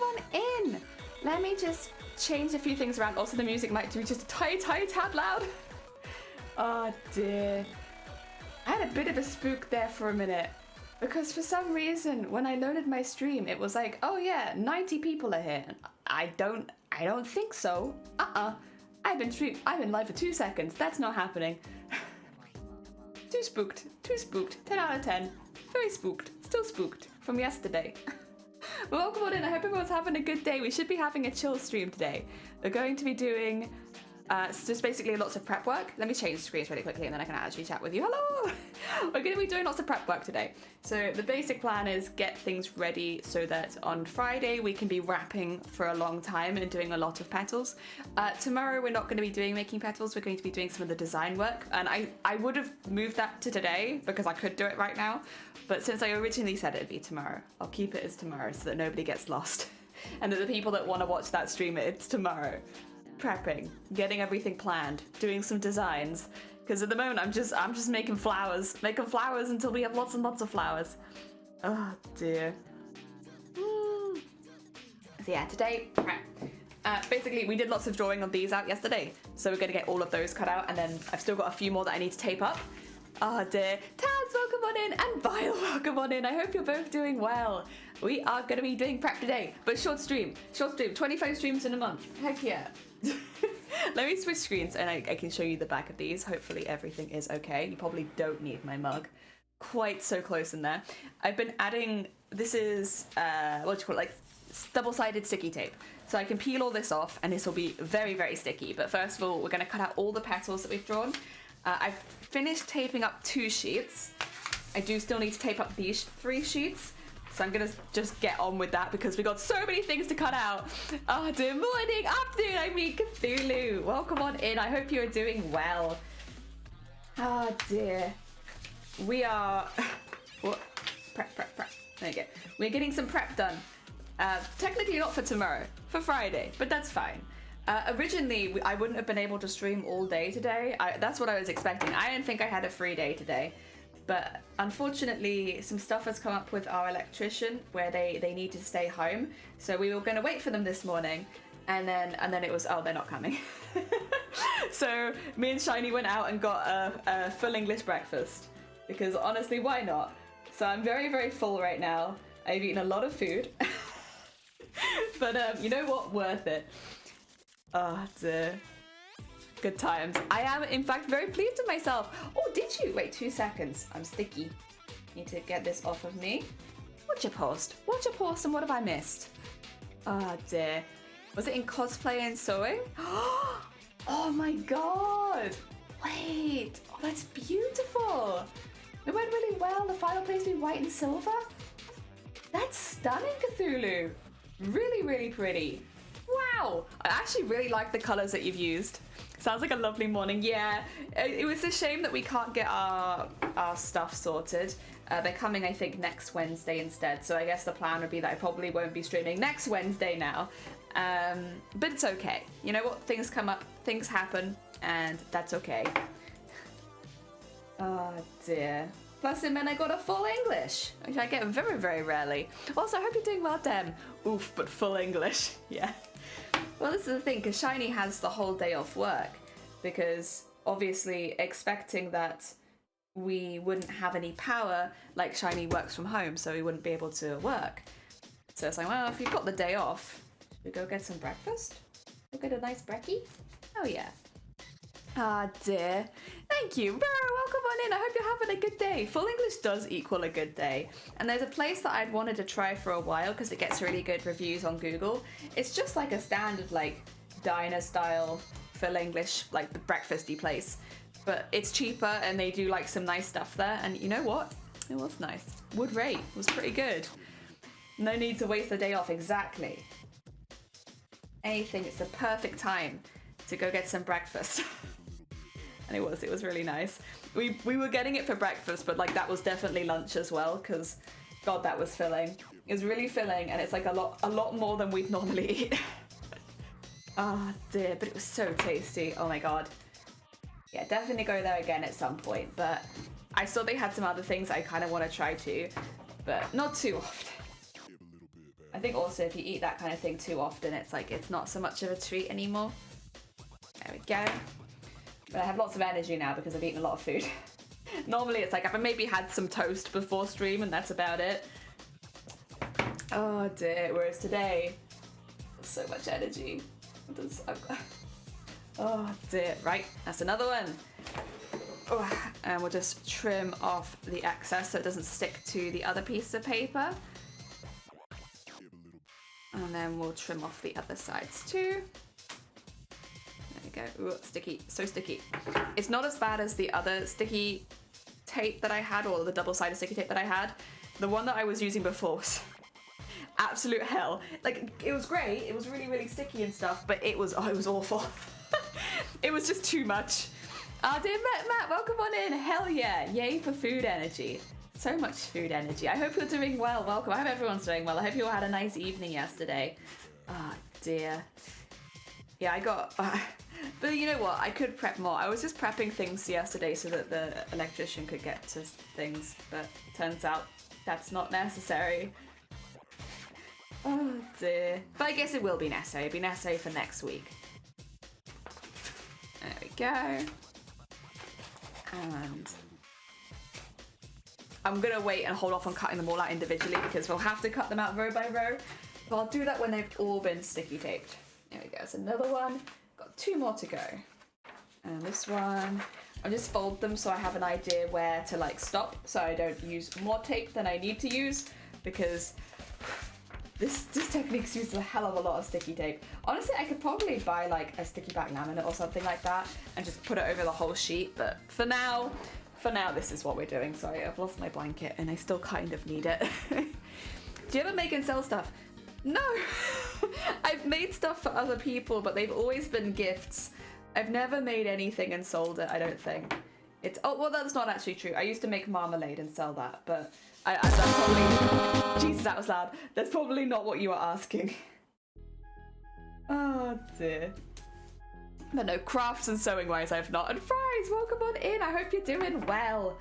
on in. Let me just change a few things around. Also, the music might be just a tiny tad loud. Oh dear. I had a bit of a spook there for a minute. Because for some reason, when I loaded my stream, it was like, oh yeah, 90 people are here. I don't think so. I've been live for 2 seconds. That's not happening. Too spooked. 10 out of 10. Very spooked. Still spooked from yesterday. Welcome on in. I hope everyone's having a good day. We should be having a chill stream today. We're going to be doing just basically lots of prep work. Let me change the screens really quickly and then I can actually chat with you. Hello! We're going to be doing lots of prep work today. So the basic plan is get things ready so that on Friday we can be wrapping for a long time and doing a lot of petals. Tomorrow we're not going to be making petals. We're going to be doing some of the design work. And I would have moved that to today because I could do it right now. But since I originally said it'd be tomorrow, I'll keep it as tomorrow so that nobody gets lost. And that the people that want to watch that stream, it's tomorroh. Prepping, getting everything planned, doing some designs. Because at the moment I'm just making flowers until we have lots and lots of flowers. Oh dear. So yeah, today prep. Basically, we did lots of drawing of these out yesterday, so we're gonna get all of those cut out, and then I've still got a few more that I need to tape up. Oh dear. Taz, welcome on in, and Vile, welcome on in. I hope you're both doing well. We are gonna be doing prep today, but short stream, 25 streams in a month. Heck yeah. Let me switch screens and I can show you the back of these. Hopefully everything is okay. You probably don't need my mug. Quite so close in there. I've been adding, this is, what do you call it, like double-sided sticky tape. So I can peel all this off and this will be very, very sticky. But first of all, we're going to cut out all the petals that we've drawn. I've finished taping up 2 sheets. I do still need to tape up these 3 sheets. So I'm gonna just get on with that because we got so many things to cut out. Oh, good morning, afternoon, I mean Cthulhu. Welcome on in, I hope you're doing well. Oh dear. We are, what? Prep. There you go. We're getting some prep done. Technically not for tomorrow, for Friday, but that's fine. Originally, I wouldn't have been able to stream all day today. That's what I was expecting. I didn't think I had a free day today. But unfortunately, some stuff has come up with our electrician where they need to stay home. So we were going to wait for them this morning, and then it was, oh, they're not coming. So me and Shiny went out and got a full English breakfast because honestly, why not? So I'm very, very full right now. I've eaten a lot of food, but you know what? Worth it. Oh dear. Good times. I am, in fact, very pleased with myself. Oh, did you? Wait 2 seconds. I'm sticky. Need to get this off of me. What'd you post? And what have I missed? Oh, dear. Was it in cosplay and sewing? Oh, my God. Wait. Oh, that's beautiful. It went really well. The final place be white and silver. That's stunning, Cthulhu. Really, really pretty. Wow. I actually really like the colors that you've used. Sounds like a lovely morning. Yeah, it was a shame that we can't get our stuff sorted. They're coming, I think, next Wednesday instead. So I guess the plan would be that I probably won't be streaming next Wednesday now. But it's okay. You know what? Things come up, things happen, and that's okay. Oh dear. Plus, it meant I got a full English, which I get very, very rarely. Also, I hope you're doing well, Dem. Oof, but full English. Yeah. Well, this is the thing, because Shiny has the whole day off work, because obviously expecting that we wouldn't have any power, like Shiny works from home, so he wouldn't be able to work. So it's like, well, if you've got the day off, should we go get some breakfast? Go get a nice brekkie? Oh yeah. Ah dear. Thank you. Vera, welcome on in. I hope you're having a good day. Full English does equal a good day. And there's a place that I'd wanted to try for a while because it gets really good reviews on Google. It's just like a standard like diner style full English, like the breakfasty place. But it's cheaper and they do like some nice stuff there. And you know what? It was nice. Would rate was pretty good. No need to waste the day off. Exactly. Anything. It's the perfect time to go get some breakfast. And it was really nice. We were getting it for breakfast, but like that was definitely lunch as well, because God, that was filling. It was really filling, and it's like a lot more than we'd normally eat. Ah dear, but it was so tasty. Oh my God. Yeah, definitely go there again at some point, but I saw they had some other things I kind of want to try too, but not too often. I think also if you eat that kind of thing too often, it's like it's not so much of a treat anymore. There we go. But I have lots of energy now because I've eaten a lot of food. Normally it's like I've maybe had some toast before stream and that's about it. Oh dear, whereas today, so much energy. Oh dear, right, that's another one. Oh, and we'll just trim off the excess so it doesn't stick to the other piece of paper. And then we'll trim off the other sides too. There we go. Ooh, sticky, so sticky. It's not as bad as the other sticky tape that I had, or the double-sided sticky tape that I had. The one that I was using before was absolute hell. Like, it was great, it was really, really sticky and stuff, but it was awful. It was just too much. Oh dear, Matt, welcome on in. Hell yeah, yay for food energy. So much food energy. I hope you're doing well. Welcome. I hope everyone's doing well. I hope you all had a nice evening yesterday. Oh dear. Yeah, I got... but you know what? I could prep more. I was just prepping things yesterday so that the electrician could get to things, but turns out that's not necessary. Oh dear. But I guess it will be necessary. It'll be necessary for next week. There we go. And I'm gonna wait and hold off on cutting them all out individually because we'll have to cut them out row by row. But I'll do that when they've all been sticky taped. There we go, it's another one. Got 2 more to go. And this one, I'll just fold them so I have an idea where to like stop so I don't use more tape than I need to use because this technique uses a hell of a lot of sticky tape. Honestly, I could probably buy like a sticky back laminate or something like that and just put it over the whole sheet, but for now, this is what we're doing. Sorry, I've lost my blanket and I still kind of need it. Do you ever make and sell stuff? No! I've made stuff for other people, but they've always been gifts. I've never made anything and sold it, I don't think. Oh, well, that's not actually true. I used to make marmalade and sell that, but that's probably... Jesus, that was loud. That's probably not what you were asking. Oh, dear. But no, crafts and sewing wise I've not. And Fries, welcome on in. I hope you're doing well.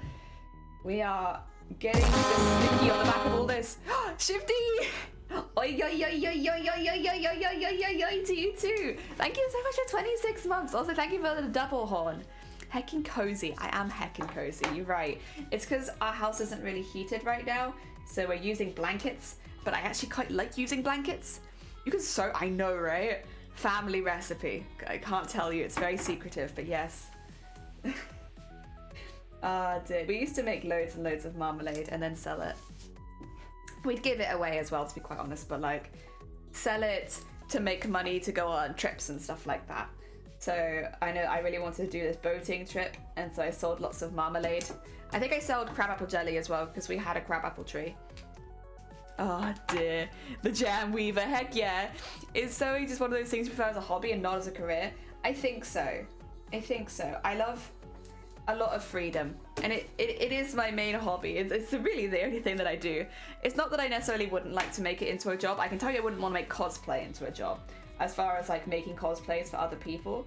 We are getting the sticky on the back of all this. Shifty! Oi, oi, oi, oi, oi, oi, oi, oi, oi, oi, oi, oi, oi, to you too. Thank you so much for 26 months. Also, thank you for the double horn. Heckin' cozy. I am heckin' cozy. You're right. It's because our house isn't really heated right now, so we're using blankets. But I actually quite like using blankets. You can sew. I know, right? Family recipe. I can't tell you. It's very secretive, but yes. Dear. We used to make loads and loads of marmalade and then sell it. We'd give it away as well, to be quite honest, but like sell it to make money to go on trips and stuff like that. So I know I really wanted to do this boating trip, and so I sold lots of marmalade. I think I sold crabapple jelly as well because we had a crabapple tree. Oh dear, the jam weaver, heck yeah. Is sewing just one of those things you prefer as a hobby and not as a career? I think so. I love a lot of freedom, and it is my main hobby. It's really the only thing that I do. It's not that I necessarily wouldn't like to make it into a job. I can tell you I wouldn't want to make cosplay into a job. As far as like making cosplays for other people,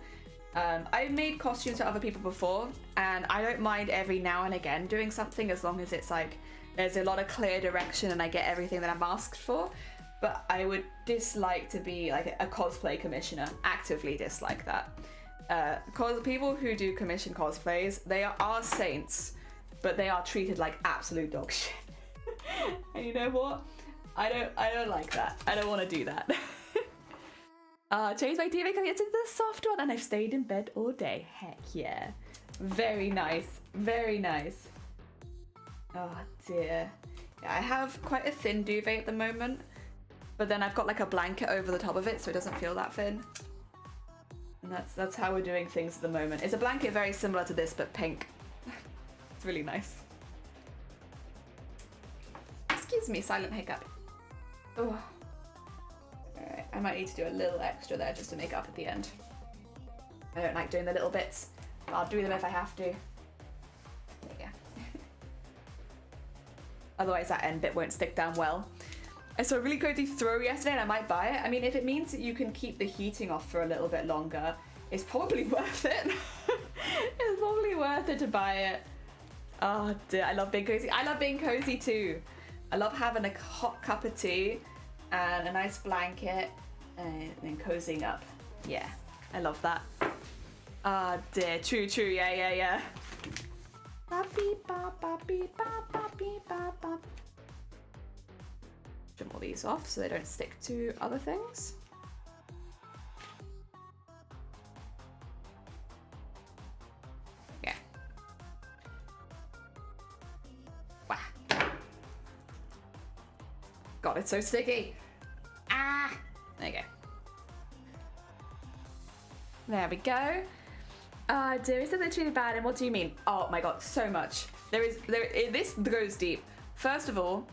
I've made costumes for other people before, and I don't mind every now and again doing something as long as it's like there's a lot of clear direction and I get everything that I'm asked for. But I would dislike to be like a cosplay commissioner. Actively dislike that. People who do commission cosplays, they are saints, but they are treated like absolute dog shit. And you know what? I don't like that. I don't want to do that. Changed my TV because it's in the soft one and I've stayed in bed all day. Heck yeah. Very nice. Very nice. Oh dear. Yeah, I have quite a thin duvet at the moment, but then I've got like a blanket over the top of it so it doesn't feel that thin. And that's how we're doing things at the moment. It's a blanket very similar to this but pink. It's really nice. Excuse me, silent hiccup. Oh. Alright, I might need to do a little extra there just to make up at the end. I don't like doing the little bits, but I'll do them if I have to. There you go. Otherwise that end bit won't stick down well. I saw a really crazy throw yesterday and I might buy it. I mean, if it means that you can keep the heating off for a little bit longer, it's probably worth it. It's probably worth it to buy it. Oh dear, I love being cozy. I love being cozy too. I love having a hot cup of tea and a nice blanket, and then cozying up. Yeah, I love that. Ah, dear. True, yeah. Trim all these off so they don't stick to other things. Yeah. Wow. God, it's so sticky. Ah! There you go. There we go. Is it literally bad? And what do you mean? Oh my god, so much. This goes deep. First of all,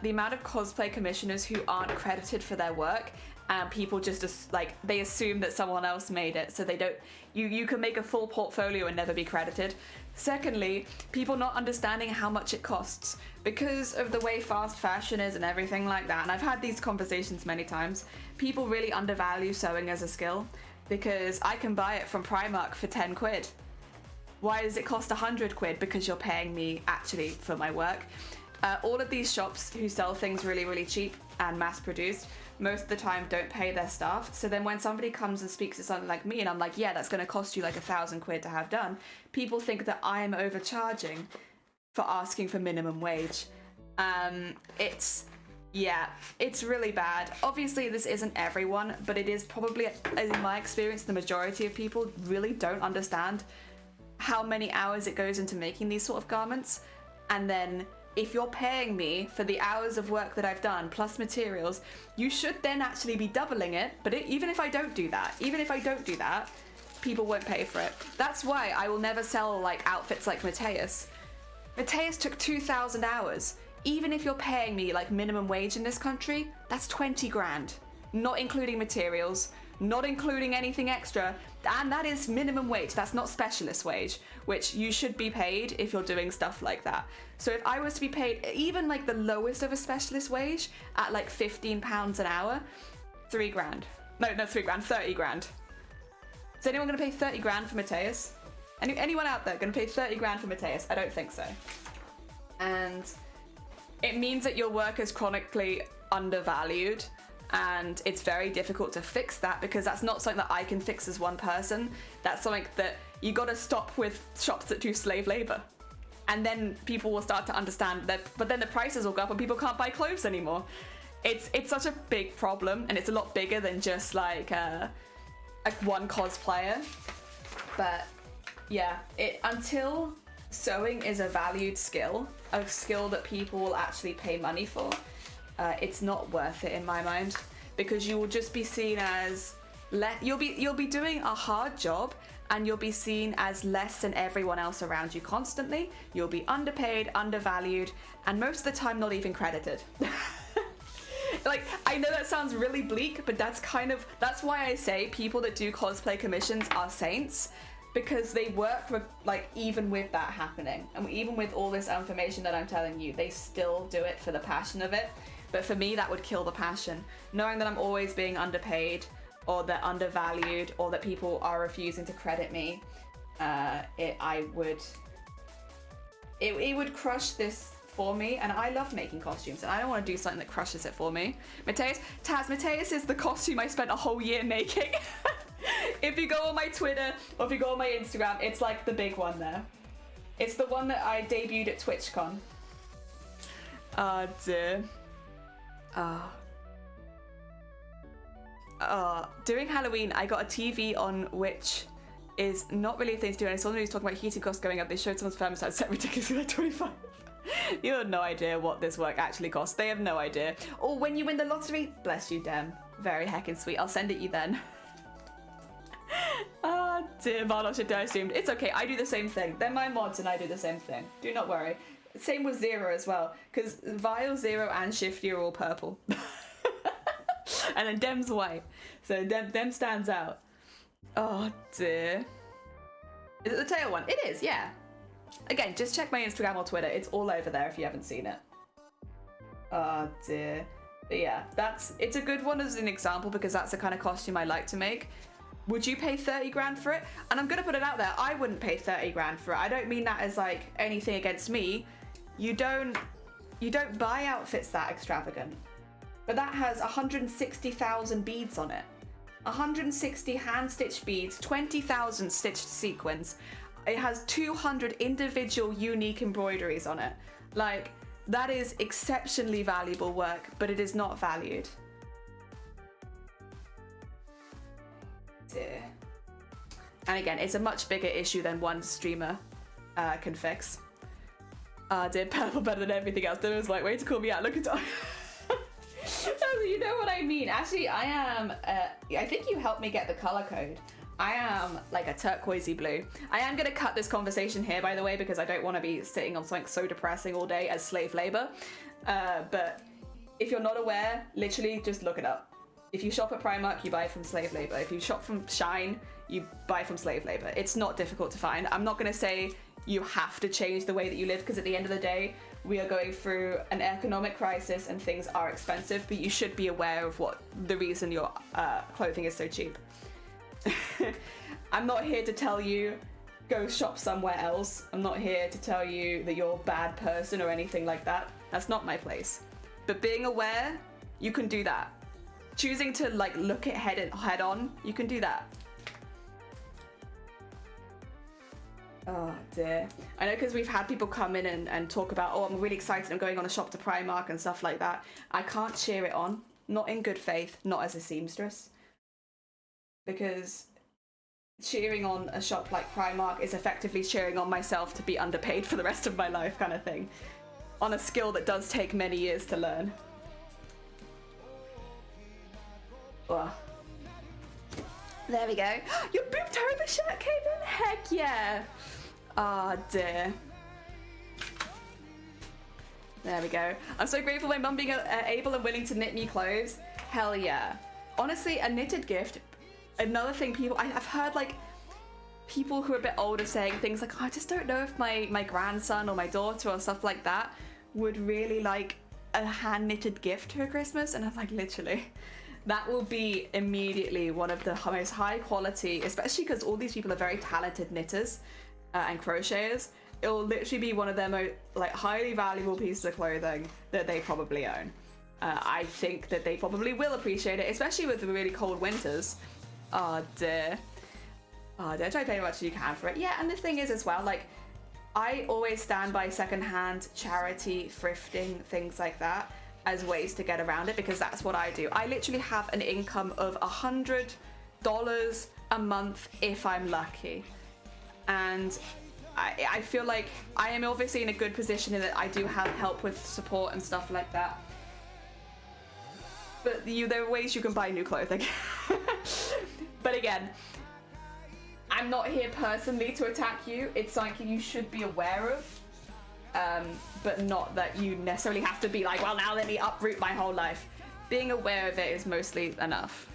the amount of cosplay commissioners who aren't credited for their work, and people just like they assume that someone else made it, so they don't. You can make a full portfolio and never be credited. Secondly, people not understanding how much it costs because of the way fast fashion is and everything like that. And I've had these conversations many times. People really undervalue sewing as a skill because I can buy it from Primark for 10 quid. Why does it cost 100 quid? Because you're paying me actually for my work. All of these shops who sell things really, really cheap and mass produced, most of the time don't pay their staff. So then when somebody comes and speaks to something like me and I'm like, yeah, that's going to cost you like 1,000 quid to have done, people think that I'm overcharging for asking for minimum wage. It's really bad. Obviously this isn't everyone, but it is probably, in my experience, the majority of people really don't understand how many hours it goes into making these sort of garments. And then if you're paying me for the hours of work that I've done plus materials, you should then actually be doubling it. But even if I don't do that, people won't pay for it. That's why I will never sell like outfits like Mateus. Mateus took 2,000 hours. Even if you're paying me like minimum wage in this country, that's 20 grand. Not including materials, not including anything extra. And that is minimum wage. That's not specialist wage, which you should be paid if you're doing stuff like that. So if I was to be paid even like the lowest of a specialist wage at like £15 an hour, 3 grand. No, 3 grand, 30 grand. Is anyone gonna pay 30 grand for Mateus? Anyone out there gonna pay 30 grand for Mateus? I don't think so. And it means that your work is chronically undervalued, and it's very difficult to fix that because that's not something that I can fix as one person. That's something that you gotta stop with shops that do slave labor. And then people will start to understand that, but then the prices will go up and people can't buy clothes anymore. It's such a big problem, and it's a lot bigger than just like one cosplayer. But yeah, until sewing is a valued skill, a skill that people will actually pay money for, it's not worth it in my mind, because you will just be seen as you'll be doing a hard job, and you'll be seen as less than everyone else around you constantly. You'll be underpaid, undervalued, and most of the time not even credited. Like, I know that sounds really bleak, but that's why I say people that do cosplay commissions are saints, because they work like even with that happening, and even with all this information that I'm telling you, they still do it for the passion of it. But for me, that would kill the passion. Knowing that I'm always being underpaid, or that undervalued, or that people are refusing to credit me, it would crush this for me. And I love making costumes, and I don't want to do something that crushes it for me. Mateus is the costume I spent a whole year making. If you go on my Twitter or if you go on my Instagram, it's like the big one there. It's the one that I debuted at TwitchCon. Oh dear. During Halloween, I got a TV on, which is not really a thing to do, and I saw somebody was talking about heating costs going up. They showed someone's thermostat set ridiculously at 25. You have no idea what this work actually costs. They have no idea. Or when you win the lottery, bless you, Dem. Very heckin' sweet. I'll send it you then. Oh dear, Varlock should I assumed. It's okay, I do the same thing. They're my mods and I do the same thing. Do not worry. Same with Zero as well, because Vile, Zero, and Shifty are all purple. And then Dem's white. So Dem stands out. Oh dear. Is it the tail one? It is, yeah. Again, just check my Instagram or Twitter. It's all over there if you haven't seen it. Oh dear. But yeah, it's a good one as an example, because that's the kind of costume I like to make. Would you pay 30 grand for it? And I'm gonna put it out there, I wouldn't pay 30 grand for it. I don't mean that as like anything against me. You don't buy outfits that extravagant. but that has 160,000 beads on it. 160 hand-stitched beads, 20,000 stitched sequins. It has 200 individual unique embroideries on it. Like, that is exceptionally valuable work, but it is not valued. Dear. And again, it's a much bigger issue than one streamer can fix. Did purple better than everything else? There was like, way to call me out. Look at you know what I mean. Actually, I am, I think you helped me get the color code. I am like a turquoisey blue. I am gonna cut this conversation here, by the way, because I don't want to be sitting on something so depressing all day as slave labor. But if you're not aware, literally just look it up. If you shop at Primark, you buy from slave labor. If you shop from Shine, you buy from slave labor. It's not difficult to find. I'm not gonna say you have to change the way that you live, because at the end of the day, we are going through an economic crisis and things are expensive, but you should be aware of what the reason your clothing is so cheap. I'm not here to tell you go shop somewhere else. I'm not here to tell you that you're a bad person or anything like that. That's not my place. But being aware, you can do that. Choosing to like look it head on, you can do that. Oh dear. I know, because we've had people come in and talk about, oh, I'm really excited, I'm going on a shop to Primark and stuff like that. I can't cheer it on. Not in good faith, not as a seamstress. Because cheering on a shop like Primark is effectively cheering on myself to be underpaid for the rest of my life, kind of thing. On a skill that does take many years to learn. Ugh. There we go. Your boob turbo shirt came in? Heck yeah. Ah, dear. There we go. I'm so grateful my mum being able and willing to knit me clothes. Hell yeah. Honestly, a knitted gift. Another thing I've heard like people who are a bit older saying things like, oh, I just don't know if my grandson or my daughter or stuff like that would really like a hand knitted gift for Christmas. And I'm like, literally. That will be immediately one of the most high quality, especially because all these people are very talented knitters and crocheters. It will literally be one of their most like highly valuable pieces of clothing that they probably own. I think that they probably will appreciate it, especially with the really cold winters. Oh dear. Oh dear, try to pay as much as you can for it. Yeah, and the thing is as well, like, I always stand by secondhand, charity, thrifting, things like that, as ways to get around it, because that's what I do. I literally have an income of $100 a month if I'm lucky. And I feel like I am obviously in a good position in that I do have help with support and stuff like that. But there are ways you can buy new clothing. But again, I'm not here personally to attack you. It's something you should be aware of. But not that you necessarily have to be like, well, now let me uproot my whole life. Being aware of it is mostly enough.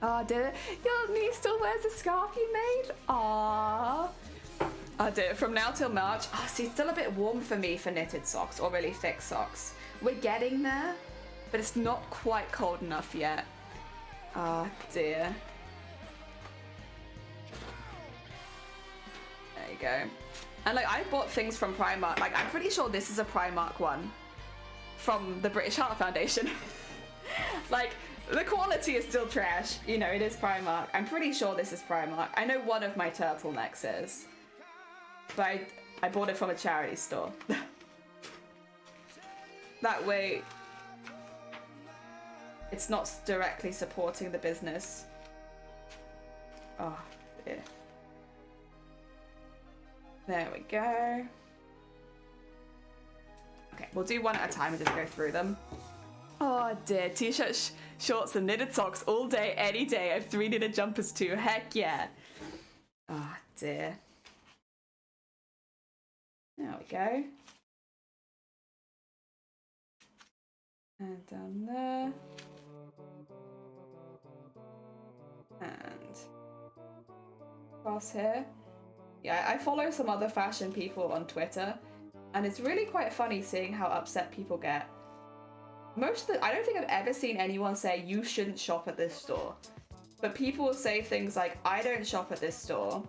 Oh, dear. Your niece still wears a scarf you made? Aww. Oh, dear. From now till March. Oh, see, it's still a bit warm for me for knitted socks or really thick socks. We're getting there, but it's not quite cold enough yet. Oh, dear. There you go. And like, I bought things from Primark. Like, I'm pretty sure this is a Primark one from the British Heart Foundation. Like, the quality is still trash. You know, it is Primark. I'm pretty sure this is Primark. I know one of my turtlenecks is. But I bought it from a charity store. That way, it's not directly supporting the business. Oh, dear. There we go. Okay, we'll do one at a time and just go through them. Oh dear, t-shirts, shorts and knitted socks all day, any day. I have 3 knitted jumpers too, heck yeah. Oh dear. There we go. And down there. And across here. Yeah, I follow some other fashion people on Twitter, and it's really quite funny seeing how upset people get. I don't think I've ever seen anyone say, you shouldn't shop at this store. But people will say things like, I don't shop at this store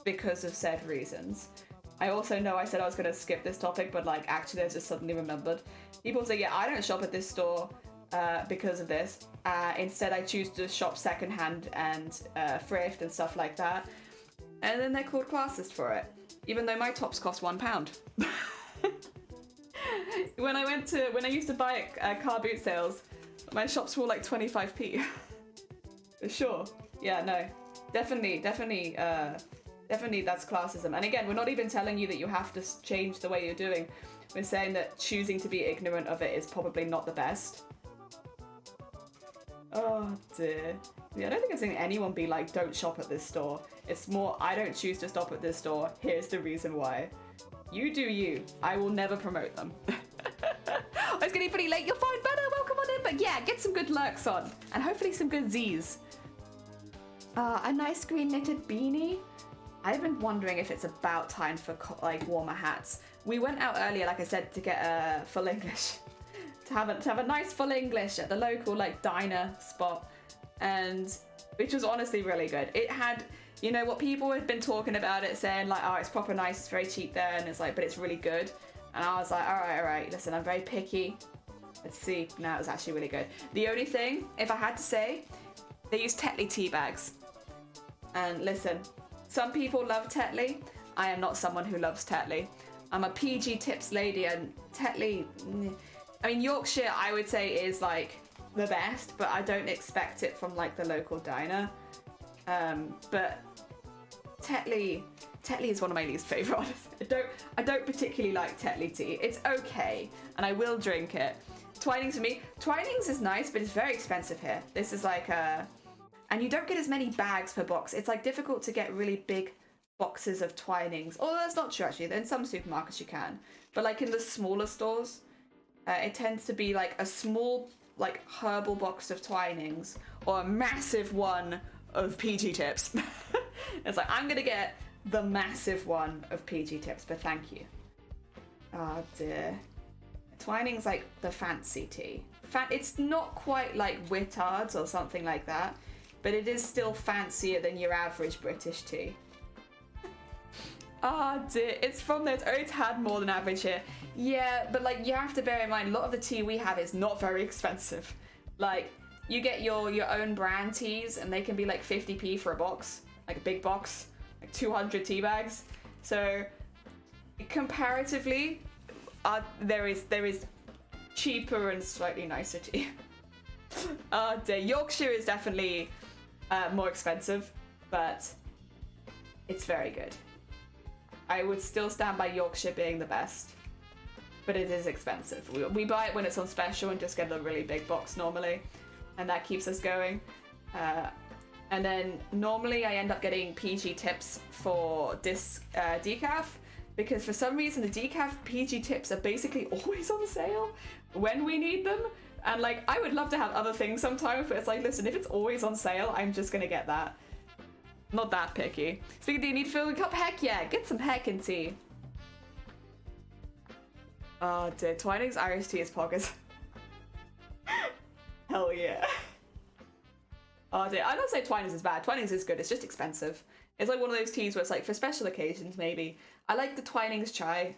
because of said reasons. I also know I said I was going to skip this topic, but like, actually I just suddenly remembered. People say, yeah, I don't shop at this store because of this. Instead, I choose to shop secondhand and thrift and stuff like that. And then they're called classist for it, even though my tops cost £1. When I used to buy at car boot sales, my shops were like 25p. For sure. Yeah, no, definitely that's classism. And again, we're not even telling you that you have to change the way you're doing. We're saying that choosing to be ignorant of it is probably not the best. Oh dear. Yeah, I don't think I've seen anyone be like, don't shop at this store. It's more, I don't choose to stop at this store. Here's the reason why. You do you. I will never promote them. Oh, it's getting pretty late. You're fine, better. Welcome on in. But yeah, get some good lurks on. And hopefully some good Z's. A nice green knitted beanie. I've been wondering if it's about time for like warmer hats. We went out earlier, like I said, to get a full English. to have a nice full English at the local like diner spot. And which was honestly really good. It had, you know, what people had been talking about it, saying like, oh, it's proper nice, it's very cheap there, and it's like, but it's really good. And I was like, all right, listen, I'm very picky. Let's see. No, it was actually really good. The only thing, if I had to say, they use Tetley tea bags. And listen, some people love Tetley. I am not someone who loves Tetley. I'm a PG tips lady, and Tetley, I mean, Yorkshire, I would say, is like the best, but I don't expect it from like the local diner. But Tetley is one of my least favourite, honestly. I don't particularly like Tetley tea. It's okay, and I will drink it. Twinings for me, Twinings is nice, but it's very expensive here. This is like and you don't get as many bags per box. It's like difficult to get really big boxes of Twinings. Oh, that's not true actually. In some supermarkets you can, but like in the smaller stores, it tends to be like a small like herbal box of Twinings or a massive one of PG tips. It's like, I'm gonna get the massive one of PG tips, but thank you. Oh dear. Twining's like the fancy tea. It's not quite like Whittards or something like that, but it is still fancier than your average British tea. Ah dear, it's from there. It's only had more than average here. Yeah, but like you have to bear in mind, a lot of the tea we have is not very expensive. Like you get your own brand teas, and they can be like 50p for a box, like a big box, like 200 tea bags. So comparatively, there is cheaper and slightly nicer tea. Yorkshire is definitely more expensive, but it's very good. I would still stand by Yorkshire being the best, but it is expensive. We buy it when it's on special and just get a really big box normally, and that keeps us going. And then normally I end up getting PG tips for this decaf, because for some reason the decaf PG tips are basically always on sale when we need them. And like, I would love to have other things sometimes, but it's like, listen, if it's always on sale, I'm just gonna get that. Not that picky. Speaking of, do you need to fill the cup? Heck yeah, get some heckin' tea. Oh dear, Twinings Irish tea is poggers. Hell yeah. Oh dear, I don't say Twinings is bad. Twinings is good, it's just expensive. It's like one of those teas where it's like for special occasions maybe. I like the Twinings chai.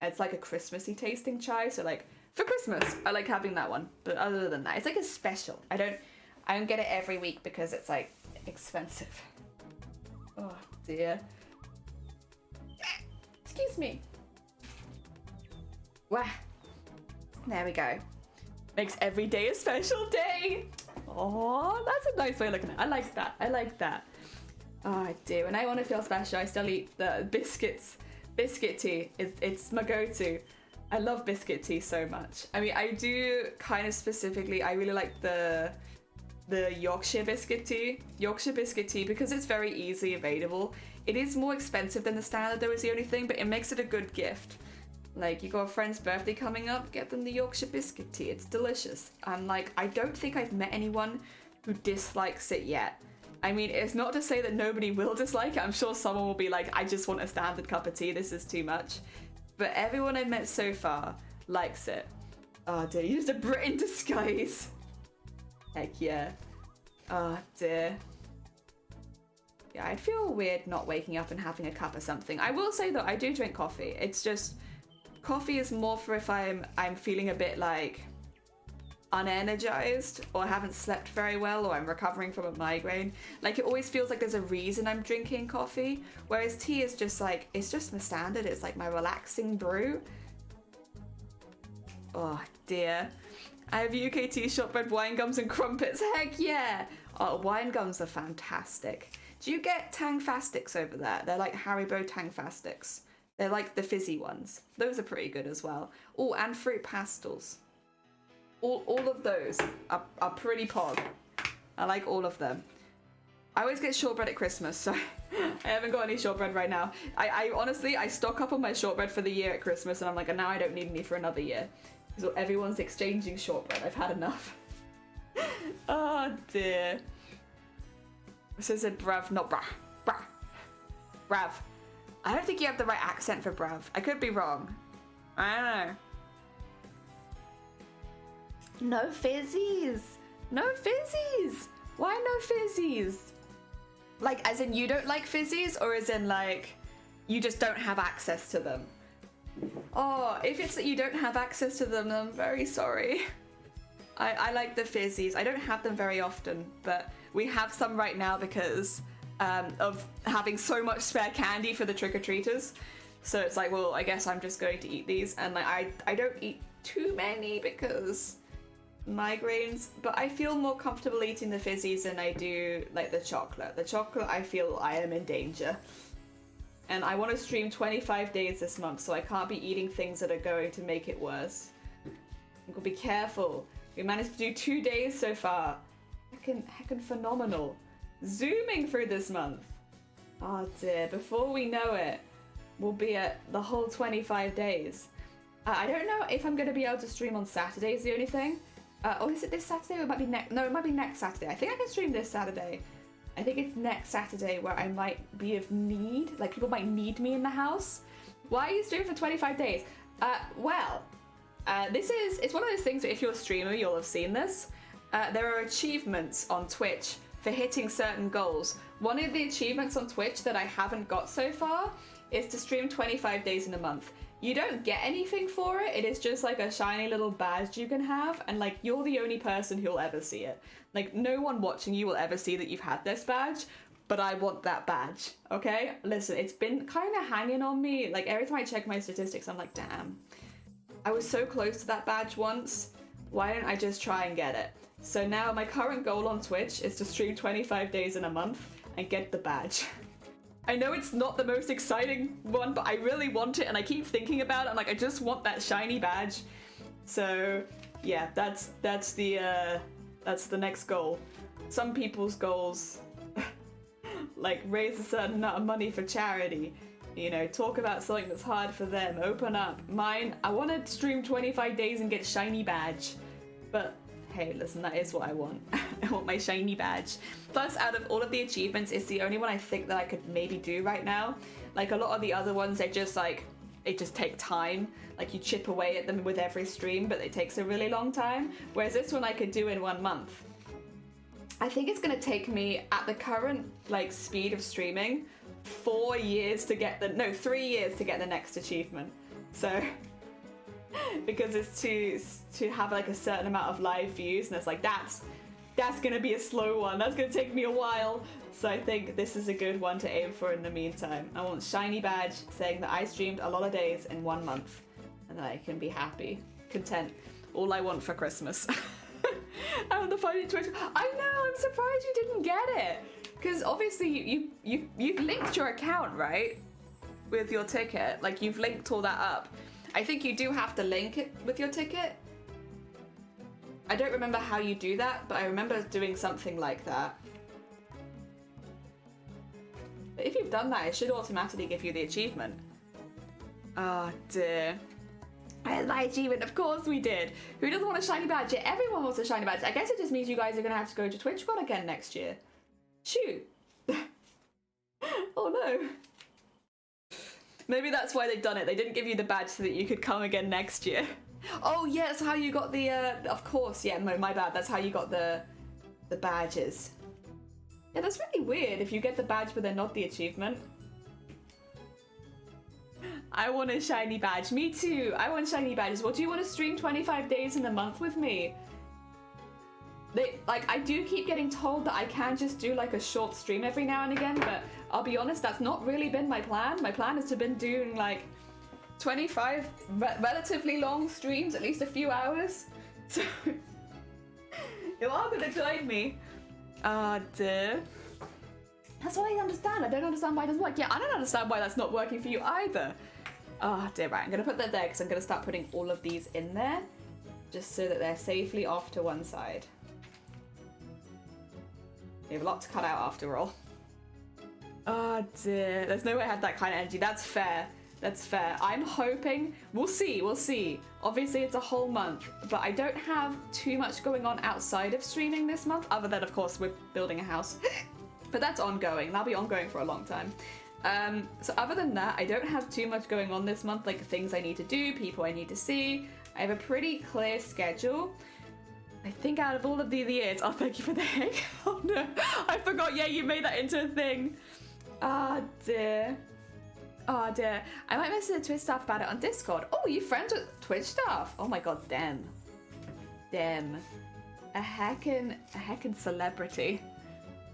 It's like a Christmassy tasting chai, so like for Christmas I like having that one. But other than that, it's like a special. I don't get it every week because it's like expensive. Oh dear. Excuse me. Wow. There we go. Makes every day a special day. Oh, that's a nice way of looking at it. I like that. I like that. Oh dear. When I want to feel special, I still eat the biscuits. Biscuit tea. It's my go-to. I love biscuit tea so much. I mean, I do kind of specifically, I really like the Yorkshire biscuit tea. Yorkshire biscuit tea, because it's very easily available. It is more expensive than the standard though, is the only thing, but it makes it a good gift. Like, you got a friend's birthday coming up, get them the Yorkshire biscuit tea. It's delicious. And like, I don't think I've met anyone who dislikes it yet. I mean, it's not to say that nobody will dislike it. I'm sure someone will be like, I just want a standard cup of tea, this is too much. But everyone I've met so far likes it. Oh dear, you're just a Brit in disguise. Heck yeah. Oh dear. Yeah, I'd feel weird not waking up and having a cup of something. I will say though, I do drink coffee. It's just, coffee is more for if I'm feeling a bit like, unenergized, or I haven't slept very well, or I'm recovering from a migraine. Like, it always feels like there's a reason I'm drinking coffee, whereas tea is just like, it's just my standard. It's like my relaxing brew. Oh dear. I have UKT, shortbread, wine gums, and crumpets. Heck yeah! Oh, wine gums are fantastic. Do you get Tang Fastics over there? They're like Haribo Tang Fastics. They're like the fizzy ones. Those are pretty good as well. Oh, and fruit pastels. All of those are pretty pog. I like all of them. I always get shortbread at Christmas, so I haven't got any shortbread right now. I honestly, I stock up on my shortbread for the year at Christmas, and I'm like, now I don't need any for another year. So everyone's exchanging shortbread. I've had enough. Oh dear. This is a brav, not bra. Bra. Brav. I don't think you have the right accent for brav. I could be wrong. I don't know. No fizzies. No fizzies. Why no fizzies? Like, as in you don't like fizzies, or as in like you just don't have access to them? Oh, if it's that you don't have access to them, then I'm very sorry. I like the fizzies. I don't have them very often, but we have some right now because of having so much spare candy for the trick-or-treaters. So it's like, well, I guess I'm just going to eat these. And like, I don't eat too many because migraines, but I feel more comfortable eating the fizzies than I do like the chocolate. The chocolate, I feel I am in danger. And I want to stream 25 days this month, so I can't be eating things that are going to make it worse. I'm gonna be careful. We managed to do 2 days so far. Heckin' phenomenal. Zooming through this month. Oh dear, before we know it, we'll be at the whole 25 days. I don't know if I'm gonna be able to stream on Saturday is the only thing. Or is it this Saturday, or it might be next? No, it might be next Saturday. I think I can stream this Saturday. I think it's next Saturday where I might be of need. Like, people might need me in the house. Why are you streaming for 25 days? It's one of those things that if you're a streamer, you'll have seen this. There are achievements on Twitch for hitting certain goals. One of the achievements on Twitch that I haven't got so far is to stream 25 days in a month. You don't get anything for it. It is just like a shiny little badge you can have, and like, you're the only person who'll ever see it. Like, no one watching you will ever see that you've had this badge, but I want that badge, okay? Listen, it's been kind of hanging on me. Like, every time I check my statistics, I'm like, damn. I was so close to that badge once. Why don't I just try and get it? So now my current goal on Twitch is to stream 25 days in a month and get the badge. I know it's not the most exciting one, but I really want it, and I keep thinking about it. I'm like, I just want that shiny badge. So yeah, that's the next goal. Some people's goals, like raise a certain amount of money for charity, you know, talk about something that's hard for them, open up. Mine, I want to stream 25 days and get shiny badge. But hey, listen, that is what I want. I want my shiny badge. Plus, out of all of the achievements, it's the only one I think that I could maybe do right now. Like, a lot of the other ones, they just like, it just take time. Like, you chip away at them with every stream, but it takes a really long time. Whereas this one I could do in 1 month. I think it's gonna take me, at the current like speed of streaming, 3 years to get the next achievement. So, because it's to have like a certain amount of live views, and it's like, that's gonna be a slow one. That's gonna take me a while. So I think this is a good one to aim for in the meantime. I want shiny badge saying that I streamed a lot of days in 1 month, and that I can be happy, content. All I want for Christmas. I want the funny Twitch. I know, I'm surprised you didn't get it. Because obviously you've linked your account, right? With your ticket. Like, you've linked all that up. I think you do have to link it with your ticket. I don't remember how you do that, but I remember doing something like that. But if you've done that, it should automatically give you the achievement. Oh dear. I had my achievement, of course we did. Who doesn't want a shiny badge? Yeah, everyone wants a shiny badge. I guess it just means you guys are gonna have to go to TwitchCon again next year. Shoot. Oh no. Maybe that's why they've done it. They didn't give you the badge so that you could come again next year. Oh yeah, that's how you got the, of course, yeah, my bad. That's how you got the badges. Yeah, that's really weird if you get the badge but then not the achievement. I want a shiny badge. Me too. I want shiny badges. Well, do you want to stream 25 days in a month with me? I do keep getting told that I can just do like a short stream every now and again, but I'll be honest, that's not really been my plan. My plan has to been doing like 25 relatively long streams, at least a few hours. So you're all gonna join me. Dear. That's what I understand. I don't understand why it doesn't work. Yeah, I don't understand why that's not working for you either. Dear, right, I'm gonna put that there because I'm gonna start putting all of these in there just so that they're safely off to one side. We have a lot to cut out after all. Oh dear, there's no way I had that kind of energy. That's fair. That's fair. I'm hoping, we'll see. Obviously it's a whole month, but I don't have too much going on outside of streaming this month, other than of course we're building a house. But that's ongoing, that'll be ongoing for a long time. So other than that, I don't have too much going on this month, like things I need to do, people I need to see. I have a pretty clear schedule. I think out of all of the years, oh, thank you for the egg. Oh no, I forgot, yeah, you made that into a thing. Ah, dear. Oh dear. I might message the Twitch staff about it on Discord. Oh, you friends with Twitch staff? Oh my god, damn. Damn. A heckin' celebrity.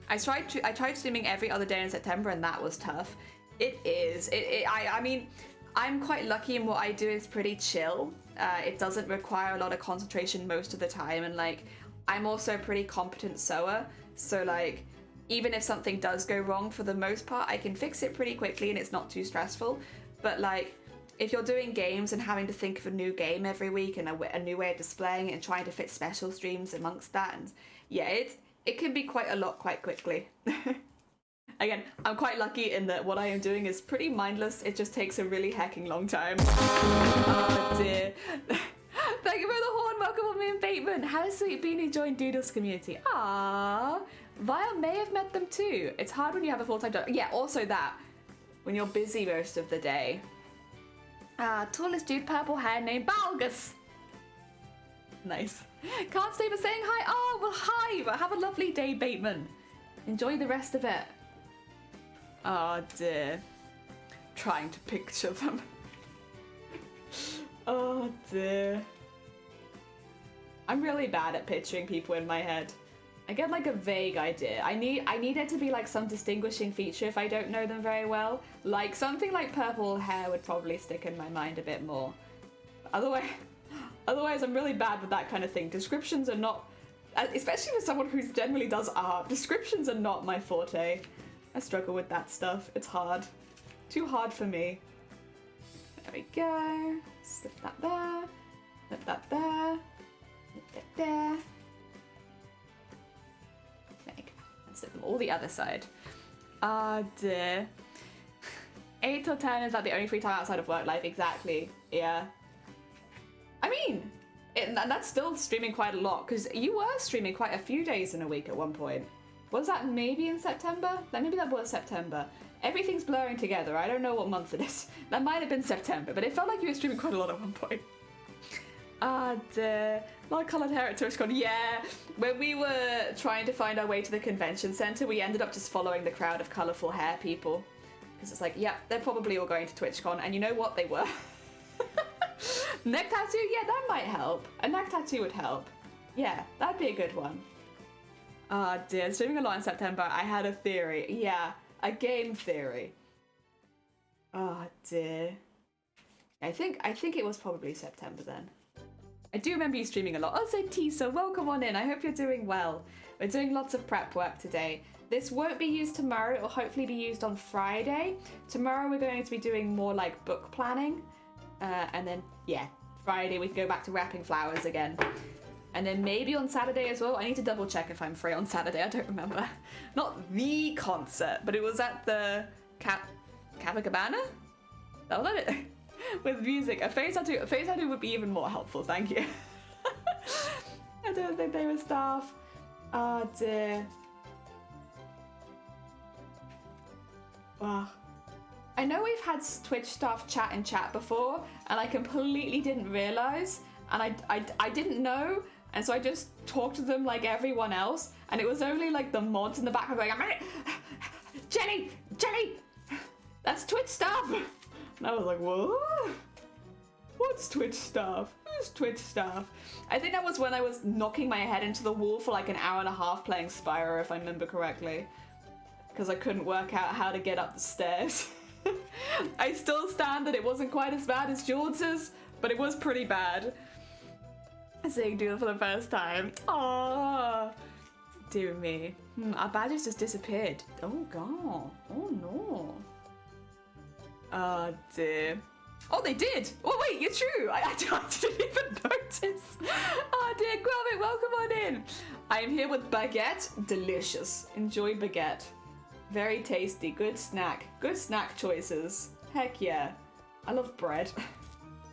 I tried streaming every other day in September and that was tough. It is. I mean, I'm quite lucky in what I do is pretty chill. It doesn't require a lot of concentration most of the time, and like, I'm also a pretty competent sewer, so like, even if something does go wrong, for the most part, I can fix it pretty quickly and it's not too stressful. But like, if you're doing games and having to think of a new game every week and a new way of displaying it and trying to fit special streams amongst that, and yeah, it can be quite a lot quite quickly. Again, I'm quite lucky in that what I am doing is pretty mindless. It just takes a really hecking long time. Oh dear. Thank you for the horn. Welcome on me and Bateman. How sweet Beanie joined Doodles community. Aww. Vile may have met them too. It's hard when you have a full-time job. Yeah, also that. When you're busy most of the day. Tallest dude, purple hair, named Balgus. Nice. Can't stay but saying hi. Oh, well, hi. But have a lovely day, Bateman. Enjoy the rest of it. Oh dear. Trying to picture them. Oh dear. I'm really bad at picturing people in my head. I get like a vague idea. I need it to be like some distinguishing feature if I don't know them very well. Like something like purple hair would probably stick in my mind a bit more. Otherwise I'm really bad with that kind of thing. Descriptions are not, especially for someone who generally does art, descriptions are not my forte. I struggle with that stuff. It's hard. Too hard for me. There we go. Slip that there. Slip that there. Slip that there. There you go. And slip them all the other side. Ah dear. 8 till 10 is like the only free time outside of work life. Exactly. Yeah. I mean, that's still streaming quite a lot, because you were streaming quite a few days in a week at one point. Was that maybe in September? Maybe that was September. Everything's blurring together. I don't know what month it is. That might have been September, but it felt like you were streaming quite a lot at one point. Ah, dear. A lot of coloured hair at TwitchCon. Yeah, when we were trying to find our way to the convention centre, we ended up just following the crowd of colourful hair people. Because it's like, yeah, they're probably all going to TwitchCon, and you know what? They were. Neck tattoo? Yeah, that might help. A neck tattoo would help. Yeah, that'd be a good one. Ah, dear. Streaming a lot in September. I had a theory. Yeah, a game theory. Oh, dear. I think it was probably September then. I do remember you streaming a lot. Oh, so Tisa, welcome on in. I hope you're doing well. We're doing lots of prep work today. This won't be used tomorrow. It will hopefully be used on Friday. Tomorrow we're going to be doing more like book planning. And then, yeah, Friday we can go back to wrapping flowers again. And then maybe on Saturday as well. I need to double check if I'm free on Saturday. I don't remember. Not the concert, but it was at the Cabacabana? That was it. With music. A face tattoo would be even more helpful, thank you. I don't think they were staff. Oh dear. Wow. I know we've had Twitch staff chat in chat before, and I completely didn't realise, and I didn't know, and so I just talked to them like everyone else, and it was only like the mods in the background going, Jenny, that's Twitch staff. And I was like, what? What's Twitch staff? Twitch stuff. I think that was when I was knocking my head into the wall for like an hour and a half playing Spyro, if I remember correctly. Because I couldn't work out how to get up the stairs. I still stand that it wasn't quite as bad as George's, but it was pretty bad. Seeing Doodle for the first time. Aww. Dear me. Our badges just disappeared. Oh god. Oh no. Oh dear. Oh, they did! Oh wait, you're true! I didn't even notice! Oh dear, Gromit, welcome on in! I am here with baguette. Delicious. Enjoy baguette. Very tasty. Good snack. Good snack choices. Heck yeah. I love bread.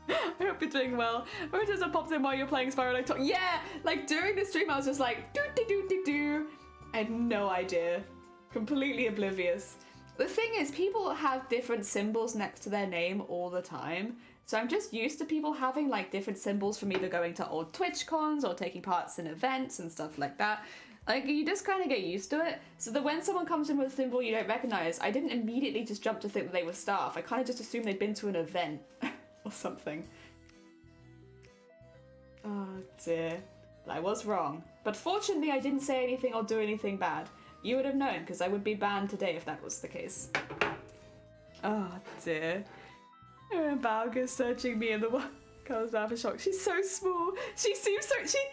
I hope you're doing well. Or just popped in while you're playing Spyro like talk. Yeah! Like during the stream I was just like do. I had no idea. Completely oblivious. The thing is, people have different symbols next to their name all the time. So I'm just used to people having like different symbols from either going to old Twitch cons or taking parts in events and stuff like that. Like, you just kind of get used to it. So that when someone comes in with a symbol you don't recognize, I didn't immediately just jump to think that they were staff. I kind of just assumed they'd been to an event or something. Oh dear. But I was wrong. But fortunately I didn't say anything or do anything bad. You would have known, because I would be banned today if that was the case. Oh dear. Balga's searching me in the wall. Comes down for shock. She's so small. She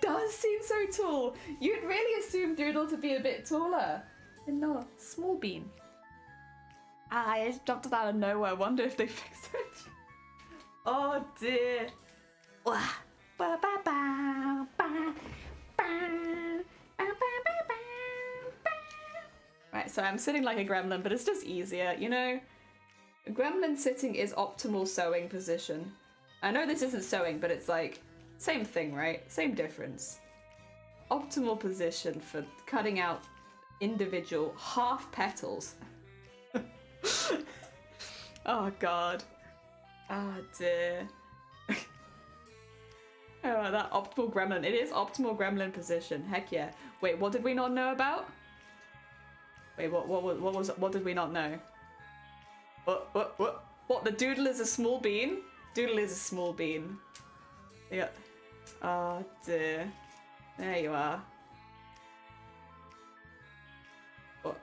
does seem so tall. You'd really assume Doodle to be a bit taller. And no, small bean. I just jumped out of nowhere. I wonder if they fixed it. Oh dear. Right, so I'm sitting like a gremlin, but it's just easier, you know? A gremlin sitting is optimal sewing position. I know this isn't sewing, but it's like, same thing, right? Same difference. Optimal position for cutting out individual half petals. Oh god. Oh dear. Oh, that optimal gremlin. It is optimal gremlin position. Heck yeah. Wait, what did we not know about? Wait, what did we not know? What? The Doodle is a small bean? Doodle is a small bean. Yeah. Oh dear. There you are. What?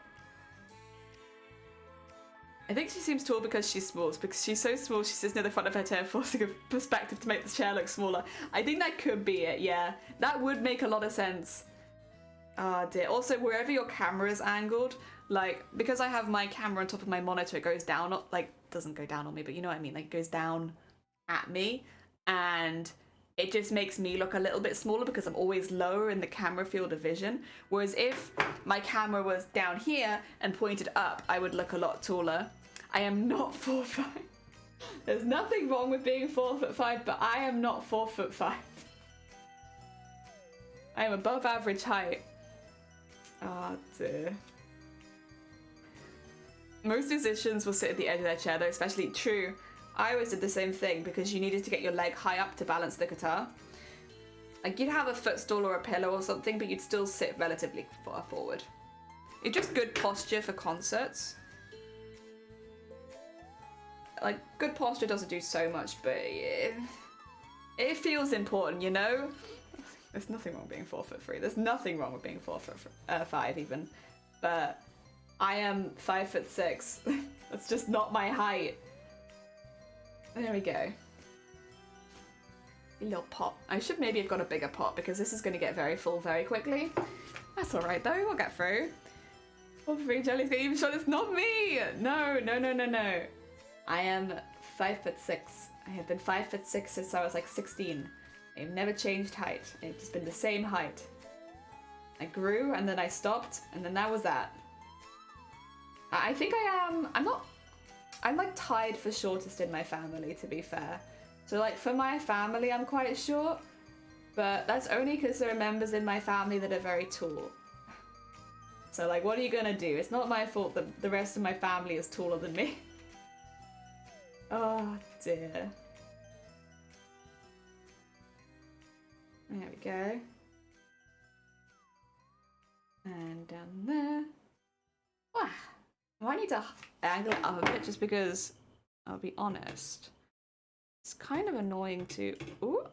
I think she seems tall because she's small. It's because she's so small she sits near the front of her chair, forcing a perspective to make the chair look smaller. I think that could be it, yeah. That would make a lot of sense. Oh dear. Also, wherever your camera is angled, like, because I have my camera on top of my monitor, it goes down, like, doesn't go down on me, but you know what I mean, like, it goes down at me, and it just makes me look a little bit smaller because I'm always lower in the camera field of vision. Whereas if my camera was down here and pointed up, I would look a lot taller. I am not 4'5". There's nothing wrong with being 4'5", but I am not 4'5". I am above average height. Oh dear. Most musicians will sit at the edge of their chair though, especially true. I always did the same thing because you needed to get your leg high up to balance the guitar. Like, you'd have a footstool or a pillow or something, but you'd still sit relatively far forward. It's just good posture for concerts. Like, good posture doesn't do so much, but it feels important, you know? There's nothing wrong with being 4'3". There's nothing wrong with being 4'5" even. But I am 5'6". That's just not my height. There we go. A little pot. I should maybe have got a bigger pot because this is going to get very full very quickly. That's alright though, we'll get through. 4'3" jelly's getting even short. It's not me! No. I am 5'6". I have been 5'6" since I was like 16. I've never changed height. It's just been the same height. I grew and then I stopped and then that was that. I think I'm like tied for shortest in my family, to be fair. So like for my family I'm quite short, but that's only because there are members in my family that are very tall. So like, what are you gonna do? It's not my fault that the rest of my family is taller than me. Oh dear. There we go. And down there. Wow. I might need to angle it up a bit just because, I'll be honest, it's kind of annoying to... Ooh.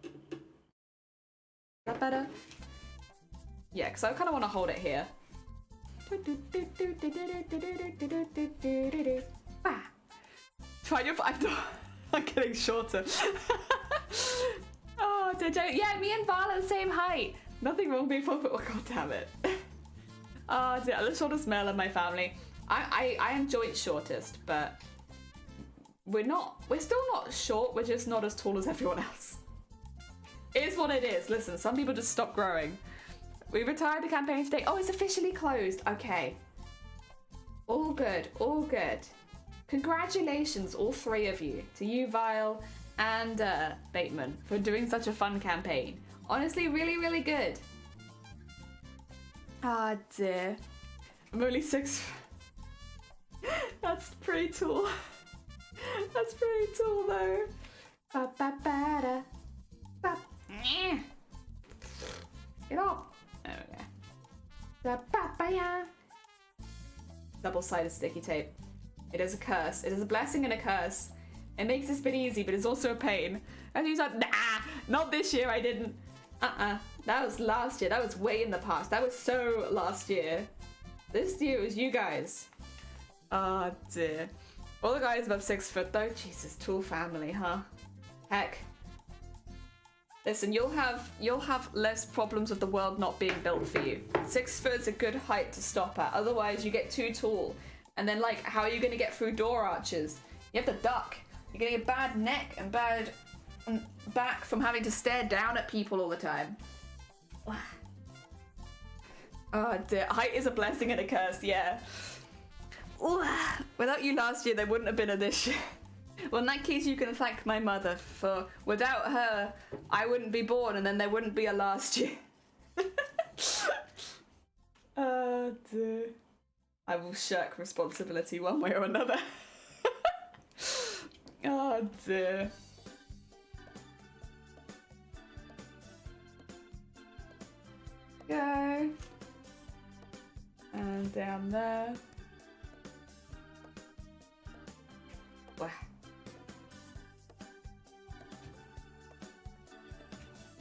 that better? Yeah, because I kind of want to hold it here. Ah. Try your I'm getting shorter. Oh, yeah, me and Val are the same height. Nothing wrong with me. Oh, god damn it. Oh, dear, the shortest male of my family. I am joint shortest, but we're still not short, we're just not as tall as everyone else. It is what it is. Listen, some people just stop growing. We retired the campaign today. Oh, it's officially closed. Okay. All good, all good. Congratulations, all three of you. To you, Vile, and Bateman, for doing such a fun campaign. Honestly, really, really good. Ah, dear. I'm only 6. That's pretty tall. That's pretty tall, though. Ba-ba-ba-da. Ba. Get off. Okay. Ba-ba-ba-ya. Double-sided sticky tape. It is a curse. It is a blessing and a curse. It makes this bit easy, but it's also a pain. And he's like, nah, not this year, I didn't. That was last year. That was way in the past. That was so last year. This year was you guys. Oh dear. All the guys above 6 foot though. Jesus, tall family, huh? Heck. Listen, you'll have less problems with the world not being built for you. 6 foot's a good height to stop at. Otherwise, you get too tall. And then, like, how are you going to get through door arches? You have to duck. You're going to get bad neck and bad back from having to stare down at people all the time. Oh dear, height is a blessing and a curse, yeah. Without you last year, there wouldn't have been a this year. Well, in that case, you can thank my mother for, without her, I wouldn't be born and then there wouldn't be a last year. Oh dear. I will shirk responsibility one way or another. Oh dear. Go. And down there. Wow.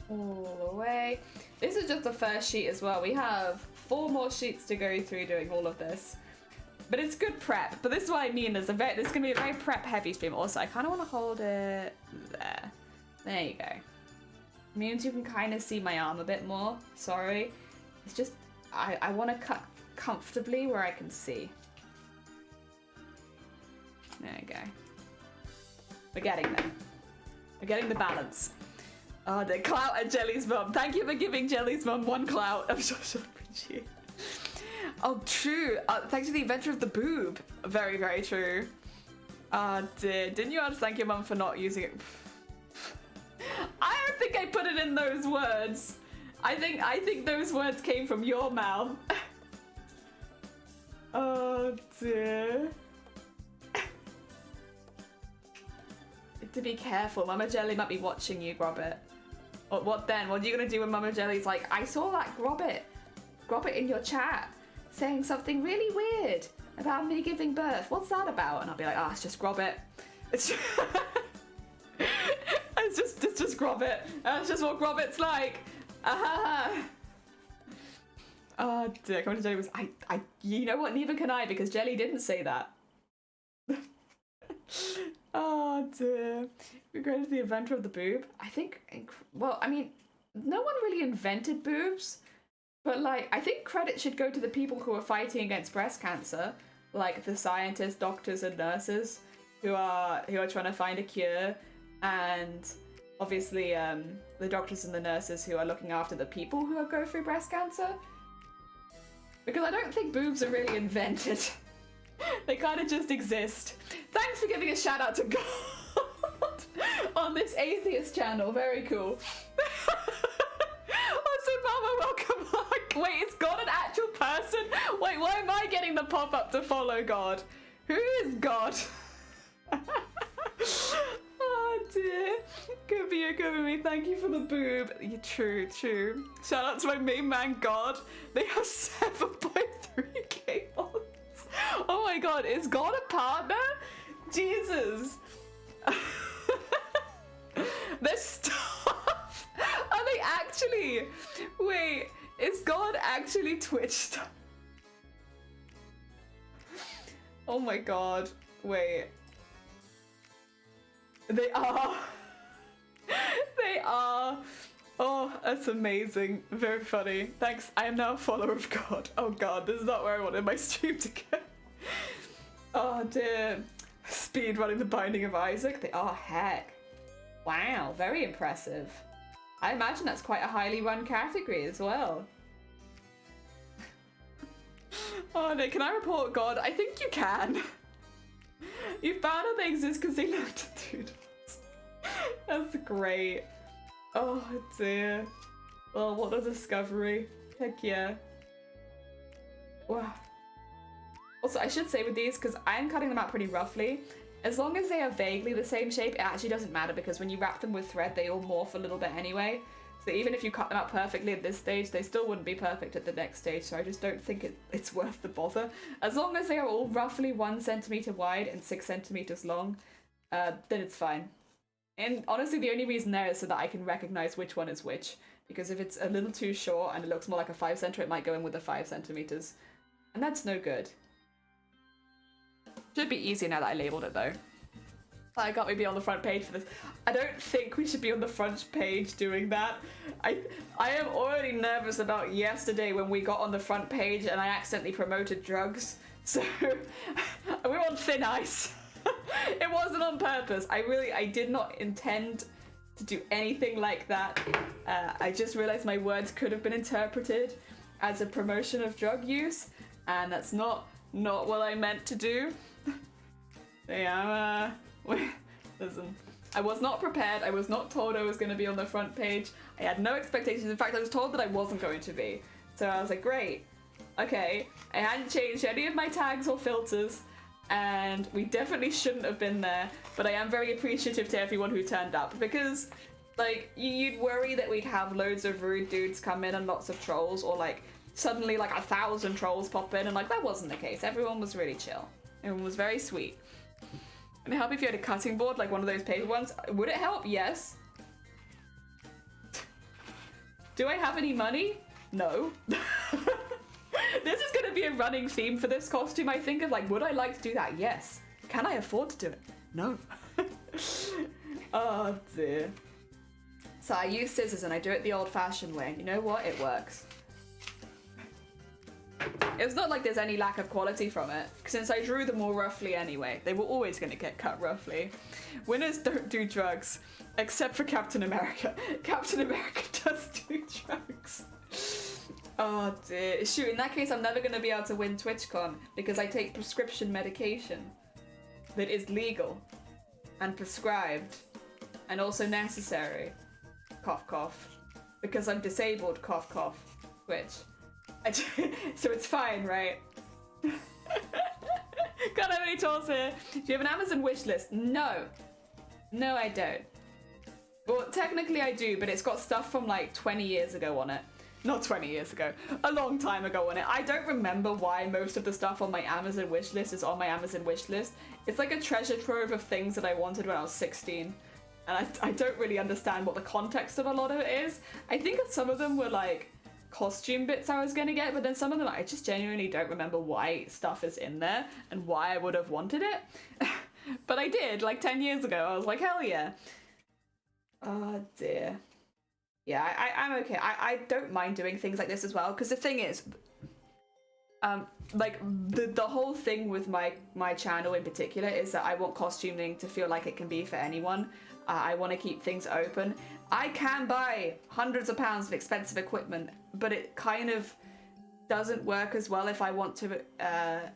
All the way. This is just the first sheet as well. We have 4 more sheets to go through doing all of this. But it's good prep. But this is what I mean. This is going to be a very prep heavy stream. Also, I kind of want to hold it there. There you go. Means you can kind of see my arm a bit more. Sorry. It's just, I want to cut comfortably where I can see. There you go. We're getting there. We're getting the balance. Oh, the clout at Jelly's mum. Thank you for giving Jelly's mum 1 clout. I'm so appreciate. Oh, true. Thanks for the adventure of the boob. Very, very true. Didn't you ask thank your mum for not using it? I don't think I put it in those words. I think those words came from your mouth. Oh dear. To be careful, Mama Jelly might be watching you, Grobbit. What then? What are you gonna do when Mama Jelly's like, I saw that Grobbit in your chat saying something really weird about me giving birth. What's that about? And I'll be like, it's just Grobbit. It's just Grobbit. That's just what Grobbit's like. Oh dear, coming to Jelly was you know what, neither can I, because Jelly didn't say that. Oh dear. We're going to the inventor of the boob. I think, well, I mean, no one really invented boobs, but like, I think credit should go to the people who are fighting against breast cancer, like the scientists, doctors, and nurses who are trying to find a cure, and obviously the doctors and the nurses who are looking after the people who go through breast cancer. Because I don't think boobs are really invented. They kind of just exist. Thanks for giving a shout out to God on this atheist channel. Very cool. Also, Mama, welcome back. Wait, is God an actual person? Wait, why am I getting the pop-up to follow God? Who is God? Oh dear. Good for you, good for me. Thank you for the boob. True, true. Shout out to my main man, God. They have 7.3k followers. Oh my god, is God a partner? Jesus. Their stuff. Are they Wait, is God actually Twitched? Oh my god, wait. They are. They are. Oh, that's amazing. Very funny. Thanks. I am now a follower of God. Oh god, this is not where I wanted my stream to go. Oh dear. Speed running the Binding of Isaac. They are, heck. Wow, very impressive. I imagine that's quite a highly run category as well. Oh no, can I report God? I think you can. You found out they exist because they looked at doodles. That's great. Oh dear. Well, what a discovery. Heck yeah. Wow. Also, I should say with these, because I'm cutting them out pretty roughly, as long as they are vaguely the same shape, it actually doesn't matter, because when you wrap them with thread, they all morph a little bit anyway. So even if you cut them out perfectly at this stage, they still wouldn't be perfect at the next stage, so I just don't think it's worth the bother. As long as they are all roughly 1 centimeter wide and 6 centimeters long, then it's fine. And honestly, the only reason there is so that I can recognize which one is which, because if it's a little too short and it looks more like a 5 center, it might go in with the 5 centimeters. And that's no good. Should be easier now that I labeled it though. I can't be on the front page for this. I don't think we should be on the front page doing that. I am already nervous about yesterday when we got on the front page and I accidentally promoted drugs. So we're on thin ice. It wasn't on purpose. I did not intend to do anything like that. I just realized my words could have been interpreted as a promotion of drug use, and that's not what I meant to do. Yeah, listen, I was not prepared. I was not told I was going to be on the front page. I had no expectations. In fact, I was told that I wasn't going to be. So I was like, great. Okay. I hadn't changed any of my tags or filters, and we definitely shouldn't have been there. But I am very appreciative to everyone who turned up, because, like, you'd worry that we'd have loads of rude dudes come in and lots of trolls, or, like, suddenly, like, 1,000 trolls pop in, and, like, that wasn't the case. Everyone was really chill. Everyone was very sweet. Would it help if you had a cutting board, like one of those paper ones? Would it help? Yes. Do I have any money? No. This is going to be a running theme for this costume, I think, of like, would I like to do that? Yes. Can I afford to do it? No. Oh dear. So I use scissors and I do it the old-fashioned way. You know what? It works. It's not like there's any lack of quality from it, since I drew them more roughly anyway. They were always going to get cut roughly. Winners don't do drugs, except for Captain America. Captain America does do drugs. Oh dear. Shoot, in that case I'm never going to be able to win TwitchCon, because I take prescription medication that is legal and prescribed and also necessary. Cough cough. Because I'm disabled, cough cough. Twitch. So it's fine, right? Can't have any tools here. Do you have an Amazon wish list? No. No, I don't. Well, technically I do, but it's got stuff from like 20 years ago on it. Not 20 years ago. A long time ago on it. I don't remember why most of the stuff on my Amazon wish list is on my Amazon wish list. It's like a treasure trove of things that I wanted when I was 16. And I don't really understand what the context of a lot of it is. I think that some of them were like costume bits I was gonna get, but then some of them I just genuinely don't remember why stuff is in there and why I would have wanted it. But I did, like 10 years ago. I was like, hell yeah. Oh dear. Yeah, I'm okay. I don't mind doing things like this as well, because the thing is, like the whole thing with my channel in particular is that I want costuming to feel like it can be for anyone. I want to keep things open. I can buy hundreds of pounds of expensive equipment, but it kind of doesn't work as well if I want to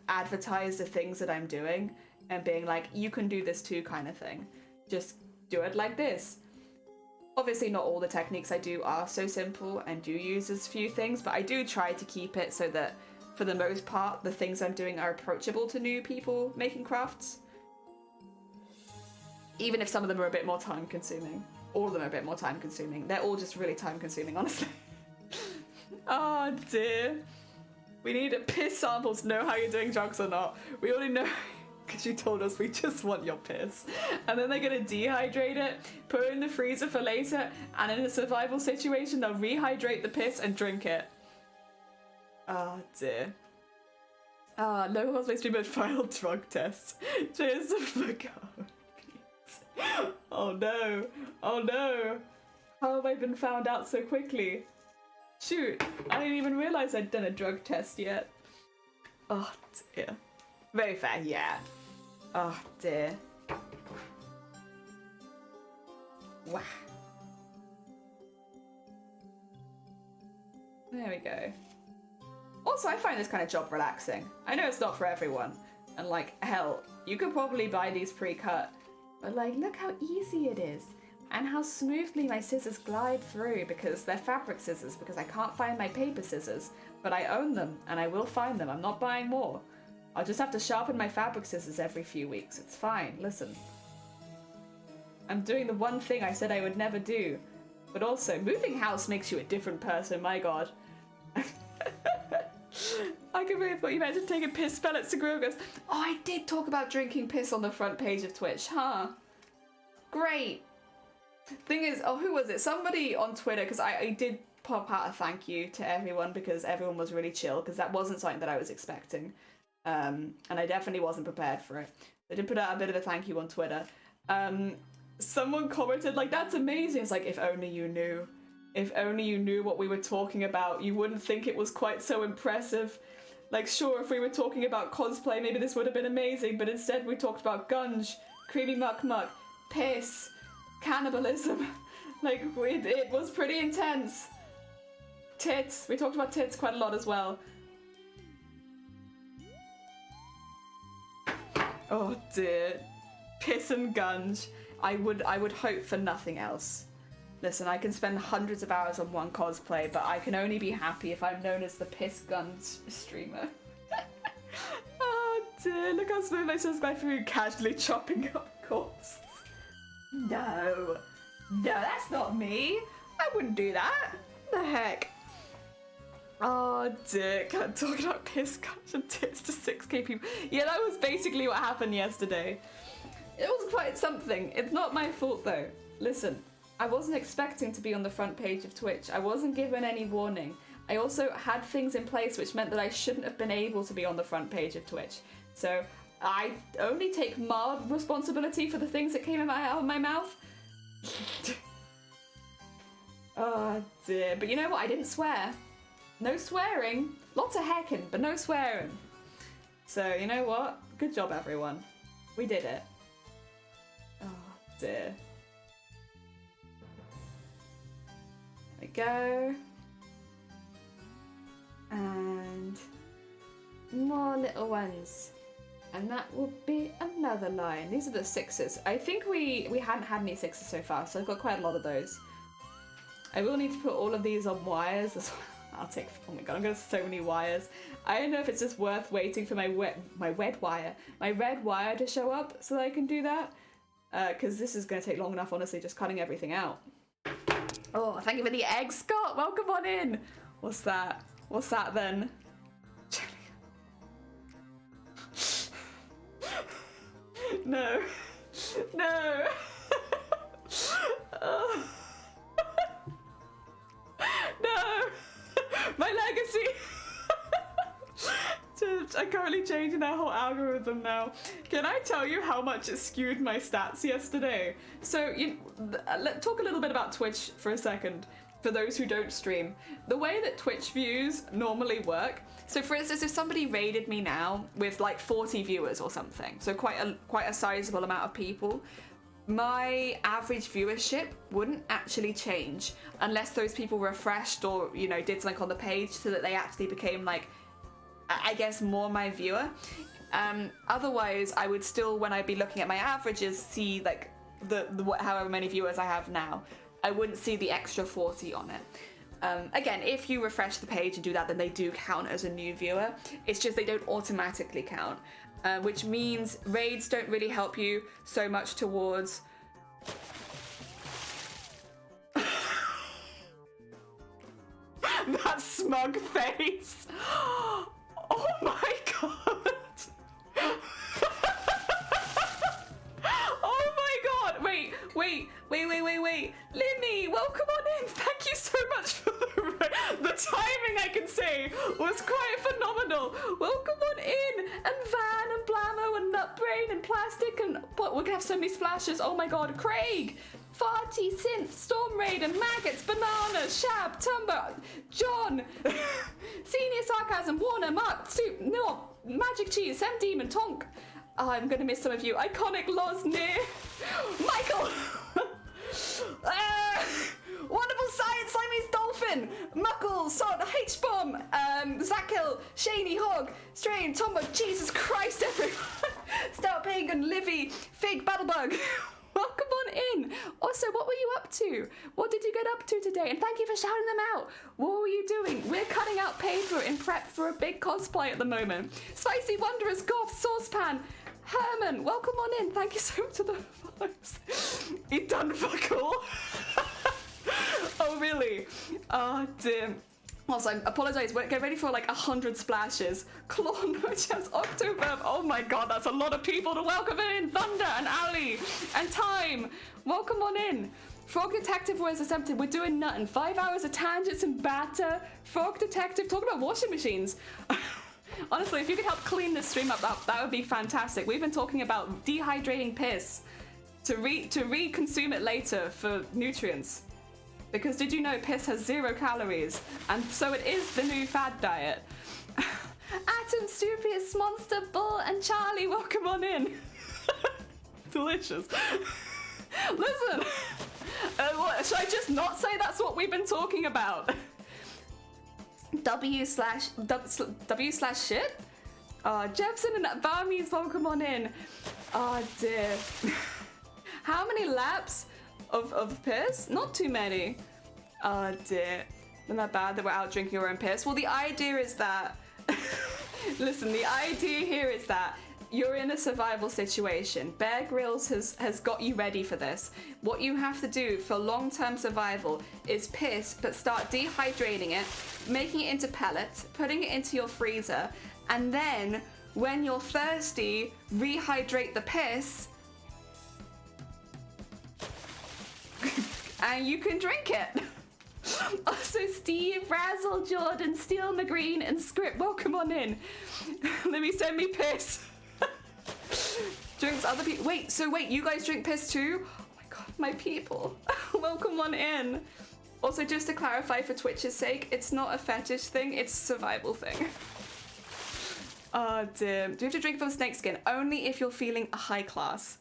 advertise the things that I'm doing and being like, you can do this too kind of thing. Just do it like this. Obviously not all the techniques I do are so simple and do use as few things, but I do try to keep it so that for the most part the things I'm doing are approachable to new people making crafts. Even if some of them are a bit more time consuming. All of them are a bit more time consuming. They're all just really time consuming, honestly. Oh dear. We need piss samples to know how you're doing drugs or not. We already know. because you told us we just want your piss. And then they're gonna dehydrate it, put it in the freezer for later, and in a survival situation, they'll rehydrate the piss and drink it. Oh dear. Ah, no cosplay streamer filed drug tests. Cheers to fuck up. Oh no. Oh no. How have I been found out so quickly? Shoot, I didn't even realise I'd done a drug test yet. Oh dear. Very fair, yeah. Oh dear. Wow. There we go. Also, I find this kind of job relaxing. I know it's not for everyone. And like, hell, you could probably buy these pre-cut. But like, look how easy it is. And how smoothly my scissors glide through because they're fabric scissors, because I can't find my paper scissors. But I own them, and I will find them. I'm not buying more. I'll just have to sharpen my fabric scissors every few weeks. It's fine, listen. I'm doing the one thing I said I would never do. But also, moving house makes you a different person, my god. I completely forgot you mentioned taking piss. Spell it, Seguro goes, oh, I did talk about drinking piss on the front page of Twitch, huh? Great. Thing is, oh, who was it? Somebody on Twitter, because I did pop out a thank you to everyone because everyone was really chill, because that wasn't something that I was expecting. And I definitely wasn't prepared for it. I did put out a bit of a thank you on Twitter. Someone commented, like, that's amazing. It's like, if only you knew. If only you knew what we were talking about, you wouldn't think it was quite so impressive. Like, sure, if we were talking about cosplay, maybe this would have been amazing, but instead we talked about gunge, creamy muck muck, piss, cannibalism. Like, it was pretty intense. Tits. We talked about tits quite a lot as well. Oh dear. Piss and gunge. I would hope for nothing else. Listen, I can spend hundreds of hours on one cosplay, but I can only be happy if I'm known as the piss guns streamer. Oh dear, look how smooth my son's going through casually chopping up corpses. No, that's not me. I wouldn't do that. What the heck? Oh dear, can't talk about piss guns and tits to 6k people. Yeah, that was basically what happened yesterday. It was quite something. It's not my fault though. Listen. I wasn't expecting to be on the front page of Twitch. I wasn't given any warning. I also had things in place which meant that I shouldn't have been able to be on the front page of Twitch. So I only take mild responsibility for the things that came out of my mouth. Oh dear. But you know what? I didn't swear. No swearing. Lots of hecking, but no swearing. So you know what? Good job, everyone. We did it. Oh dear. Go, and more little ones, and that will be another line. These are the 6s. I think we hadn't had any 6s so far, so I've got quite a lot of those. I will need to put all of these on wires as well. I'll take, oh my god, I'm gonna have so many wires. I don't know if it's just worth waiting for my red wire to show up so that I can do that, because this is gonna take long enough, honestly, just cutting everything out. Oh, thank you for the egg, Scott. Welcome on in. What's that? What's that then? No. No. Oh. No. My legacy. I'm currently changing our whole algorithm now. Can I tell you how much it skewed my stats yesterday? So, let's talk a little bit about Twitch for a second, for those who don't stream. The way that Twitch views normally work, so for instance, if somebody raided me now with like 40 viewers or something, so quite a sizable amount of people, my average viewership wouldn't actually change unless those people refreshed or, you know, did something on the page so that they actually became like, I guess, more my viewer. Otherwise, I would still, when I'd be looking at my averages, see like the however many viewers I have now. I wouldn't see the extra 40 on it. Again, if you refresh the page and do that, then they do count as a new viewer. It's just they don't automatically count, which means raids don't really help you so much towards that smug face. Oh my god. Wait. Limmy, welcome on in. Thank you so much for the timing, I can say, was quite phenomenal. Welcome on in. And Van and Blammo and Nutbrain and Plastic and... But we're going to have so many splashes. Oh my god. Craig, Farty, Synth, Storm Raiden, Maggots, Bananas, Shab, Tumber, John, Senior Sarcasm, Warner, Mark, Soup, No, Magic Cheese, Sam Demon, Tonk. Oh, I'm gonna miss some of you. Iconic Losnir, Michael, Wonderful Science, Siamese Dolphin, Muckle, Sod, H-Bomb, Zakil, Shaney, Hog, Strain, Tombo, Jesus Christ, everyone, Stout Pagan, Livy, Fig, Battlebug. Welcome on in. Also, what were you up to? What did you get up to today? And thank you for shouting them out. What were you doing? We're cutting out paper in prep for a big cosplay at the moment. Spicy Wanderers, Goth, Saucepan, Herman, welcome on in. Thank you so much for the follows. You done fuck all? Oh, really? Oh, dear. Also, I apologise, get ready for like 100 splashes. Claw, No Chance, Octoverb, oh my god, that's a lot of people to welcome in. Thunder and Ali and Time, welcome on in. Frog Detective was attempted, we're doing nothing. 5 hours of tangents and batter. Frog Detective, talking about washing machines. Honestly, if you could help clean this stream up, that would be fantastic. We've been talking about dehydrating piss to re-consume it later for nutrients. Because did you know piss has 0 calories? And so it is the new fad diet. Atom, Stupius, Monster, Bull, and Charlie, welcome on in. Delicious. Listen, should I just not say that's what we've been talking about? W/shit? Jebson and Barmies, welcome on in. Oh dear. How many laps of piss? Not too many. Oh dear. Isn't that bad that we're out drinking our own piss? Well, the idea is that... Listen, the idea here is that you're in a survival situation. Bear Grylls has got you ready for this. What you have to do for long-term survival is piss, but start dehydrating it, making it into pellets, putting it into your freezer, and then when you're thirsty, rehydrate the piss, and you can drink it. Also, Steve, Razzle, Jordan, Steel, McGreen, and Script, welcome on in. Let me send me piss. Drinks other people. Wait, you guys drink piss too? Oh my god, my people. Welcome on in. Also, just to clarify for Twitch's sake, it's not a fetish thing, it's a survival thing. Oh dear. Do you have to drink from snakeskin? Only if you're feeling a high class.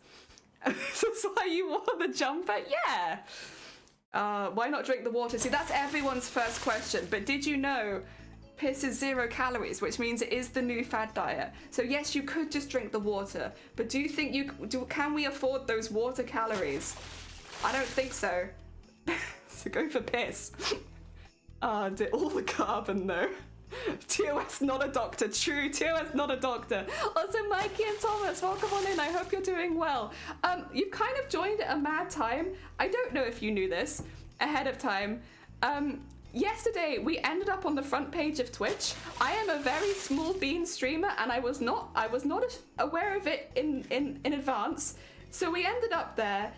That's why you wore the jumper? Yeah. Why not drink the water? See, that's everyone's first question. But did you know piss is 0 calories, which means it is the new fad diet. So yes, you could just drink the water, but do you think can we afford those water calories? I don't think so. So go for piss. All the carbon though. TOS not a doctor. True, TOS not a doctor. Also, Mikey and Thomas, welcome on in. I hope you're doing well. You've kind of joined at a mad time. I don't know if you knew this ahead of time. Yesterday, we ended up on the front page of Twitch. I am a very small bean streamer, and I was not aware of it in advance. So we ended up there.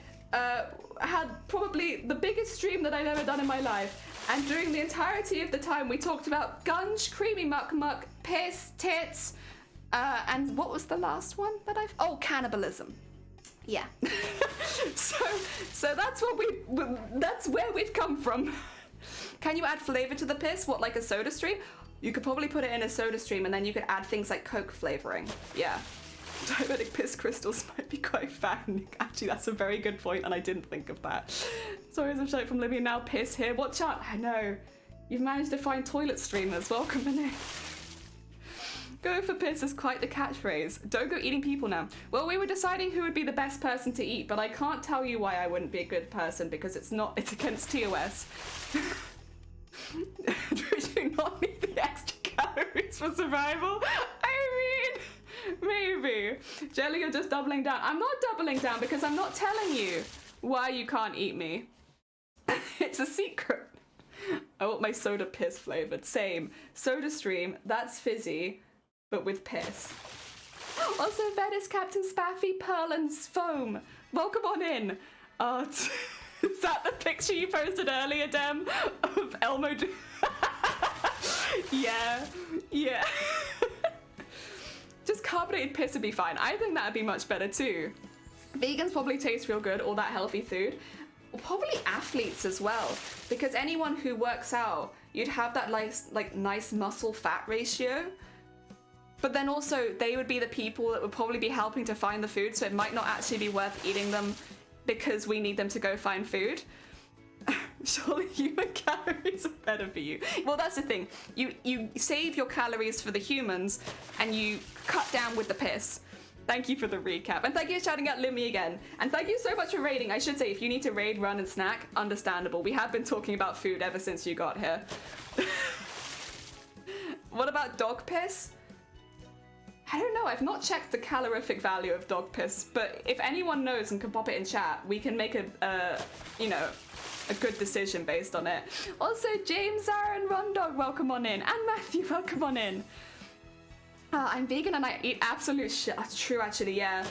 Had probably the biggest stream that I've ever done in my life. And during the entirety of the time, we talked about gunge, creamy muck muck, piss, tits, and what was the last one that oh, cannibalism. Yeah. so that's that's where we've come from. Can you add flavor to the piss? What, like a soda stream? You could probably put it in a soda stream and then you could add things like Coke flavoring. Yeah. Diabetic piss crystals might be quite fun. Actually, that's a very good point, and I didn't think of that. Sorry, as I'm shouting from Libya now. Piss here. Watch out. I know. You've managed to find toilet streamers. Welcome in. Go for piss is quite the catchphrase. Don't go eating people now. Well, we were deciding who would be the best person to eat, but I can't tell you why I wouldn't be a good person because it's against TOS. Do you not need the extra calories for survival? I mean, maybe. Jelly, you're just doubling down. I'm not doubling down because I'm not telling you why you can't eat me. It's a secret. I want my soda piss flavored. Same. Soda stream, that's fizzy, but with piss. Also, Vedis, Captain Spaffy, Pearl, and Foam. Welcome on in. Is that the picture you posted earlier, Dem, of Elmo? Yeah. Just carbonated piss would be fine. I think that'd be much better too. Vegans probably taste real good, all that healthy food. Probably athletes as well, because anyone who works out, you'd have that nice muscle fat ratio. But then also they would be the people that would probably be helping to find the food, so it might not actually be worth eating them because we need them to go find food. Surely human calories are better for you. Well, that's the thing. You save your calories for the humans and you cut down with the piss. Thank you for the recap. And thank you for shouting out Limmy again. And thank you so much for raiding. I should say, if you need to raid, run, and snack, understandable. We have been talking about food ever since you got here. What about dog piss? I don't know. I've not checked the calorific value of dog piss, but if anyone knows and can pop it in chat, we can make a good decision based on it. Also, James, Aaron, Rondog, welcome on in. And Matthew, welcome on in. I'm vegan and I eat absolute shit. That's true, actually, yeah.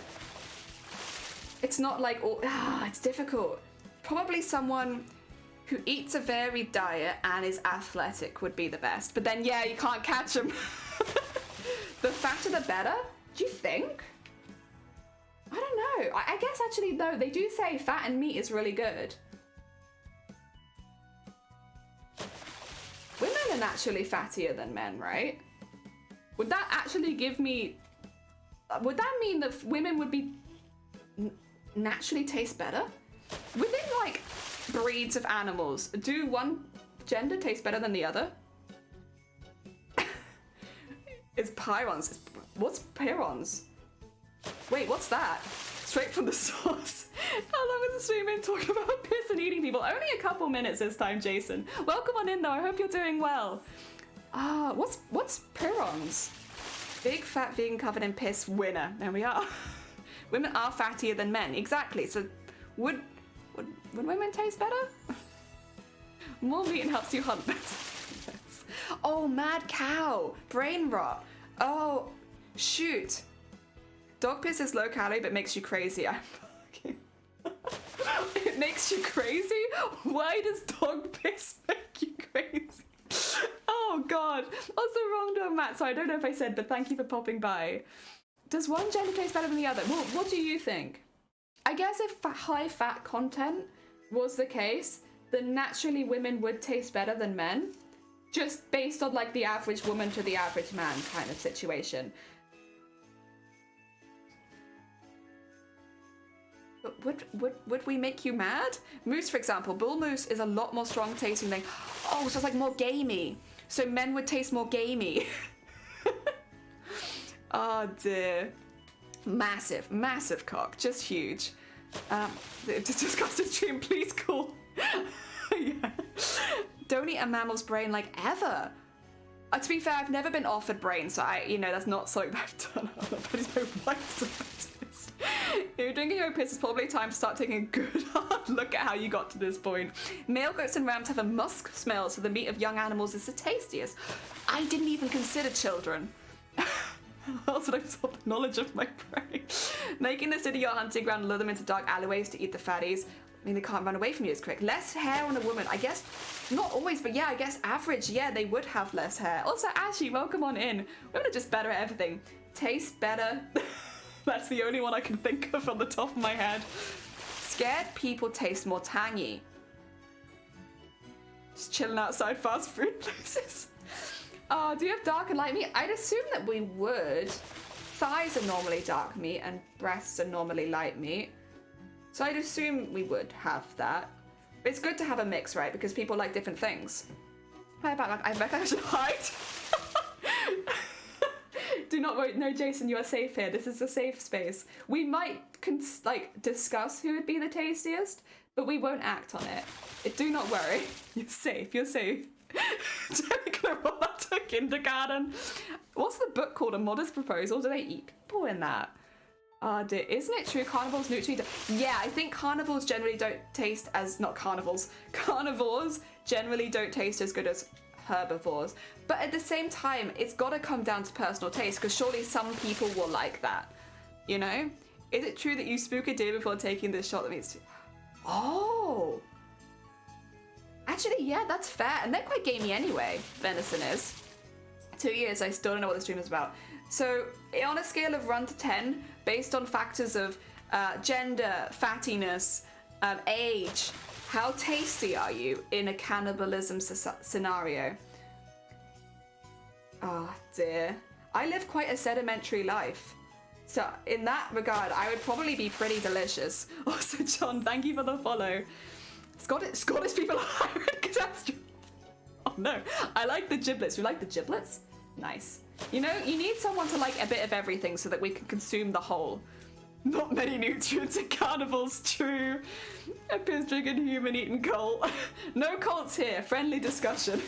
It's not like, it's difficult. Probably someone who eats a varied diet and is athletic would be the best. But then, yeah, you can't catch them. The fatter the better? Do you think? I don't know. I guess actually, though, they do say fat and meat is really good. Women are naturally fattier than men, right? Would that actually give me... Would that mean that women would be... naturally taste better? Within, like, breeds of animals, do one gender taste better than the other? It's pyrons. What's pyrons? Wait, what's that? Straight from the source. How long is the stream been talking about piss and eating people? Only a couple minutes this time, Jason. Welcome on in, though. I hope you're doing well. What's pyrons? Big fat vegan covered in piss winner. There we are. Women are fattier than men. Exactly. So would women taste better? More meat and helps you hunt better. Yes. Oh, mad cow. Brain rot. Oh, shoot. Dog piss is low calorie but makes you crazy. I'm fucking... It makes you crazy? Why does dog piss make you crazy? Oh god. Also wrong door, Matt. So I don't know if I said, but thank you for popping by. Does one gender taste better than the other? Well, what do you think? I guess if high fat content was the case, then naturally women would taste better than men. Just based on like the average woman to the average man kind of situation. But would we make you mad? Moose, for example, bull moose is a lot more strong tasting than... Oh, so it's like more gamey. So men would taste more gamey. Oh dear. Massive, massive cock. Just huge. Just disgusting stream, please call. Yeah. Don't eat a mammal's brain like ever. To be fair, I've never been offered brain, so that's not something that I've done. But it's no wife's offenses. If you're drinking your piss, it's probably time to start taking a good hard look at how you got to this point. Male goats and rams have a musk smell, so the meat of young animals is the tastiest. I didn't even consider children. Also, I saw the knowledge of my prey. Making the city your hunting ground, lure them into dark alleyways to eat the fatties. I mean, they can't run away from you as quick. Less hair on a woman. I guess, not always, but yeah, I guess average, yeah, they would have less hair. Also, Ashley, welcome on in. Women are just better at everything. Taste better. That's the only one I can think of on the top of my head. Scared people taste more tangy. Just chilling outside fast food places. Do you have dark and light meat? I'd assume that we would. Thighs are normally dark meat and breasts are normally light meat. So I'd assume we would have that. But it's good to have a mix, right? Because people like different things. I reckon I should hide. Do not worry. No, Jason, you are safe here. This is a safe space. We might discuss who would be the tastiest, but we won't act on it. Do not worry. You're safe. You're safe. Jerry Clarota Kindergarten. What's the book called? A Modest Proposal? Do they eat people in that? Dear, isn't it true carnivores nutrient? Yeah, I think carnivores generally don't taste as... Not carnivores. Carnivores generally don't taste as good as herbivores. But at the same time, it's got to come down to personal taste, because surely some people will like that. You know? Is it true that you spook a deer before taking this shot that means... Oh. Actually, yeah, that's fair. And they're quite gamey anyway, venison is. 2 years, I still don't know what the stream is about. So, on a scale of 1 to 10, based on factors of gender, fattiness, age, how tasty are you in a cannibalism scenario? Oh, dear. I live quite a sedimentary life. So, in that regard, I would probably be pretty delicious. Also, John, thank you for the follow. Scottish people are catastrophe. Oh no, I like the giblets. You like the giblets? Nice. You know, you need someone to like a bit of everything so that we can consume the whole. Not many nutrients in carnivals, true. A piss-drinking human-eating cult. No cults here, friendly discussion.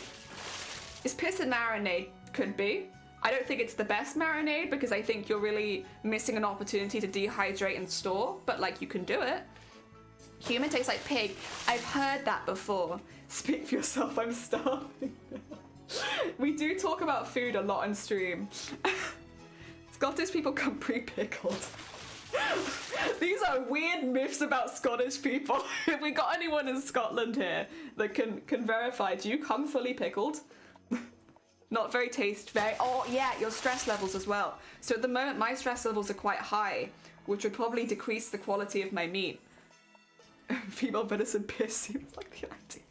Is piss and marinade? Could be. I don't think it's the best marinade because I think you're really missing an opportunity to dehydrate and store, but like you can do it. Human tastes like pig. I've heard that before. Speak for yourself, I'm starving. We do talk about food a lot on stream. Scottish people come pre-pickled. These are weird myths about Scottish people. If we got anyone in Scotland here that can verify, do you come fully pickled? Not very oh yeah, your stress levels as well. So at the moment my stress levels are quite high, which would probably decrease the quality of my meat. Female venison piss seems like the ideal.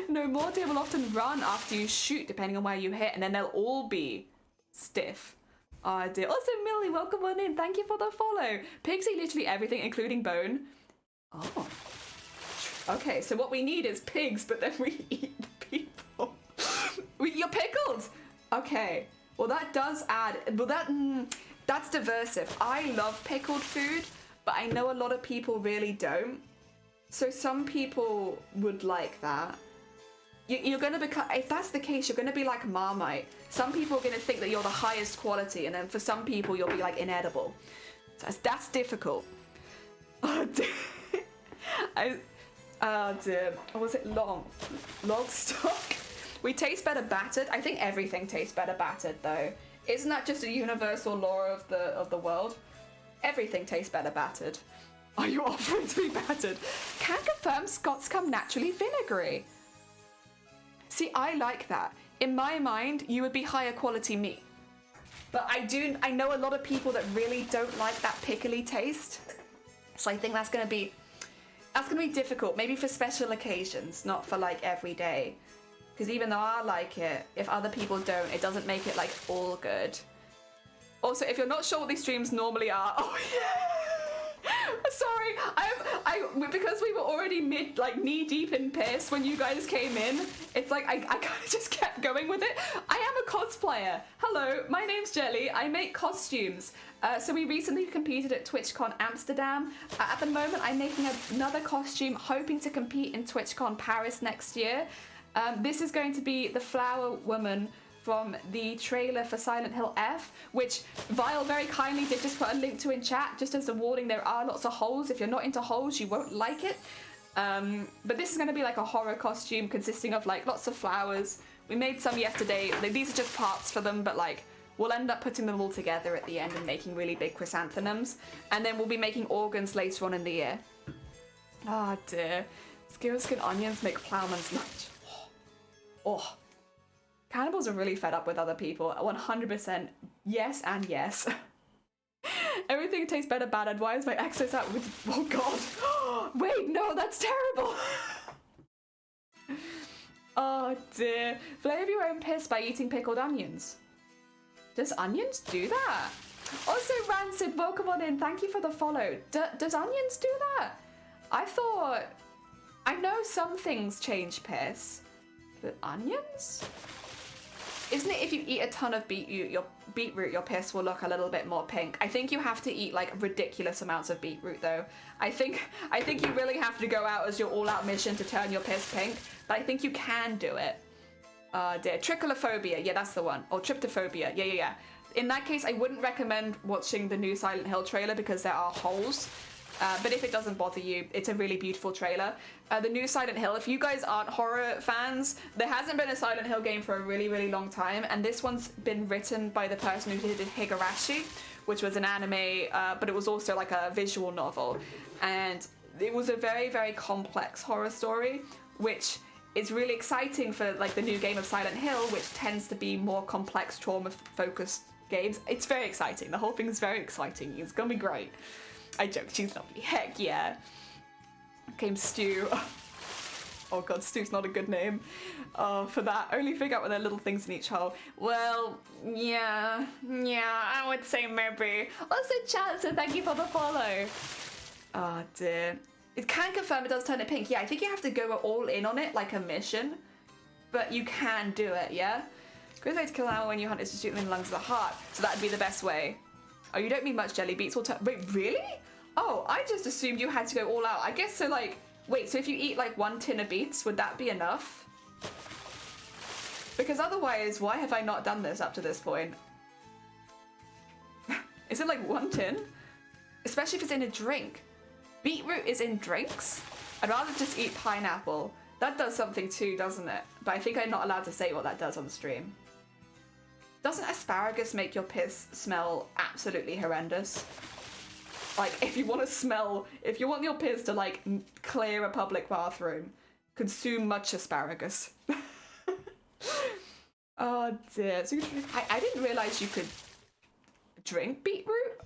No, more deer will often run after you shoot, depending on where you hit, and then they'll all be stiff. Oh dear. Also, Millie, welcome on in. Thank you for the follow. Pigs eat literally everything, including bone. Oh. Okay, so what we need is pigs, but then we eat the people. You're pickled. Okay. Well, that does add. Well, that's diversive. I love pickled food, but I know a lot of people really don't. So some people would like that. You're going to become, if that's the case, you're going to be like Marmite. Some people are going to think that you're the highest quality, and then for some people you'll be like inedible. So that's difficult. Oh dear. Oh dear. Or was it log stock? We taste better battered. I think everything tastes better battered though. Isn't that just a universal law of the world? Everything tastes better battered. Are you offering to be battered? Can confirm Scots come naturally vinegary. See, I like that. In my mind, you would be higher quality meat. But I know a lot of people that really don't like that pickly taste. So I think that's gonna be difficult. Maybe for special occasions, not for like every day. Because even though I like it, if other people don't, it doesn't make it like all good. Also, if you're not sure what these streams normally are, oh yeah. Sorry, because we were already knee deep in piss when you guys came in. It's like I kind of just kept going with it. I am a cosplayer. Hello, my name's Jelly. I make costumes. So we recently competed at TwitchCon Amsterdam. At the moment, I'm making another costume, hoping to compete in TwitchCon Paris next year. This is going to be the flower woman from the trailer for Silent Hill F, which Vile very kindly did just put a link to in chat. Just as a warning, there are lots of holes. If you're not into holes, you won't like it. But this is going to be like a horror costume consisting of like lots of flowers. We made some yesterday. These are just parts for them, but like we'll end up putting them all together at the end and making really big chrysanthemums. And then we'll be making organs later on in the year. Oh dear. Skin onions make plowman's lunch. Oh. Cannibals are really fed up with other people. 100% yes and yes. Everything tastes better battered. Why is my exos out with... Oh god. Wait, no, that's terrible. Oh dear. Flavor your own piss by eating pickled onions. Does onions do that? Also, Rancid, welcome on in. Thank you for the follow. Does onions do that? I thought... I know some things change piss. But onions? Isn't it if you eat a ton of beetroot, your piss will look a little bit more pink? I think you have to eat like ridiculous amounts of beetroot though. I think you really have to go out as your all-out mission to turn your piss pink, but I think you can do it. Dear. Tricholophobia, yeah, that's the one. Or tryptophobia, yeah. In that case, I wouldn't recommend watching the new Silent Hill trailer because there are holes. But if it doesn't bother you, it's a really beautiful trailer. The new Silent Hill, if you guys aren't horror fans, there hasn't been a Silent Hill game for a really, really long time, and this one's been written by the person who did Higurashi, which was an anime, but it was also like a visual novel. And it was a very, very complex horror story, which is really exciting for like the new game of Silent Hill, which tends to be more complex trauma-focused games. It's very exciting. The whole thing is very exciting. It's gonna be great. I joke, she's lovely. Heck yeah. Came Stu. Oh god, Stu's not a good name for that. Only figure out when there are little things in each hole. Well, yeah, I would say maybe. Also, chat, so thank you for the follow. Oh dear. It can confirm it does turn it pink. Yeah, I think you have to go all in on it, like a mission. But you can do it, yeah? Good way to kill an animal when you hunt is to shoot them in the lungs of the heart. So that'd be the best way. Oh, you don't mean much jelly beets will turn... Wait, really? Oh, I just assumed you had to go all out. I guess so, like... Wait, so if you eat, like, 1 tin of beets, would that be enough? Because otherwise, why have I not done this up to this point? Is it, like, 1 tin? Especially if it's in a drink. Beetroot is in drinks? I'd rather just eat pineapple. That does something too, doesn't it? But I think I'm not allowed to say what that does on the stream. Doesn't asparagus make your piss smell absolutely horrendous? Like, if you want your piss to, like, clear a public bathroom, consume much asparagus. Oh dear. So I didn't realise you could drink beetroot.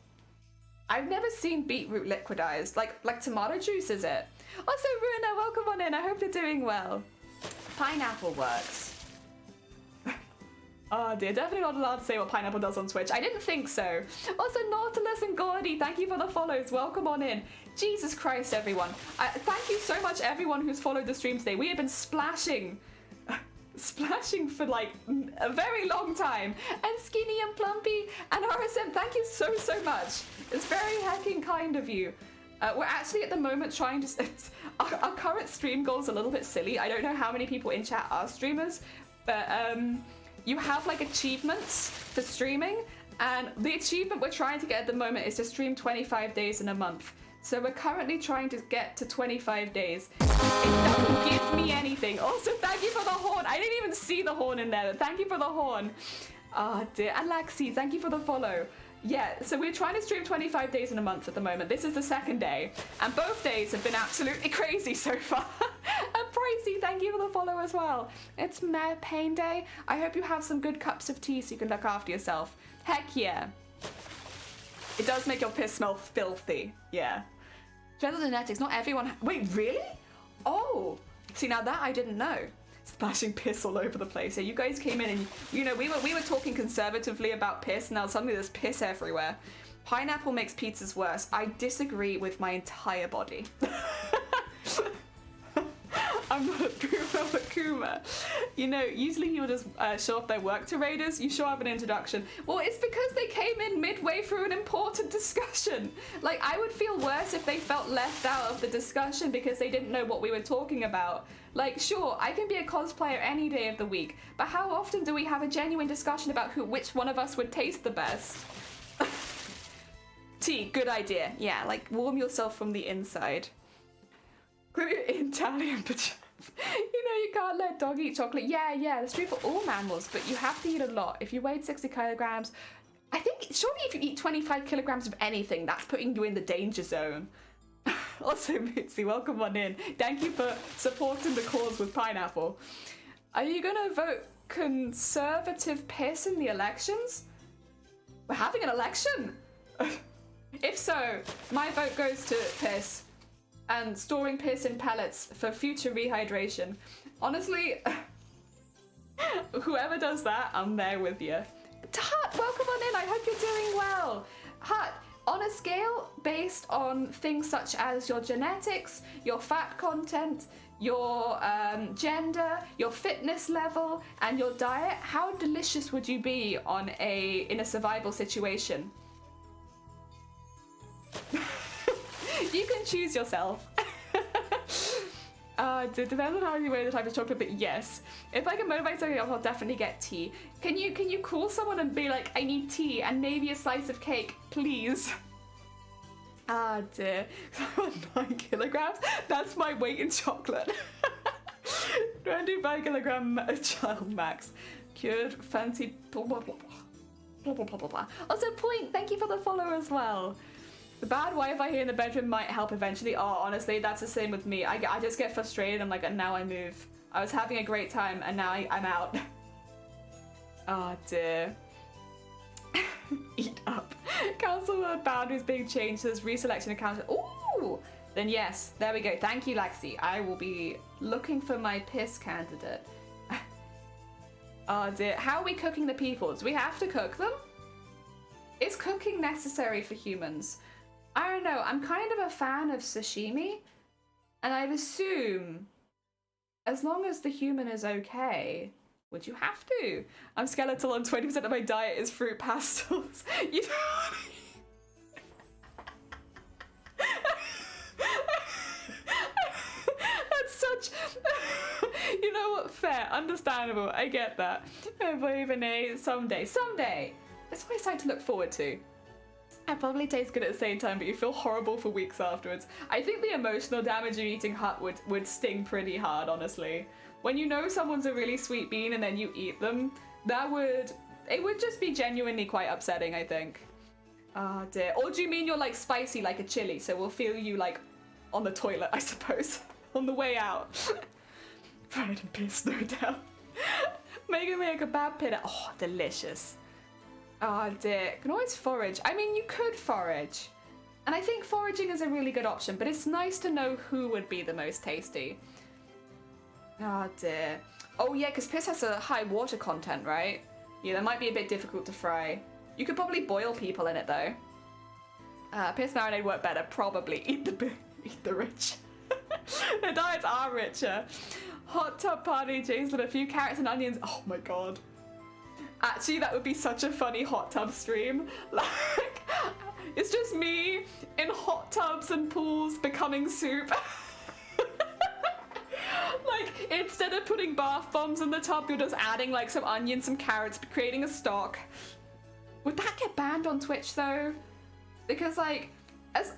I've never seen beetroot liquidized. Like tomato juice, is it? Also, Runa, welcome on in. I hope you're doing well. Pineapple works. Oh dear, definitely not allowed to say what pineapple does on Twitch. I didn't think so. Also, Nautilus and Gordy, thank you for the follows. Welcome on in. Jesus Christ, everyone. Thank you so much, everyone who's followed the stream today. We have been splashing for like a very long time. And Skinny and Plumpy and RSM, thank you so much. It's very hecking kind of you. We're actually at the moment trying to... our current stream goal is a little bit silly. I don't know how many people in chat are streamers, but you have like achievements for streaming, and the achievement we're trying to get at the moment is to stream 25 days in a month. So we're currently trying to get to 25 days. It doesn't give me anything. Also, thank you for the horn. I didn't even see the horn in there, but thank you for the horn. Oh dear. And Laxi, thank you for the follow. Yeah, so we're trying to stream 25 days in a month at the moment. This is the second day, and both days have been absolutely crazy so far. And Pricey, thank you for the follow as well. It's Mare Pain Day. I hope you have some good cups of tea so you can look after yourself. Heck yeah. It does make your piss smell filthy. Yeah. General genetics, not everyone... Wait, really? Oh. See, now that I didn't know. Splashing piss all over the place. Yeah, you guys came in and, you know, we were talking conservatively about piss, now suddenly there's piss everywhere. Pineapple makes pizzas worse. I disagree with my entire body. I'm not a boomer, I'm a Kuma. You know, usually people just show off their work to raiders. You show up an introduction. Well, it's because they came in midway through an important discussion. Like, I would feel worse if they felt left out of the discussion because they didn't know what we were talking about. Like, sure, I can be a cosplayer any day of the week, but how often do we have a genuine discussion about which one of us would taste the best? Tea, good idea. Yeah, like, warm yourself from the inside. Put your Italian pajamas. You know, you can't let dog eat chocolate. Yeah, that's true for all mammals, but you have to eat a lot. If you weighed 60 kilograms, I think, surely if you eat 25 kilograms of anything, that's putting you in the danger zone. Also, Mitzi, welcome on in. Thank you for supporting the cause with pineapple. Are you gonna vote conservative piss in the elections? We're having an election? If so, my vote goes to piss and storing piss in pellets for future rehydration. Honestly, whoever does that, I'm there with you. Hut, welcome on in. I hope you're doing well. Hut, on a scale based on things such as your genetics, your fat content, your gender, your fitness level, and your diet, how delicious would you be in a survival situation? You can choose yourself. It depends on how you weigh the type of chocolate, but yes. If I can motivate something else, I'll definitely get tea. Can you call someone and be like, I need tea and maybe a slice of cake, please? Ah dear. 9 kilograms? That's my weight in chocolate. 25 kilogram child max. Cured, fancy, blah, blah, blah, blah, blah, blah, blah, blah. Also, Point, thank you for the follow as well. The bad Wi-Fi here in the bedroom might help eventually. Oh, honestly, that's the same with me. I just get frustrated. I'm like, and now I move. I was having a great time, and now I'm out. Oh dear. Eat up. Council boundaries being changed. There's reselection of council. Ooh! Then yes, there we go. Thank you, Lexi. I will be looking for my piss candidate. Oh dear. How are we cooking the people? Do we have to cook them? Is cooking necessary for humans? I don't know. I'm kind of a fan of sashimi, and I'd assume as long as the human is okay, would you have to? I'm skeletal and 20% of my diet is fruit pastels. You know what I mean? That's such... You know what? Fair. Understandable. I get that. Someday. That's always something to look forward to. It probably tastes good at the same time, but you feel horrible for weeks afterwards. I think the emotional damage of eating hut would sting pretty hard, honestly. When you know someone's a really sweet bean and then you eat them, it would just be genuinely quite upsetting, I think. Ah, dear. Or do you mean you're like spicy like a chili, so we'll feel you like on the toilet, I suppose, on the way out. Pride and piss, no doubt. Make a kebab pita. Oh, delicious. Oh dear, can always forage. I mean, you could forage. And I think foraging is a really good option, but it's nice to know who would be the most tasty. Oh dear. Oh yeah, because piss has a high water content, right? Yeah, that might be a bit difficult to fry. You could probably boil people in it though. Piss marinade work better, probably. Eat the rich. The diets are richer. Hot tub party, Jason, a few carrots and onions. Oh my god. Actually, that would be such a funny hot tub stream. Like, it's just me in hot tubs and pools becoming soup. Like, instead of putting bath bombs in the tub, you're just adding like some onions, some carrots, creating a stock. Would that get banned on Twitch though? Because like,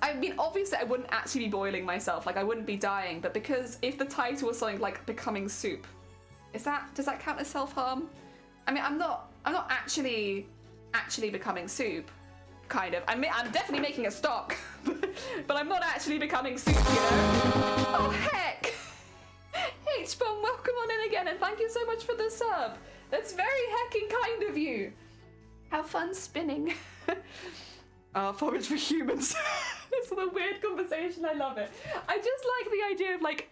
I mean, obviously I wouldn't actually be boiling myself, like I wouldn't be dying, but because if the title was something like becoming soup, does that count as self-harm? I mean, I'm not actually becoming soup, kind of. I'm definitely making a stock, but I'm not actually becoming soup, you know? Oh, heck! H-Bomb, welcome on in again, and thank you so much for the sub. That's very hecking kind of you. Have fun spinning. Forage for humans. It's a weird conversation, I love it. I just like the idea of, like,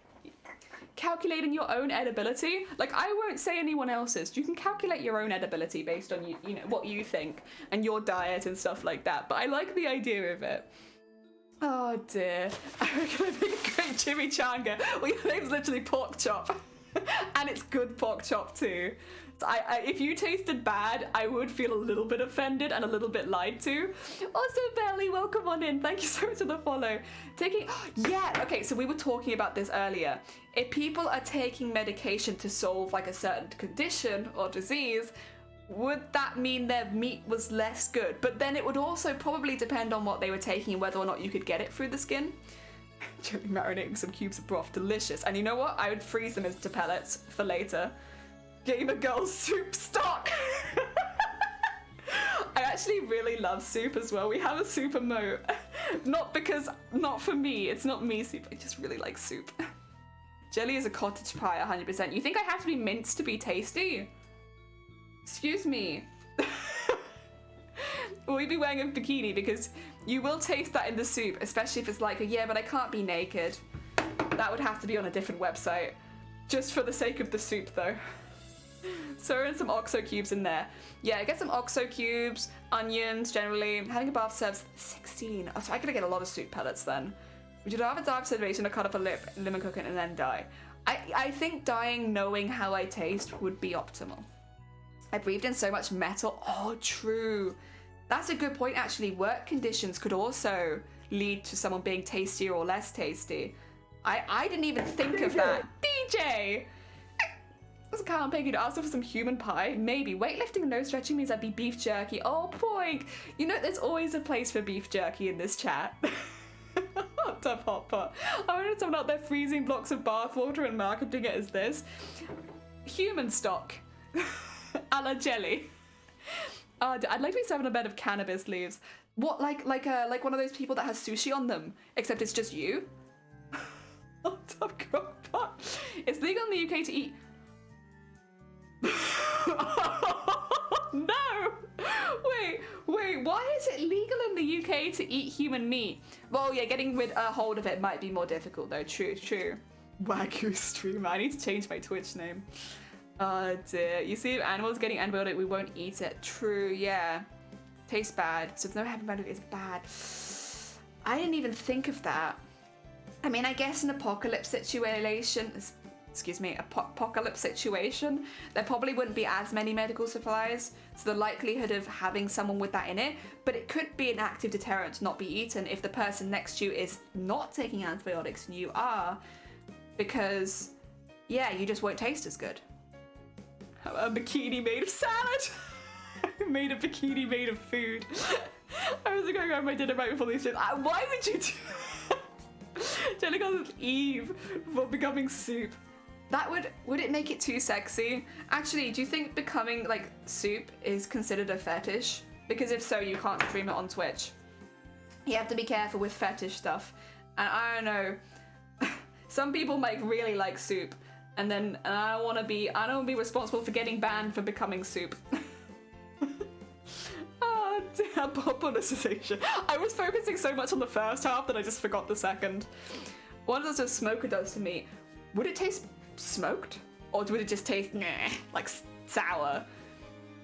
calculating your own edibility. Like, I won't say anyone else's. You can calculate your own edibility based on you know what you think and your diet and stuff like that. But I like the idea of it. Oh dear. I reckon I make a great chimichanga. Well, your name's literally pork chop. And it's good pork chop too. So if you tasted bad, I would feel a little bit offended and a little bit lied to. Also, Belly, welcome on in. Thank you so much for the follow. Yeah, okay, so we were talking about this earlier. If people are taking medication to solve like a certain condition or disease, would that mean their meat was less good? But then it would also probably depend on what they were taking and whether or not you could get it through the skin. Gently marinating some cubes of broth, delicious. And you know what? I would freeze them into pellets for later. Gamer girl soup stock. I actually really love soup as well. We have a soup emote. Not for me. It's not me soup. I just really like soup. Jelly is a cottage pie, 100%. You think I have to be minced to be tasty? Excuse me. Will you be wearing a bikini? Because you will taste that in the soup, especially if it's like, yeah, but I can't be naked. That would have to be on a different website. Just for the sake of the soup, though. Throw in some OXO cubes in there. Yeah, get some OXO cubes, onions, generally. Having a bath serves 16. Oh, so I gotta get a lot of soup pellets then. Would you rather die of sedation or cut up a lip, lemon cook it, and then die? I think dying knowing how I taste would be optimal. I breathed in so much metal. Oh, true. That's a good point, actually. Work conditions could also lead to someone being tastier or less tasty. I didn't even think of that. DJ! I can't pay you to ask for some human pie. Maybe. Weightlifting and no stretching means I'd be beef jerky. Oh, point. You know, there's always a place for beef jerky in this chat. Hot tub hot pot. I wonder if someone out there freezing blocks of bath water and marketing it as this. Human stock. A la jelly. I'd like to be served on a bed of cannabis leaves. What, like one of those people that has sushi on them, except it's just you? On top crock pot. It's legal in the UK to eat. No! Wait, why is it legal in the UK to eat human meat? Well, yeah, getting a hold of it might be more difficult though. True. Wagyu streamer. I need to change my Twitch name. Oh dear. You see, if animals getting antibiotic, we won't eat it. True, yeah. Tastes bad. So if no antibiotic, it's bad. I didn't even think of that. I mean, I guess an apocalypse situation, there probably wouldn't be as many medical supplies, so the likelihood of having someone with that in it, but it could be an active deterrent to not be eaten if the person next to you is not taking antibiotics and you are, because, yeah, you just won't taste as good. A bikini made of salad! I made a bikini made of food. I was going around my dinner right before these shit. Why would you do that? Jelly calls Eve for becoming soup. That would it make it too sexy? Actually, do you think becoming like soup is considered a fetish? Because if so, you can't stream it on Twitch. You have to be careful with fetish stuff. And I don't know. Some people might really like soup, and I don't want to be responsible for getting banned for becoming soup. Oh, dear, popularization. I was focusing so much on the first half that I just forgot the second. What does a smoker does to me? Would it taste smoked, or would it just taste like sour?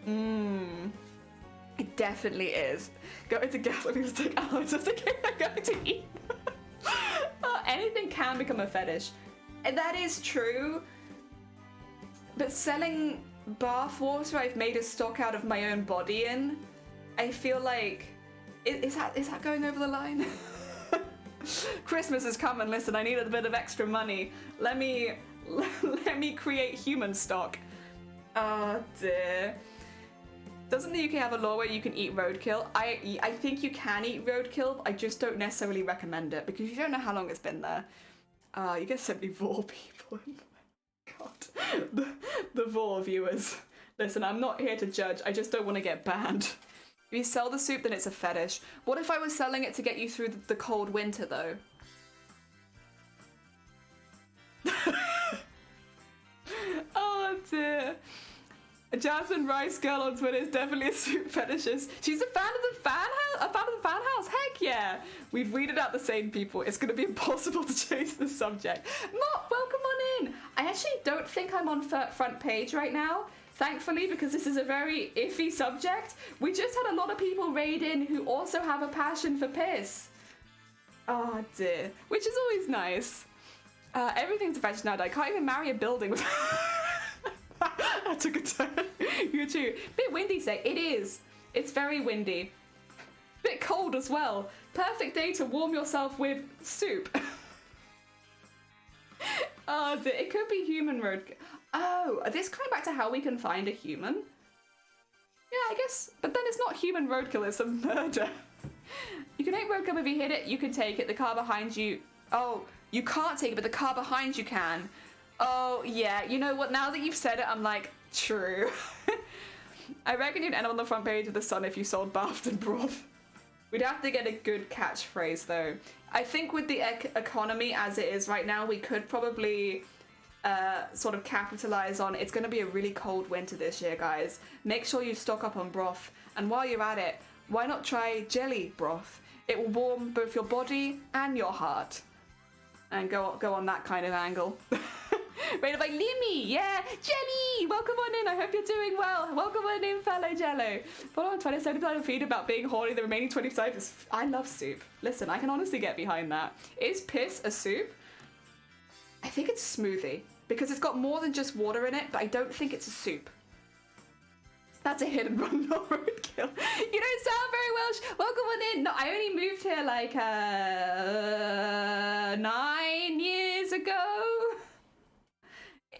It definitely is. Going to gas when people take hours just in case I'm going to eat. Anything can become a fetish. And that is true. But selling bath water I've made a stock out of my own body in, I feel like is that going over the line? Christmas is coming. Listen, I need a bit of extra money. Let me create human stock. Oh dear. Doesn't the UK have a law where you can eat roadkill? I think you can eat roadkill, but I just don't necessarily recommend it because you don't know how long it's been there. You get 74 people. God, the Vor viewers. Listen, I'm not here to judge. I just don't want to get banned. If you sell the soup, then it's a fetish. What if I was selling it to get you through the cold winter, though? Oh dear. A Jasmine Rice girl on Twitter is definitely a soup fetishist. She's a fan of the fan house? A fan of the fan house? Heck yeah! We've weeded out the same people. It's going to be impossible to change the subject. Mott, welcome on in. I actually don't think I'm on front page right now, thankfully, because this is a very iffy subject. We just had a lot of people raid in who also have a passion for piss. Oh dear. Which is always nice. Everything's a fetish now. I can't even marry a building with... I took a turn. You too. Bit windy today. It is. It's very windy. Bit cold as well. Perfect day to warm yourself with soup. Oh, it could be human road. Oh, this coming back to how we can find a human? Yeah, I guess. But then it's not human roadkill, it's a murder. You can take roadkill if you hit it, you can take it. The car behind you... Oh, you can't take it, but the car behind you can. Oh, yeah. You know what? Now that you've said it, I'm like, true. I reckon you'd end up on the front page of The Sun if you sold bathed and broth. We'd have to get a good catchphrase, though. I think with the economy as it is right now, we could probably sort of capitalize on it's going to be a really cold winter this year, guys. Make sure you stock up on broth. And while you're at it, why not try jelly broth? It will warm both your body and your heart. And go on that kind of angle. Rated by Limmy, yeah! Jenny! Welcome on in, I hope you're doing well. Welcome on in, fellow Jello. Follow on Twitter, 75 feed about being horny, the remaining 25 is... I love soup. Listen, I can honestly get behind that. Is piss a soup? I think it's smoothie, because it's got more than just water in it, but I don't think it's a soup. That's a hit and run, not roadkill. You don't sound very Welsh. Welcome on in. No, I only moved here like 9 years ago.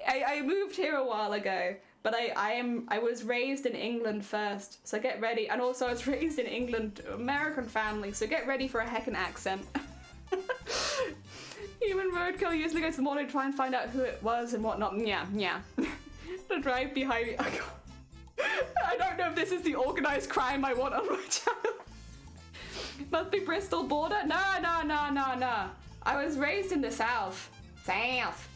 I moved here a while ago, but I was raised in England first, so get ready. And also I was raised in England, American family, so get ready for a heckin' accent. Human roadkill usually goes to the morning to try and find out who it was and whatnot. Yeah. To drive behind me. Oh, God. I don't know if this is the organized crime I want on my channel. Must be Bristol border? No. I was raised in the South. South.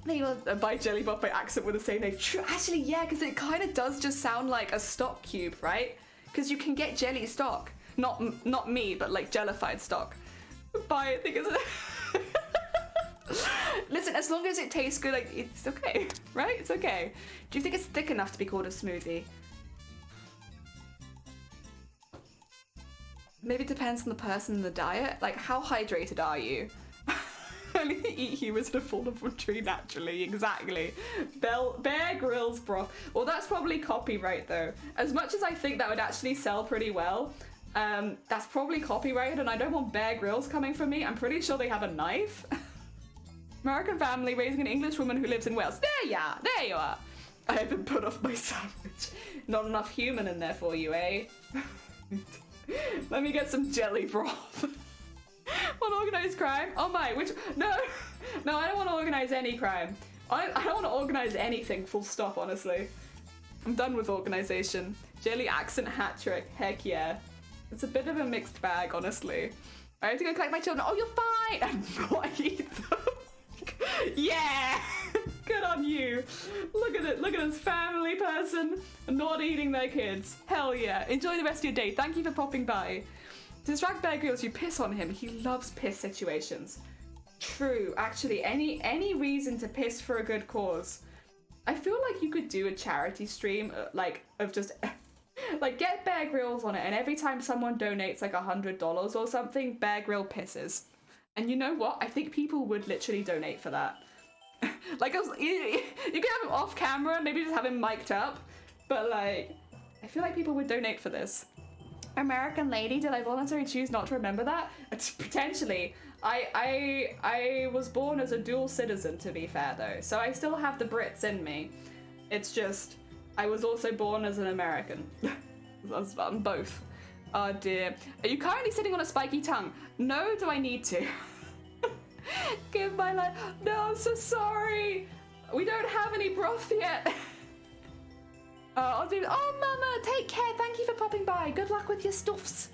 They will buy Jelly Buff by accent with the same name. True, actually, yeah, because it kind of does just sound like a stock cube, right? Because you can get jelly stock. Not me, but like jellified stock. Buy it, think it's... Listen, as long as it tastes good, like, it's okay, right? It's okay. Do you think it's thick enough to be called a smoothie? Maybe it depends on the person and the diet. Like, how hydrated are you? Only eat humans to fall from a tree naturally, exactly. Bear Grylls broth. Well, that's probably copyright though. As much as I think that would actually sell pretty well, that's probably copyrighted and I don't want Bear Grylls coming for me. I'm pretty sure they have a knife. American family raising an English woman who lives in Wales. There you are. I have been put off my sandwich. Not enough human in there for you, eh? Let me get some jelly broth. Want organized crime? Oh my, no, I don't want to organize any crime. I don't want to organize anything, full stop, honestly. I'm done with organization. Jelly accent hat trick, heck yeah. It's a bit of a mixed bag, honestly. I have to go collect my children. Oh, you're fine! And not eat them. Yeah! Good on you. Look at this family person not eating their kids. Hell yeah. Enjoy the rest of your day. Thank you for popping by. To distract Bear Grylls, you piss on him. He loves piss situations. True, actually, any reason to piss for a good cause. I feel like you could do a charity stream, like, of just, like, get Bear Grylls on it, and every time someone donates, like, $100 or something, Bear Grylls pisses. And you know what? I think people would literally donate for that. Like, you could have him off camera, maybe just have him mic'd up, but, like, I feel like people would donate for this. American lady, did I voluntarily choose not to remember that? Potentially. I was born as a dual citizen, to be fair, though, so I still have the Brits in me. It's just, I was also born as an American. I'm both. Oh dear. Are you currently sitting on a spiky tongue? No, do I need to? Give my life. No, I'm so sorry. We don't have any broth yet. I'll do. Oh, Mama, take care. Thank you for popping by. Good luck with your stuffs.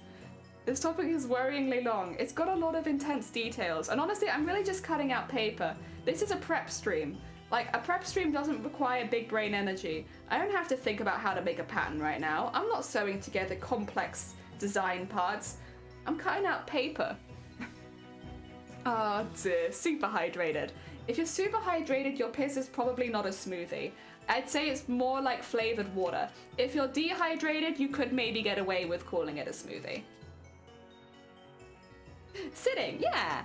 This topic is worryingly long. It's got a lot of intense details, and honestly, I'm really just cutting out paper. This is a prep stream. Like, a prep stream doesn't require big brain energy. I don't have to think about how to make a pattern right now. I'm not sewing together complex design parts. I'm cutting out paper. Oh dear, super hydrated. If you're super hydrated, your piss is probably not a smoothie. I'd say it's more like flavored water. If you're dehydrated, you could maybe get away with calling it a smoothie. Sitting, yeah.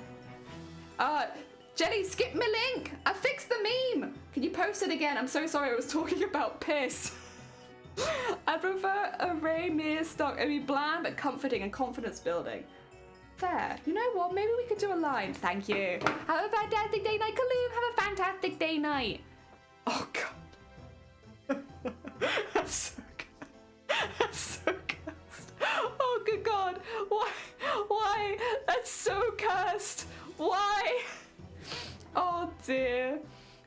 Jelly, skip my link. I fixed the meme. Can you post it again? I'm so sorry, I was talking about piss. I prefer a Ray Mere stock. It'd be bland but comforting and confidence building. Fair. You know what? Maybe we could do a line. Thank you. Have a fantastic day night, Kaloom. Have a fantastic day night. Oh god. That's so good. That's so cursed. Oh good god. Why? That's so cursed. Why? Oh dear.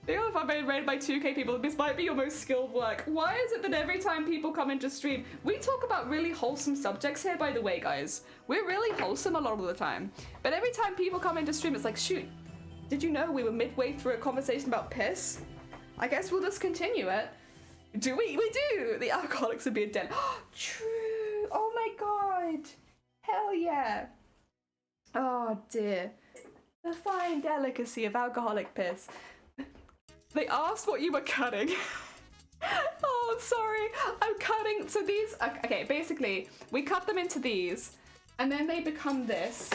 If I've been rated by 2k people, this might be your most skilled work. Why is it that every time people come into stream, we talk about really wholesome subjects here, by the way, guys. We're really wholesome a lot of the time. But every time people come into stream, it's like, shoot, did you know we were midway through a conversation about piss? I guess we'll just continue it. Do we? We do! The alcoholics would be a den. True! Oh my god! Hell yeah! Oh dear. The fine delicacy of alcoholic piss. They asked what you were cutting. Oh, I'm sorry. I'm cutting. So these, okay, basically, we cut them into these, and then they become this,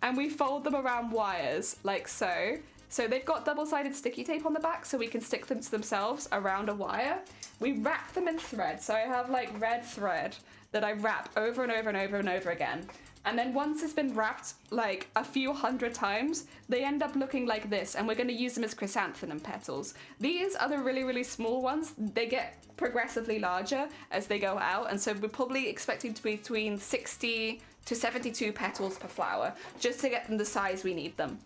and we fold them around wires, like so. So they've got double-sided sticky tape on the back, so we can stick them to themselves around a wire. We wrap them in thread. So I have like red thread that I wrap over and over and over and over again. And then once it's been wrapped like a few hundred times, they end up looking like this, and we're going to use them as chrysanthemum petals. These are the really, really small ones. They get progressively larger as they go out, and so we're probably expecting to be between 60 to 72 petals per flower, just to get them the size we need them.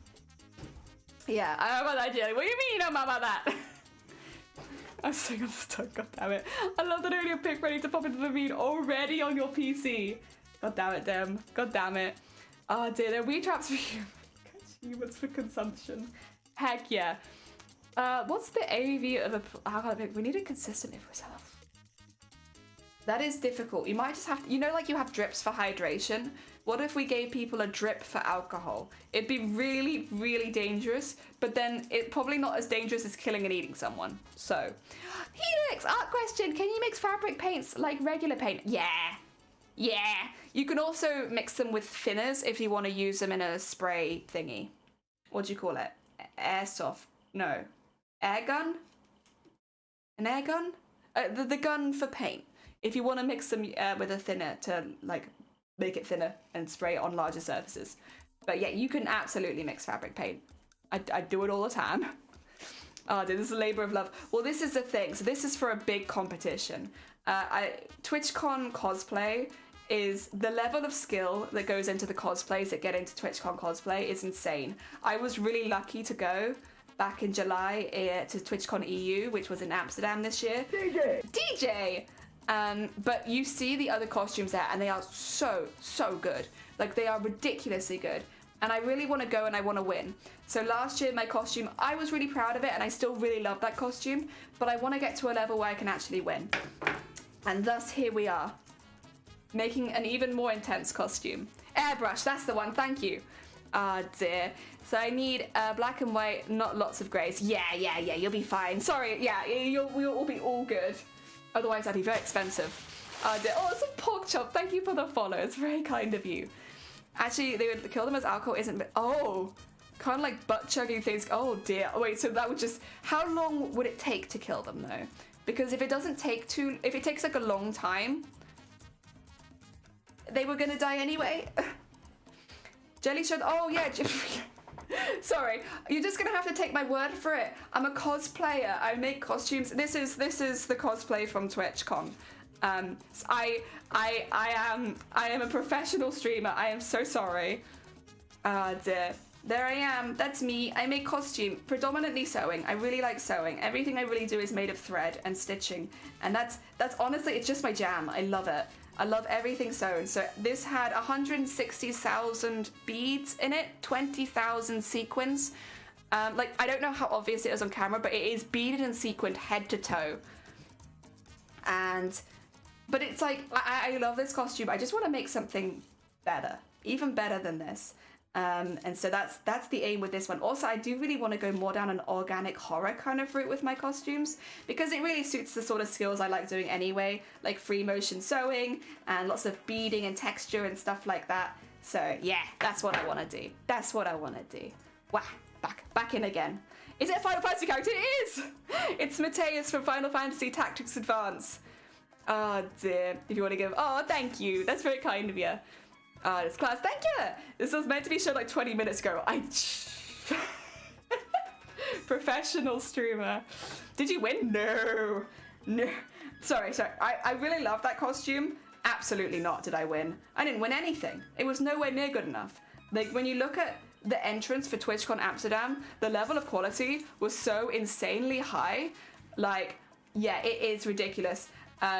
Yeah, I don't know about that, Jelly. What do you mean you don't know about that? I'm saying I'm stuck, god damn it. I love that only a pic ready to pop into the feed already on your PC. God damn it, Dem. God damn it. Oh dear, they're wee traps for humans for consumption. Heck yeah. What's the AV of a... we need it consistently for ourselves. That is difficult. You might just have to, you know, like you have drips for hydration. What if we gave people a drip for alcohol? It'd be really, really dangerous, but then it's probably not as dangerous as killing and eating someone. So, Helix, art question. Can you mix fabric paints like regular paint? Yeah. Yeah. You can also mix them with thinners if you want to use them in a spray thingy. What do you call it? Airsoft. No. Air gun? An air gun? The gun for paint. If you want to mix them with a thinner to like make it thinner and spray it on larger surfaces. But yeah, you can absolutely mix fabric paint. I do it all the time. Oh, this is a labor of love. Well, this is the thing. So this is for a big competition. TwitchCon cosplay is the level of skill that goes into the cosplays that get into TwitchCon cosplay is insane. I was really lucky to go back in July to TwitchCon EU, which was in Amsterdam this year. DJ! But you see the other costumes there and they are so good. Like they are ridiculously good. And I really want to go and I want to win. So last year my costume, I was really proud of it and I still really love that costume, but I want to get to a level where I can actually win. And thus here we are, making an even more intense costume. Airbrush, that's the one, thank you. Ah dear. So I need black and white, not lots of greys. Yeah, you'll be fine. Sorry, yeah, we'll all be all good. Otherwise, that'd be very expensive. Oh, it's a pork chop. Thank you for the follow. It's very kind of you. Actually, they would kill them as alcohol isn't... Oh, kind of like butt-chugging things. Oh, dear. Oh, wait, so that would just... How long would it take to kill them, though? Because if it doesn't take too... If it takes, like, a long time, they were going to die anyway. Jelly showed... Oh, yeah. Sorry, you're just gonna have to take my word for it. I'm a cosplayer. I make costumes. This is the cosplay from TwitchCon. I am a professional streamer. I am so sorry. Dear. There I am. That's me. I make costume, predominantly sewing. I really like sewing. Everything I really do is made of thread and stitching, and that's honestly, it's just my jam. I love it. I love everything sewn. So this had 160,000 beads in it, 20,000 sequins. Like, I don't know how obvious it is on camera, but it is beaded and sequined head to toe. But it's like, I love this costume. I just want to make something better, even better than this. And so that's the aim with this one. Also, I do really want to go more down an organic horror kind of route with my costumes, because it really suits the sort of skills I like doing anyway, like free motion sewing and lots of beading and texture and stuff like that. So yeah, that's what I want to do. That's what I want to do. Wow, back in again. Is it a Final Fantasy character? It is! It's Mateus from Final Fantasy Tactics Advance. Oh dear, if you want to give... Oh, thank you. That's very kind of you. This class, thank you! This was meant to be shown like 20 minutes ago. Professional streamer. Did you win? No. Sorry. I really love that costume. Absolutely not did I win. I didn't win anything. It was nowhere near good enough. Like, when you look at the entrance for TwitchCon Amsterdam, the level of quality was so insanely high. Like, yeah, it is ridiculous.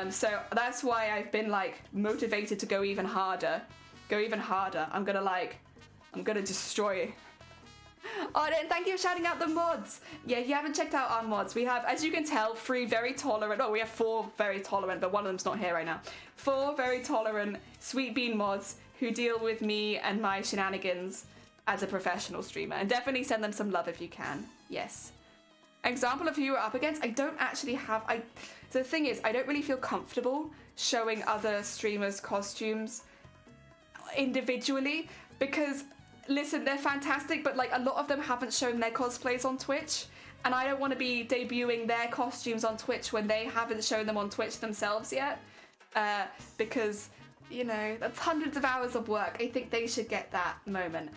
So that's why I've been like motivated to go even harder. I'm gonna destroy. Oh, then thank you for shouting out the mods. Yeah, if you haven't checked out our mods, we have, as you can tell, 3 very tolerant. Oh, we have 4 very tolerant, but one of them's not here right now. 4 very tolerant Sweet Bean mods who deal with me and my shenanigans as a professional streamer. And definitely send them some love if you can. Yes. Example of who you're up against. I don't actually have. So the thing is, I don't really feel comfortable showing other streamers' costumes individually, because listen, they're fantastic, but like a lot of them haven't shown their cosplays on Twitch, and I don't want to be debuting their costumes on Twitch when they haven't shown them on Twitch themselves yet, because, you know, that's hundreds of hours of work. I think they should get that moment.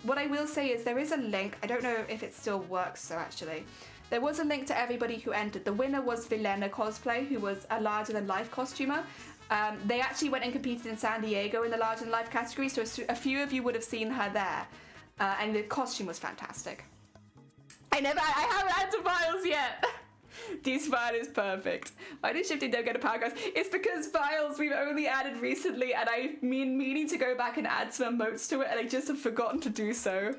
What I will say is there is a link. I don't know if it still works, so actually there was a link to everybody who entered. The winner was Vilena Cosplay, who was a larger than life costumer. They actually went and competed in San Diego in the larger than life category, so a few of you would have seen her there, and the costume was fantastic. I haven't had to Miles yet. This file is perfect. Why did shifting don't get a paragraph? It's because files we've only added recently, and I've been meaning to go back and add some emotes to it, and I just have forgotten to do so.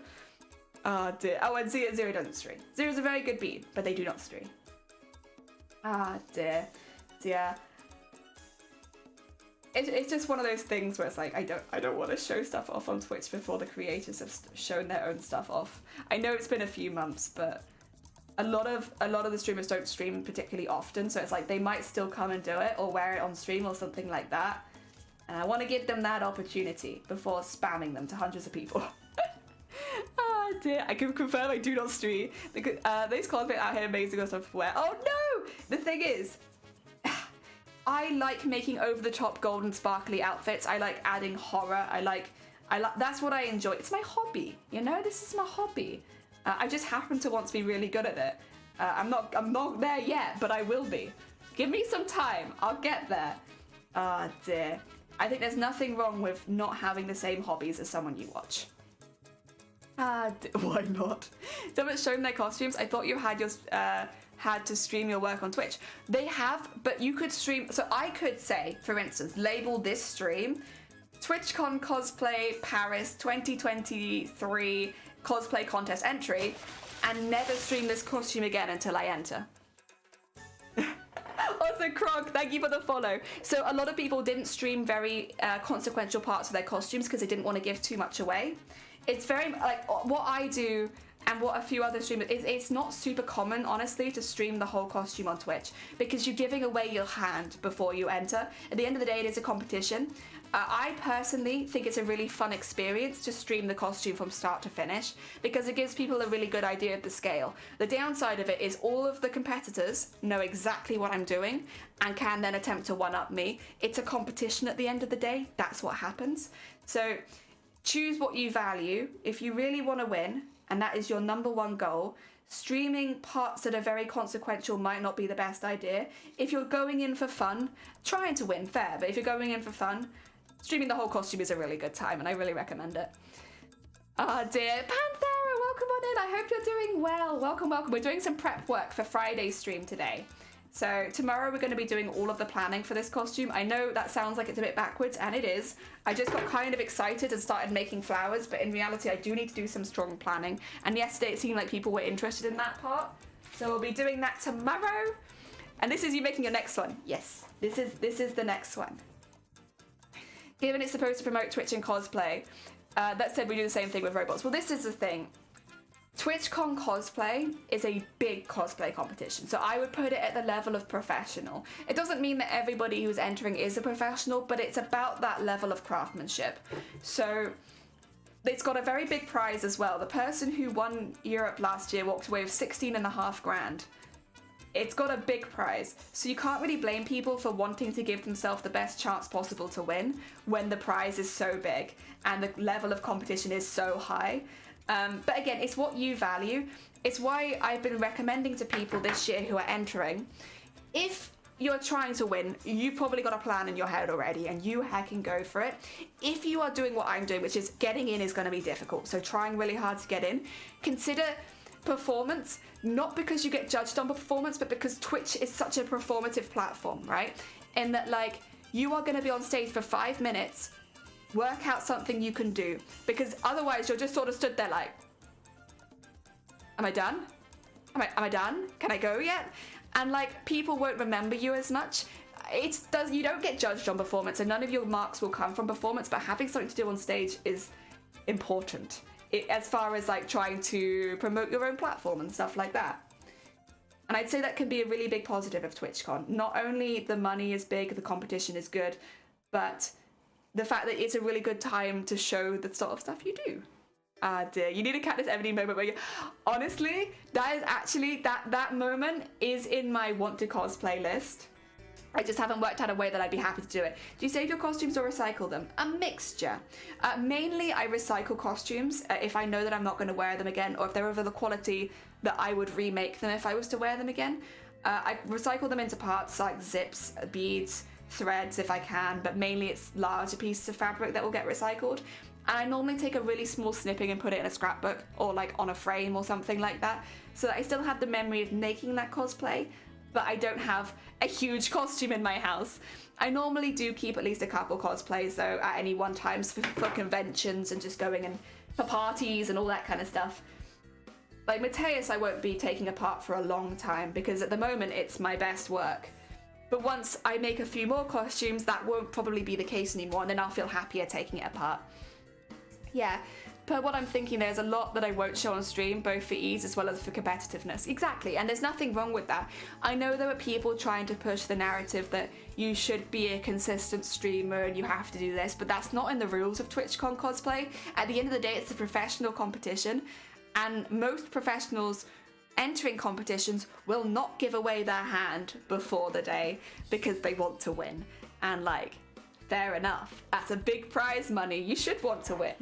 Ah, dear. Oh, and Zero doesn't stream. Zero's a very good beat, but they do not stream. Ah, dear. Yeah. It's just one of those things where it's like, I don't want to show stuff off on Twitch before the creators have shown their own stuff off. I know it's been a few months, but a lot of the streamers don't stream particularly often, so it's like they might still come and do it or wear it on stream or something like that. And I want to give them that opportunity before spamming them to hundreds of people. Oh dear, I can confirm I do not stream. These cosplay out here amazing stuff to wear. Oh no! The thing is, I like making over-the-top golden sparkly outfits. I like adding horror. I like that's what I enjoy. It's my hobby, you know? This is my hobby. I just happen to want to be really good at it. I'm not there yet, but I will be. Give me some time. I'll get there. Ah, dear. I think there's nothing wrong with not having the same hobbies as someone you watch. Why not? Someone's shown their costumes. I thought you had to stream your work on Twitch. They have, but you could stream. So I could say, for instance, label this stream TwitchCon Cosplay Paris 2023 cosplay contest entry, and never stream this costume again until I enter. Also, Krog, thank you for the follow. So a lot of people didn't stream very consequential parts of their costumes because they didn't want to give too much away. It's very, like, what I do and what a few other streamers, it's not super common, honestly, to stream the whole costume on Twitch because you're giving away your hand before you enter. At the end of the day, it is a competition. I personally think it's a really fun experience to stream the costume from start to finish because it gives people a really good idea of the scale. The downside of it is all of the competitors know exactly what I'm doing and can then attempt to one-up me. It's a competition at the end of the day. That's what happens. So choose what you value. If you really want to win, and that is your number one goal, streaming parts that are very consequential might not be the best idea. If you're going in for fun, trying to win, fair, but if you're going in for fun, streaming the whole costume is a really good time, and I really recommend it. Ah, dear. Panthera, welcome on in. I hope you're doing well. Welcome, welcome. We're doing some prep work for Friday's stream today. So tomorrow we're going to be doing all of the planning for this costume. I know that sounds like it's a bit backwards, and it is. I just got kind of excited and started making flowers, but in reality I do need to do some strong planning. And yesterday it seemed like people were interested in that part. So we'll be doing that tomorrow. And this is you making your next one. Yes, this is the next one. Given it's supposed to promote Twitch and cosplay, that said we do the same thing with robots. Well, this is the thing. TwitchCon Cosplay is a big cosplay competition, so I would put it at the level of professional. It doesn't mean that everybody who's entering is a professional, but it's about that level of craftsmanship. So it's got a very big prize as well. The person who won Europe last year walked away with 16.5 grand. It's got a big prize, so you can't really blame people for wanting to give themselves the best chance possible to win when the prize is so big and the level of competition is so high. But again, it's what you value. It's why I've been recommending to people this year who are entering, if you're trying to win, you've probably got a plan in your head already and you heckin' go for it. If you are doing what I'm doing, which is getting in is going to be difficult, so trying really hard to get in, consider performance, not because you get judged on performance, but because Twitch is such a performative platform, right? In that, like, you are going to be on stage for 5 minutes, work out something you can do, because otherwise you're just sort of stood there like, am I done? Am I done? Can I go yet? And like, people won't remember you as much. You don't get judged on performance, and none of your marks will come from performance, but having something to do on stage is important as far as like trying to promote your own platform and stuff like that. And I'd say that can be a really big positive of TwitchCon. Not only the money is big, the competition is good, but the fact that it's a really good time to show the sort of stuff you do. Ah, dear. You need a Katniss Everdeen moment where you... Honestly, that is actually... That moment is in my want to cosplay list. I just haven't worked out a way that I'd be happy to do it. Do you save your costumes or recycle them? A mixture. Mainly, I recycle costumes if I know that I'm not going to wear them again, or if they're of the quality that I would remake them if I was to wear them again. I recycle them into parts like zips, beads, threads if I can, but mainly it's larger pieces of fabric that will get recycled. And I normally take a really small snipping and put it in a scrapbook or like on a frame or something like that, so that I still have the memory of making that cosplay, but I don't have a huge costume in my house. I normally do keep at least a couple cosplays though at any one time for conventions and just going and for parties and all that kind of stuff. Like Mateus I won't be taking apart for a long time because at the moment it's my best work. But once I make a few more costumes, that won't probably be the case anymore, and then I'll feel happier taking it apart. Yeah, per what I'm thinking, there's a lot that I won't show on stream, both for ease as well as for competitiveness. Exactly, and there's nothing wrong with that. I know there are people trying to push the narrative that you should be a consistent streamer and you have to do this, but that's not in the rules of TwitchCon cosplay. At the end of the day, it's a professional competition, and most professionals entering competitions will not give away their hand before the day because they want to win. And like, fair enough. That's a big prize money. You should want to win.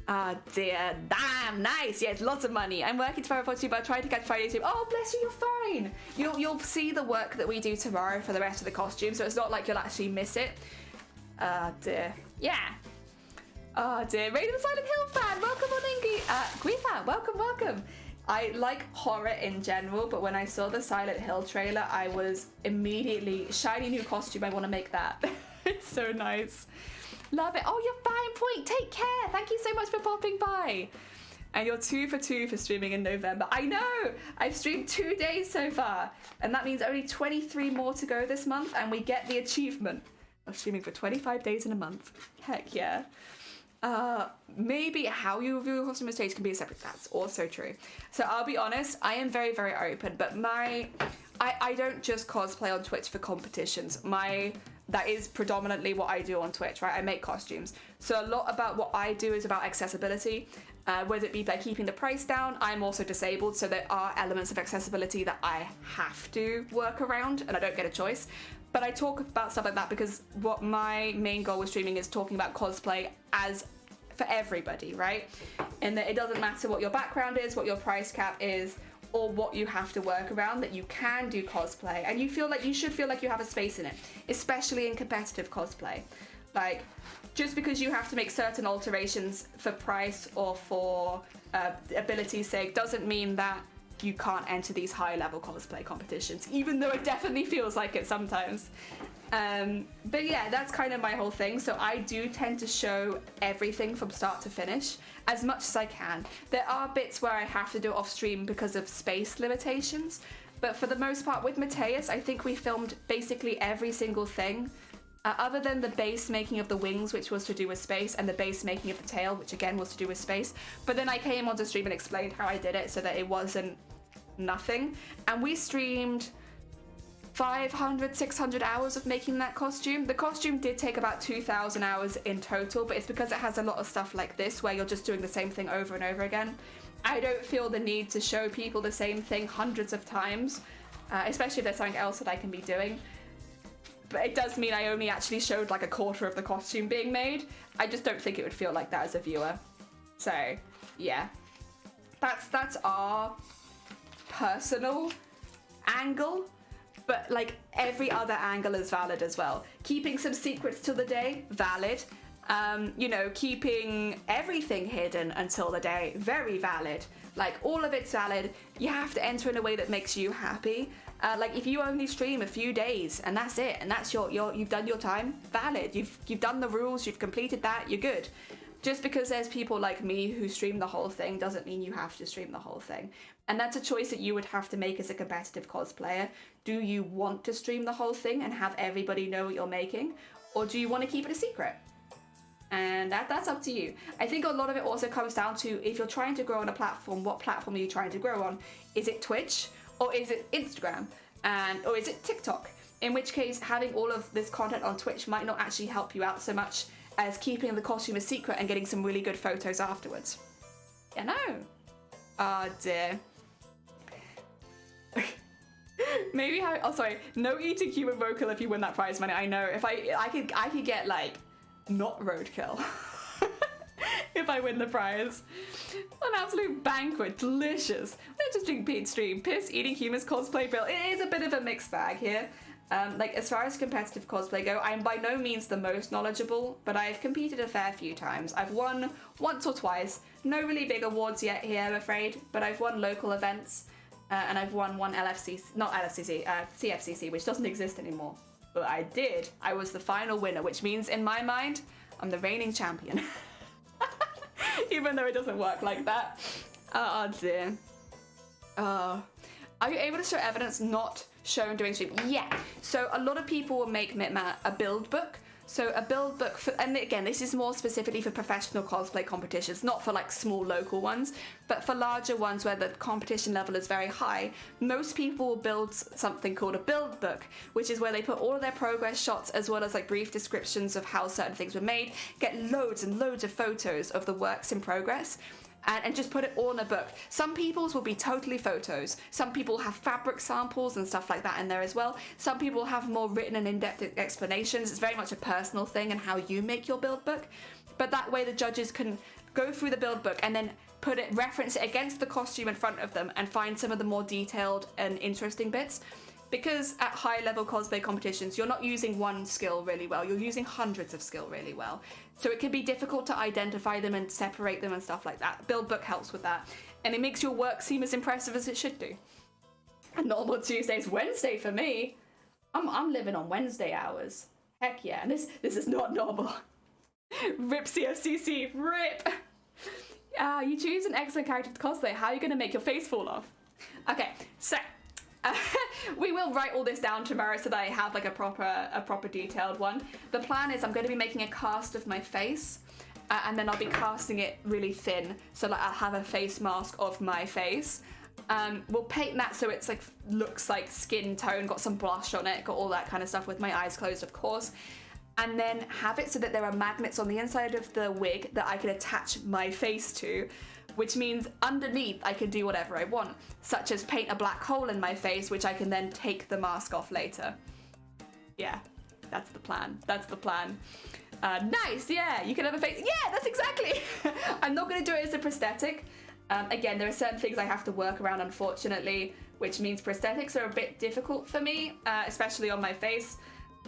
Ah dear, damn, nice. Yeah, it's lots of money. I'm working tomorrow for you, but I tried to catch Friday too. Oh, bless you, you're fine. You'll see the work that we do tomorrow for the rest of the costume, so it's not like you'll actually miss it. Ah dear. Yeah. Oh dear. Raiden the Silent Hill fan, welcome on in, Guifa, welcome. I like horror in general, but when I saw the Silent Hill trailer, I was immediately, shiny new costume, I want to make that. It's so nice. Love it. Oh, you're fine, Point. Take care. Thank you so much for popping by. And you're 2 for 2 for streaming in November. I know. I've streamed 2 days so far. And that means only 23 more to go this month. And we get the achievement of streaming for 25 days in a month. Heck yeah. Maybe how you review your costume stage can be a separate. That's also true. So I'll be honest, I am very, very open, but I don't just cosplay on Twitch for competitions. That is predominantly what I do on Twitch, right? I make costumes. So a lot about what I do is about accessibility, whether it be by keeping the price down. I'm also disabled, so there are elements of accessibility that I have to work around and I don't get a choice. But I talk about stuff like that because what my main goal with streaming is talking about cosplay as for everybody, right? And that it doesn't matter what your background is, what your price cap is, or what you have to work around, that you can do cosplay and you should feel like you have a space in it, especially in competitive cosplay. Like, just because you have to make certain alterations for price or for ability's sake doesn't mean that you can't enter these high-level cosplay competitions, even though it definitely feels like it sometimes. But yeah, that's kind of my whole thing. So I do tend to show everything from start to finish as much as I can. There are bits where I have to do it off stream because of space limitations, but for the most part with Mateus, I think we filmed basically every single thing. Other than the base making of the wings, which was to do with space, and the base making of the tail, which again was to do with space. But then I came onto stream and explained how I did it so that it wasn't nothing. And we streamed 500, 600 hours of making that costume. The costume did take about 2,000 hours in total, but it's because it has a lot of stuff like this where you're just doing the same thing over and over again. I don't feel the need to show people the same thing hundreds of times, especially if there's something else that I can be doing. But it does mean I only actually showed like a quarter of the costume being made. I just don't think it would feel like that as a viewer. So yeah, that's our personal angle, but like every other angle is valid as well. Keeping some secrets till the day, valid. You know, keeping everything hidden until the day, very valid. Like, all of it's valid. You have to enter in a way that makes you happy. Like, if you only stream a few days and that's it, and that's you've done your time, valid. You've done the rules, you've completed that, you're good. Just because there's people like me who stream the whole thing doesn't mean you have to stream the whole thing. And that's a choice that you would have to make as a competitive cosplayer. Do you want to stream the whole thing and have everybody know what you're making? Or do you want to keep it a secret? And that's up to you. I think a lot of it also comes down to, if you're trying to grow on a platform, what platform are you trying to grow on? Is it Twitch? Or is it Instagram? Or is it TikTok? In which case, having all of this content on Twitch might not actually help you out so much as keeping the costume a secret and getting some really good photos afterwards. Yeah, no. Oh dear. Maybe how? Oh, sorry. No eating human vocal if you win that prize money. I know. If I could get like not roadkill if I win the prize. An absolute banquet, delicious. We're just doing Pete stream. Piss, eating humans, cosplay, bill. It is a bit of a mixed bag here. Like, as far as competitive cosplay go, I'm by no means the most knowledgeable, but I've competed a fair few times. I've won once or twice. No really big awards yet here, I'm afraid, but I've won local events. and I've won one CFCC, which doesn't exist anymore. But I did. I was the final winner, which means in my mind, I'm the reigning champion. Even though it doesn't work like that. Oh dear. Are you able to show evidence not shown during stream? Yeah. So a lot of people will make Mitma a build book. So a build book, and again, this is more specifically for professional cosplay competitions, not for like small local ones, but for larger ones where the competition level is very high. Most people will build something called a build book, which is where they put all of their progress shots as well as like brief descriptions of how certain things were made, get loads and loads of photos of the works in progress, and just put it all in a book. Some people's will be totally photos. Some people have fabric samples and stuff like that in there as well. Some people have more written and in-depth explanations. It's very much a personal thing and how you make your build book. But that way the judges can go through the build book and then reference it against the costume in front of them and find some of the more detailed and interesting bits. Because at high level cosplay competitions, you're not using one skill really well, you're using hundreds of skill really well. So it can be difficult to identify them and separate them and stuff like that. Build book helps with that. And it makes your work seem as impressive as it should do. A normal Tuesday's Wednesday for me. I'm living on Wednesday hours. Heck yeah, and this is not normal. Rip CFCC, rip! You choose an excellent character to cosplay, how are you gonna make your face fall off? Okay, so we will write all this down tomorrow so that I have like a proper detailed one. The plan is I'm going to be making a cast of my face and then I'll be casting it really thin, so like I'll have a face mask of my face. We'll paint that so it's like looks like skin tone, got some blush on it, got all that kind of stuff with my eyes closed of course, and then have it so that there are magnets on the inside of the wig that I can attach my face to, which means underneath I can do whatever I want, such as paint a black hole in my face, which I can then take the mask off later. Yeah, that's the plan. That's the plan. Nice, yeah, you can have a face. Yeah, that's exactly. I'm not going to do it as a prosthetic. Again, there are certain things I have to work around, unfortunately, which means prosthetics are a bit difficult for me, especially on my face,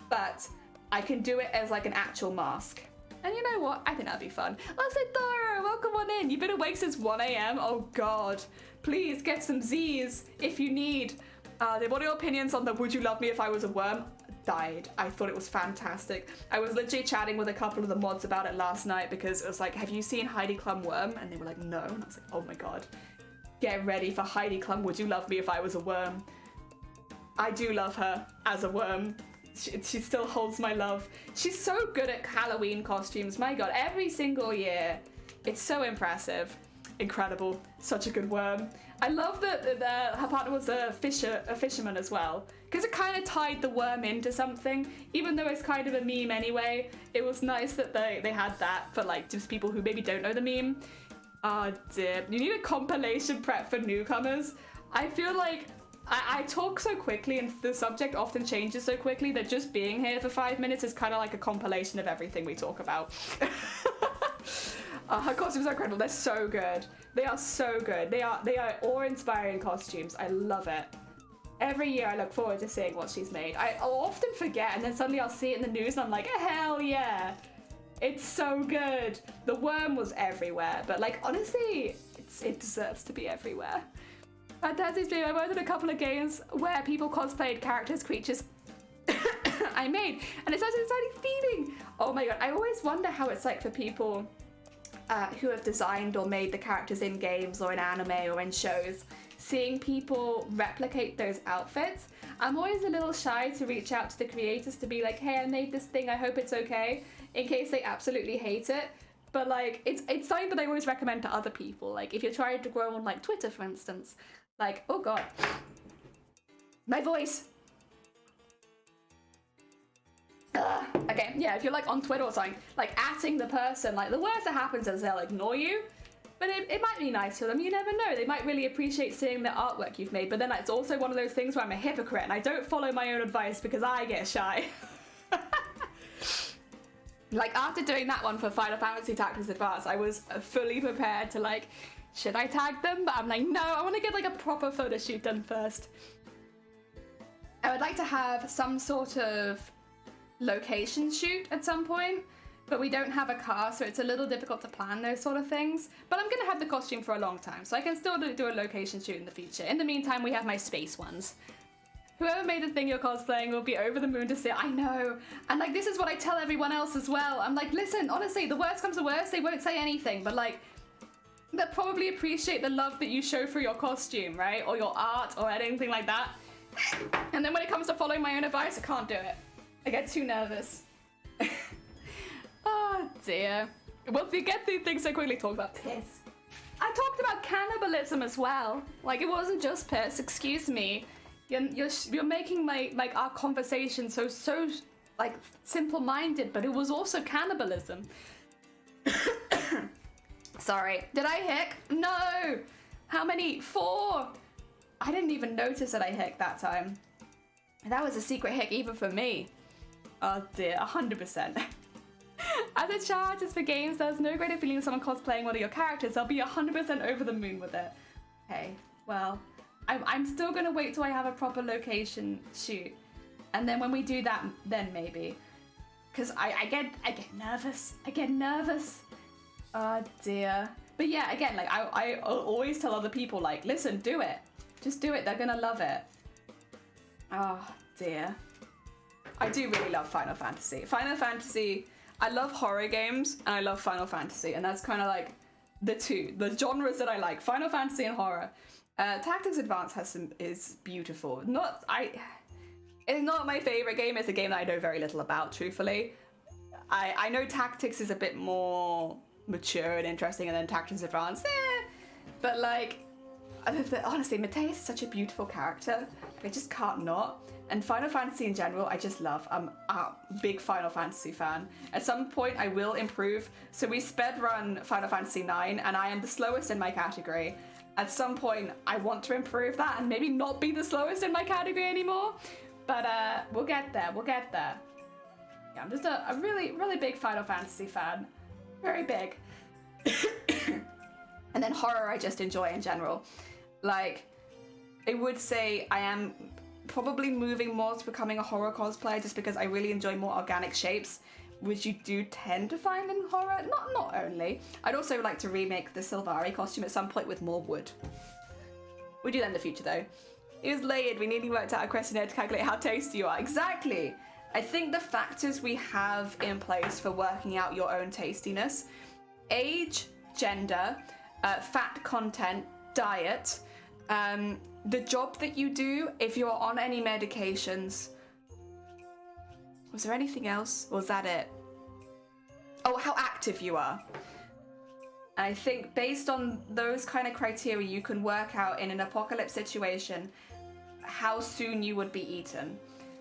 but I can do it as like an actual mask. And you know what? I think that'd be fun. Lasadora, welcome on in. You've been awake since 1 a.m. Oh God. Please get some Z's if you need. What are your opinions on the Would You Love Me If I Was a Worm? Died. I thought it was fantastic. I was literally chatting with a couple of the mods about it last night because it was like, have you seen Heidi Klum Worm? And they were like, no. And I was like, oh my God. Get ready for Heidi Klum Would You Love Me If I Was a Worm? I do love her as a worm. She still holds my love. She's so good at Halloween costumes. My God, every single year. It's so impressive. Incredible. Such a good worm. I love that her partner was a fisherman as well. Because it kind of tied the worm into something. Even though it's kind of a meme anyway, it was nice that they had that for like just people who maybe don't know the meme. Oh dear. You need a compilation prep for newcomers. I feel like I talk so quickly and the subject often changes so quickly that just being here for 5 minutes is kind of like a compilation of everything we talk about. Her costumes are incredible. They're so good. They are so good. They are awe-inspiring costumes. I love it. Every year I look forward to seeing what she's made. I'll often forget and then suddenly I'll see it in the news and I'm like, hell yeah. It's so good. The worm was everywhere, but like honestly, it deserves to be everywhere. At Daddy's Dream, I worked in a couple of games where people cosplayed characters, creatures I made, and it's such an exciting feeling. Oh my God, I always wonder how it's like for people who have designed or made the characters in games or in anime or in shows, seeing people replicate those outfits. I'm always a little shy to reach out to the creators to be like, hey, I made this thing, I hope it's okay, in case they absolutely hate it. But like, it's something that I always recommend to other people. Like if you're trying to grow on like Twitter, for instance, like, oh God, my voice. Ugh. Okay, yeah, if you're like on Twitter or something, like atting the person, like the worst that happens is they'll ignore you, but it might be nice to them, you never know. They might really appreciate seeing the artwork you've made, but then it's also one of those things where I'm a hypocrite and I don't follow my own advice because I get shy. Like after doing that one for Final Fantasy Tactics Advance, I was fully prepared to like, should I tag them? But I'm like, no, I want to get like a proper photo shoot done first. I would like to have some sort of location shoot at some point. but we don't have a car, so it's a little difficult to plan those sort of things. But I'm gonna have the costume for a long time, so I can still do a location shoot in the future. In the meantime, we have my space ones. Whoever made the thing you're cosplaying will be over the moon to see it. I know. And like, this is what I tell everyone else as well. I'm like, listen, honestly, the worst comes to worst, they won't say anything, but like, they'll probably appreciate the love that you show for your costume, right? Or your art or anything like that. And then when it comes to following my own advice, I can't do it. I get too nervous. Oh dear. Well, if you get these things so quickly, talk about piss. I talked about cannibalism as well. Like, it wasn't just piss, excuse me. You're making like our conversation so like simple-minded, but it was also cannibalism. Sorry, did I hic? No. How many? 4. I didn't even notice that I hicced that time. That was a secret hic even for me. Oh dear, 100%. As a child artist for games, there's no greater feeling of someone cosplaying one of your characters. I'll be 100% over the moon with it. Okay, well. I'm still gonna wait till I have a proper location shoot, and then when we do that, then maybe, because I get nervous. I get nervous. Oh dear. But yeah, again, like I always tell other people, like, listen, do it. Just do it. They're gonna love it. Oh dear. I do really love Final Fantasy. Final Fantasy. I love horror games and I love Final Fantasy, and that's kind of like the genres that I like. Final Fantasy and horror. Tactics Advance is beautiful. It's not my favorite game. It's a game that I know very little about, truthfully. I know Tactics is a bit more mature and interesting, and then Tactics Advance, but like, honestly, Mateus is such a beautiful character. I just can't not. And Final Fantasy in general, I just love. I'm a big Final Fantasy fan. At some point, I will improve. So we sped run Final Fantasy 9, and I am the slowest in my category. At some point, I want to improve that and maybe not be the slowest in my category anymore. But we'll get there. We'll get there. Yeah, I'm just a really, really big Final Fantasy fan. Very big. And then horror I just enjoy in general. Like, I would say I am probably moving more to becoming a horror cosplayer just because I really enjoy more organic shapes, which you do tend to find in horror. Not only. I'd also like to remake the Sylvari costume at some point with more wood. We'll do that in the future though. It was layered. We nearly worked out a questionnaire to calculate how tasty you are. Exactly. I think the factors we have in place for working out your own tastiness: age, gender, fat content, diet, the job that you do, if you're on any medications. Was there anything else? Or was that it? Oh, how active you are. And I think based on those kind of criteria, you can work out in an apocalypse situation how soon you would be eaten.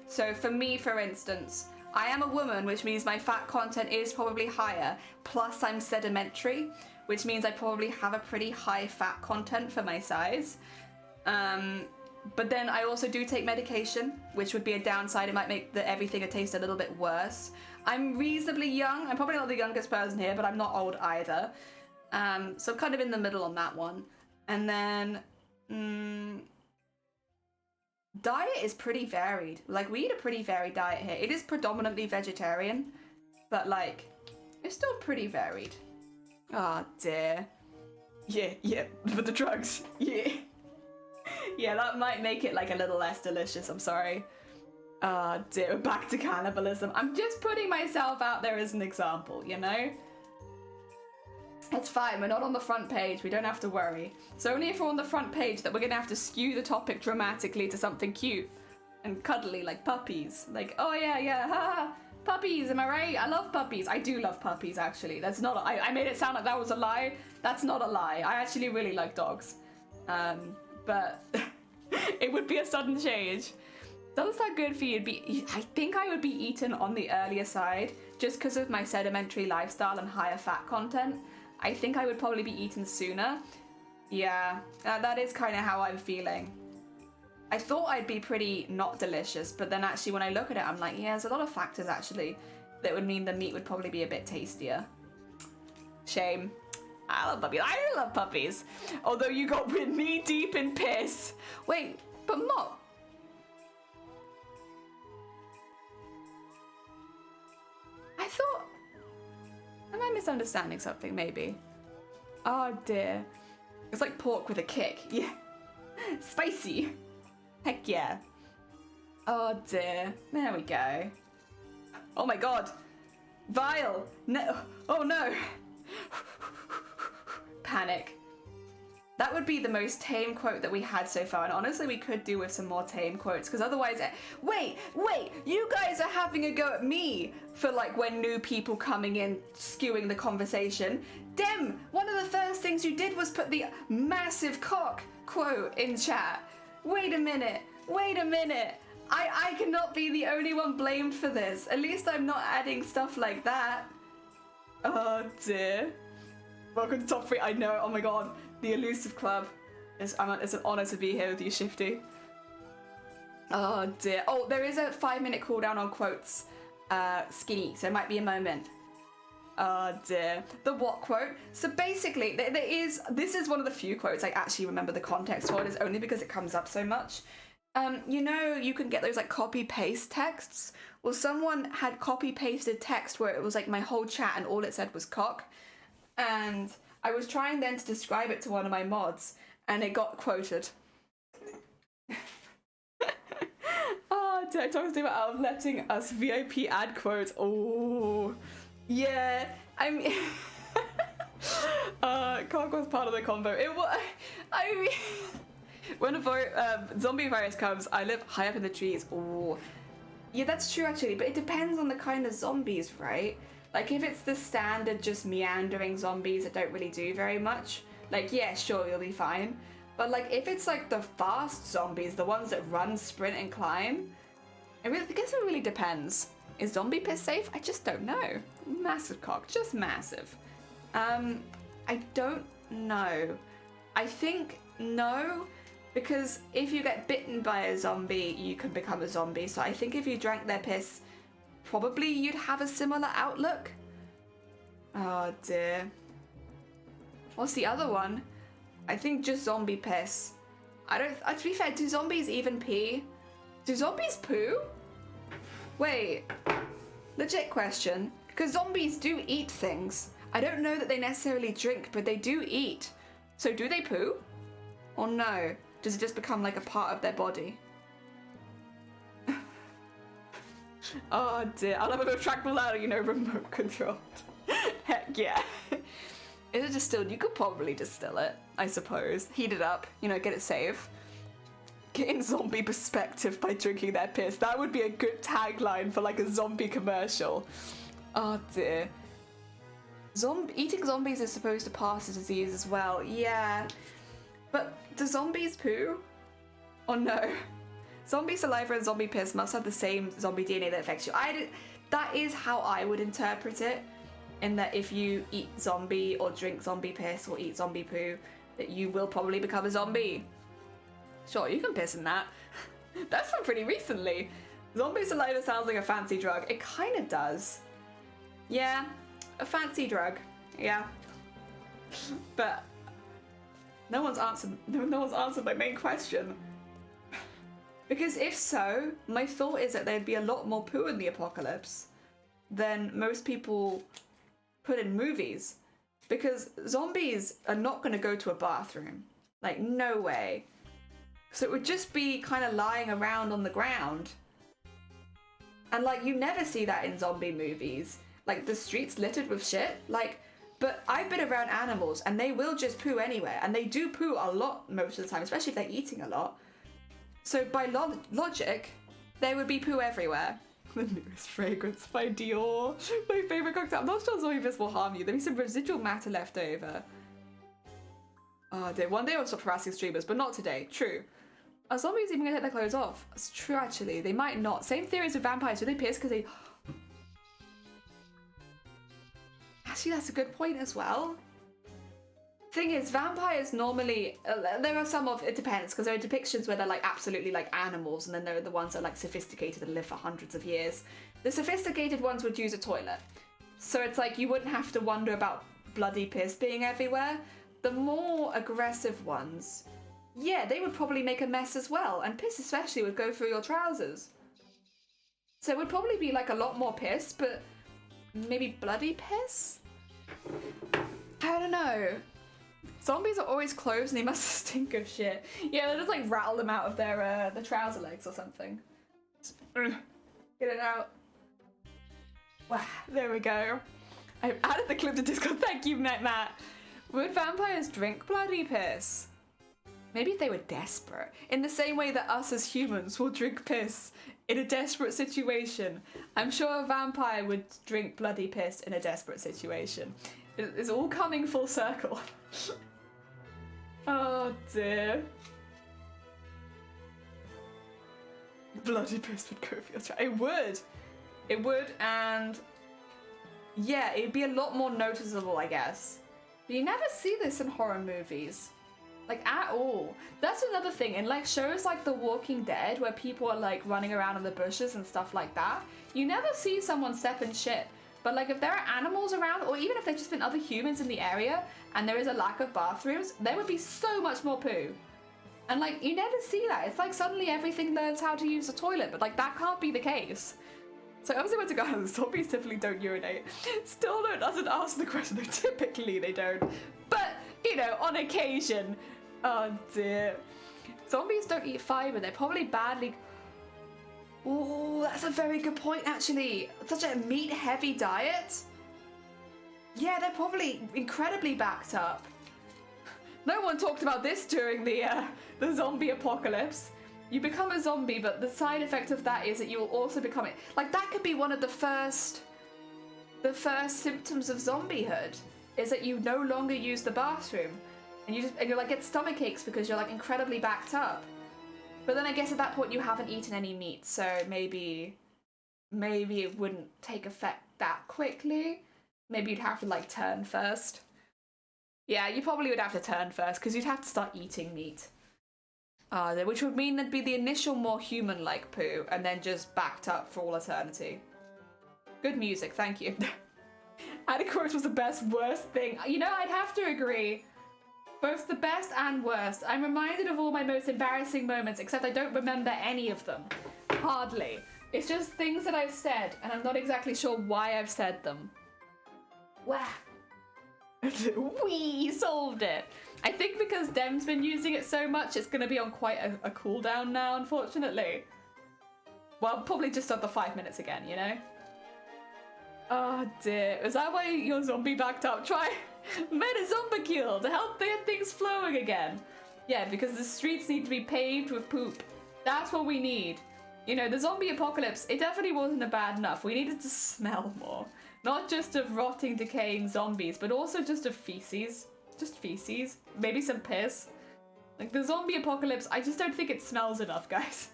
So for me, for instance, I am a woman, which means my fat content is probably higher. Plus I'm sedimentary, which means I probably have a pretty high fat content for my size. But then I also do take medication, which would be a downside. It might make everything taste a little bit worse. I'm reasonably young. I'm probably not the youngest person here, but I'm not old either. So I'm kind of in the middle on that one. And then diet is pretty varied. Like, we eat a pretty varied diet here. It is predominantly vegetarian, but like, it's still pretty varied. Oh dear. Yeah, for the drugs. Yeah. Yeah, that might make it like a little less delicious, I'm sorry. Oh dear, back to cannibalism. I'm just putting myself out there as an example, you know? It's fine, we're not on the front page, we don't have to worry. It's only if we're on the front page that we're gonna have to skew the topic dramatically to something cute and cuddly, like puppies. Like, oh yeah, haha, puppies, am I right? I love puppies. I do love puppies, actually. That's not, I made it sound like that was a lie. That's not a lie. I actually really like dogs. But it would be a sudden change. Doesn't sound good for you. I think I would be eaten on the earlier side just because of my sedimentary lifestyle and higher fat content. I think I would probably be eaten sooner. Yeah, that is kind of how I'm feeling. I thought I'd be pretty not delicious, but then actually when I look at it, I'm like, yeah, there's a lot of factors actually that would mean the meat would probably be a bit tastier. Shame. I love puppies. I do love puppies. Although you got knee deep in piss. Wait, but Mop. misunderstanding something, maybe. Oh dear. It's like pork with a kick. Yeah. Spicy. Heck yeah. Oh dear. There we go. Oh my god. Vile. No. Oh no. Panic. That would be the most tame quote that we had so far, and honestly we could do with some more tame quotes, because otherwise... Wait, you guys are having a go at me for like when new people coming in skewing the conversation. Dem, one of the first things you did was put the massive cock quote in chat. Wait a minute. I cannot be the only one blamed for this. At least I'm not adding stuff like that. Oh dear. Welcome to Top 3. I know, oh my god. The elusive club. It's an honor to be here with you, Shifty. Oh dear. Oh, there is a 5-minute cooldown on quotes. Skinny, so it might be a moment. Oh dear. The what quote? So basically, this is one of the few quotes I actually remember the context for. It is only because it comes up so much. You know, you can get those like copy-paste texts. Well, someone had copy-pasted text where it was like my whole chat and all it said was cock. And I was trying then to describe it to one of my mods, and it got quoted. Oh, did I talk to you about letting us VIP add quotes? Oh, yeah. I mean, cock was part of the combo. It was. I mean, when a zombie virus comes, I live high up in the trees. Oh, yeah, that's true actually. But it depends on the kind of zombies, right? Like, if it's the standard just meandering zombies that don't really do very much, like, yeah, sure, you'll be fine. But, like, if it's, like, the fast zombies, the ones that run, sprint, and climb, I guess it really depends. Is zombie piss safe? I just don't know. Massive cock. Just massive. I don't know. I think no, because if you get bitten by a zombie, you can become a zombie. So I think if you drank their piss, probably you'd have a similar outlook. Oh dear. What's the other one? I think just zombie piss. To be fair, do zombies even pee? Do zombies poo? Wait, legit question. Because zombies do eat things. I don't know that they necessarily drink, but they do eat. So do they poo? Or no? Does it just become like a part of their body? Oh dear, I'll have a retractable ladder, you know, remote controlled. Heck yeah. Is it distilled? You could probably distill it, I suppose. Heat it up, you know, get it safe. Get in zombie perspective by drinking their piss. That would be a good tagline for like a zombie commercial. Oh dear. Eating zombies is supposed to pass a disease as well. Yeah. But do zombies poo? Or no? Zombie saliva and zombie piss must have the same zombie DNA that affects you. That is how I would interpret it, in that if you eat zombie or drink zombie piss or eat zombie poo, that you will probably become a zombie. Sure, you can piss in that. That's from pretty recently. Zombie saliva sounds like a fancy drug. It kind of does. Yeah, a fancy drug. Yeah. But no one's answered my main question. Because if so, my thought is that there'd be a lot more poo in the apocalypse than most people put in movies. Because zombies are not going to go to a bathroom. Like, no way. So it would just be kind of lying around on the ground. And, like, you never see that in zombie movies. Like, the streets littered with shit. Like, but I've been around animals, and they will just poo anywhere. And they do poo a lot most of the time, especially if they're eating a lot. So by logic, there would be poo everywhere. The newest fragrance by Dior. My favourite cocktail. I'm not sure zombie piss will harm you. There'll be some residual matter left over. Oh dear. One day I'll stop harassing streamers, but not today. True. Are zombies even gonna take their clothes off? It's true actually. They might not. Same theories with vampires. Do they piss because they... Actually, that's a good point as well. Thing is, vampires normally, there are some of, it depends, because there are depictions where they're like absolutely like animals, and then there are the ones that are like sophisticated and live for hundreds of years. The sophisticated ones would use a toilet. So it's like you wouldn't have to wonder about bloody piss being everywhere. The more aggressive ones, yeah, they would probably make a mess as well, and piss especially would go through your trousers. So it would probably be like a lot more piss, but maybe bloody piss? I don't know. Zombies are always closed and they must stink of shit. Yeah, they'll just like rattle them out of their the trouser legs or something. Get it out. Wow, there we go. I've added the clip to Discord. Thank you, Matt. Would vampires drink bloody piss? Maybe if they were desperate. In the same way that us as humans will drink piss in a desperate situation. I'm sure a vampire would drink bloody piss in a desperate situation. It's all coming full circle. Oh dear. Bloody piss would go for your child. It would. It would, and yeah, it'd be a lot more noticeable, I guess. But you never see this in horror movies. Like, at all. That's another thing. In, like, shows like The Walking Dead, where people are, like, running around in the bushes and stuff like that, you never see someone step in shit. But, like, if there are animals around, or even if there's just been other humans in the area, and there is a lack of bathrooms, there would be so much more poo. And, like, you never see that. It's like suddenly everything learns how to use the toilet, but, like, that can't be the case. So obviously went to go, zombies typically don't urinate. Still doesn't ask the question, though typically they don't. But, you know, on occasion. Oh dear. Zombies don't eat fiber, they're probably badly... Oh, that's a very good point actually. Such a meat-heavy diet? Yeah, they're probably incredibly backed up. No one talked about this during the zombie apocalypse. You become a zombie, but the side effect of that is that you will also become it. Like, that could be one of the first symptoms of zombiehood, is that you no longer use the bathroom, and you're like get stomach aches because you're like incredibly backed up. But then I guess at that point you haven't eaten any meat, so maybe it wouldn't take effect that quickly. Maybe you'd have to like turn first. Yeah, you probably would have to turn first because you'd have to start eating meat. Which would mean there'd be the initial more human-like poo, and then just backed up for all eternity. Good music, thank you. Adequate was the best, worst thing. You know, I'd have to agree. Both the best and worst. I'm reminded of all my most embarrassing moments, except I don't remember any of them. Hardly. It's just things that I've said, and I'm not exactly sure why I've said them. Wow. We solved it. I think because Dem's been using it so much, it's going to be on quite a cooldown now, unfortunately. Well, probably just under 5 minutes again, you know? Oh dear. Is that why you're zombie backed up? Try meta zombie kill to help get things flowing again. Yeah, because the streets need to be paved with poop. That's what we need. You know, the zombie apocalypse, it definitely wasn't bad enough. We needed to smell more. Not just of rotting, decaying zombies, but also just of feces. Just feces. Maybe some piss. Like, the zombie apocalypse, I just don't think it smells enough, guys.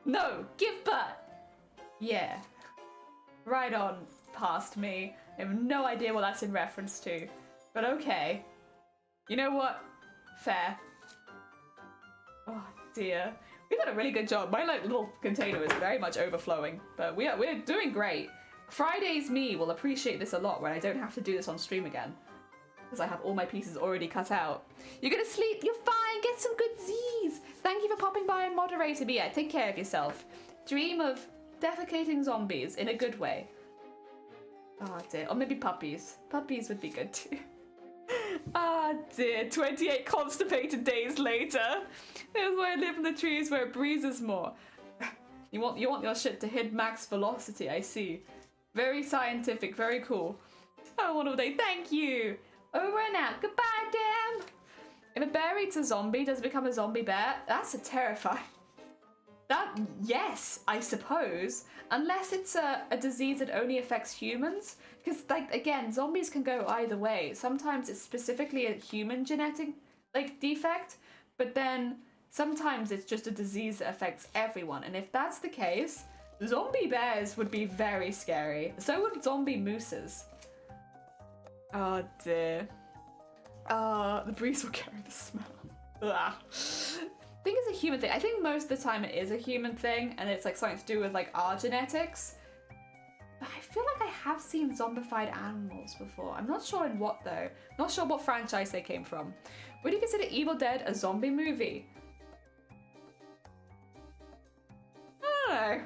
No! Give butt! Yeah. Right on past me. I have no idea what that's in reference to. But okay. You know what? Fair. Oh, dear. We've done a really good job. My like, little container is very much overflowing. But we're doing great. Friday's me will appreciate this a lot when I don't have to do this on stream again. Because I have all my pieces already cut out. You're gonna sleep, you're fine, get some good Z's. Thank you for popping by and moderating me. Yeah, take care of yourself. Dream of defecating zombies in a good way. Oh dear, or maybe puppies. Puppies would be good too. Ah dear, 28 constipated days later. That's why I live in the trees where it breezes more. You want your shit to hit max velocity, I see. Very scientific, very cool. Oh, one all day, thank you. Over and out, goodbye, Dam. If a bear eats a zombie, does it become a zombie bear? That's a terrifying. That, yes, I suppose. Unless it's a disease that only affects humans. Because, like, again, zombies can go either way. Sometimes it's specifically a human genetic, like, defect. But then sometimes it's just a disease that affects everyone. And if that's the case, zombie bears would be very scary. So would zombie mooses. Oh dear. The breeze will carry the smell. Ugh. I think it's a human thing. I think most of the time it is a human thing, and it's like something to do with like our genetics. But I feel like I have seen zombified animals before. I'm not sure in what though. Not sure what franchise they came from. Would you consider Evil Dead a zombie movie? I don't know.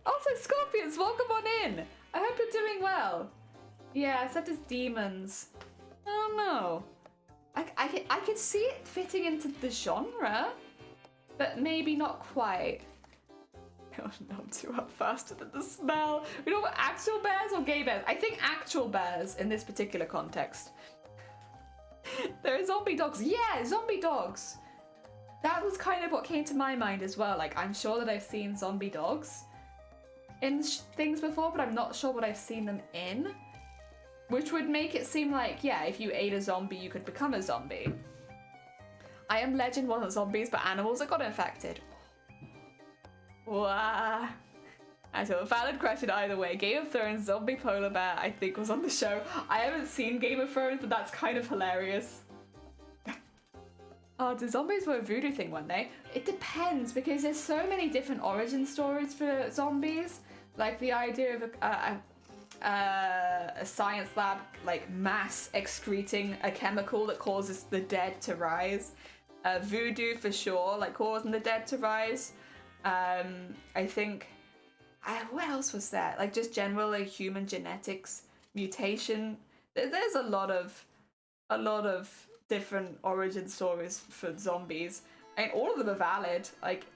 Also, Scorpions, welcome on in. I hope you're doing well. Yeah, except as demons. I don't know. I could see it fitting into the genre, but maybe not quite. Oh, no, I'm too up faster than the smell. We don't want actual bears or gay bears. I think actual bears in this particular context. There are zombie dogs. Yeah, zombie dogs. That was kind of what came to my mind as well. Like, I'm sure that I've seen zombie dogs in things before, but I'm not sure what I've seen them in. Which would make it seem like, yeah, if you ate a zombie, you could become a zombie. I Am Legend wasn't zombies, but animals that got infected. Wow. I have a valid question either way. Game of Thrones zombie polar bear, I think, was on the show. I haven't seen Game of Thrones, but that's kind of hilarious. Oh, the zombies were a voodoo thing, weren't they? It depends, because there's so many different origin stories for zombies. Like the idea of a science lab, like, mass excreting a chemical that causes the dead to rise. Voodoo, for sure, like, causing the dead to rise. I think... what else was there? Like, just general, like, human genetics mutation. There's a lot of different origin stories for zombies. And all of them are valid. Like,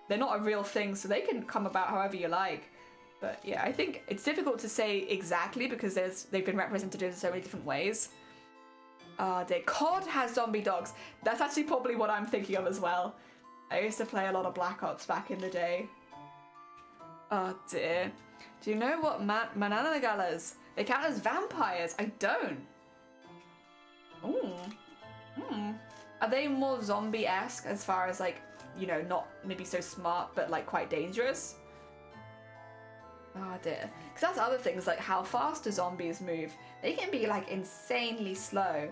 they're not a real thing, so they can come about however you like. But yeah, I think it's difficult to say exactly because they've been represented in so many different ways. Dear. COD has zombie dogs. That's actually probably what I'm thinking of as well. I used to play a lot of Black Ops back in the day. Oh dear. Do you know what mananagalas? They count as vampires. I don't. Ooh. Are they more zombie-esque as far as, like, you know, not maybe so smart, but, like, quite dangerous? Oh dear. Because that's other things, like how fast do zombies move? They can be, like, insanely slow,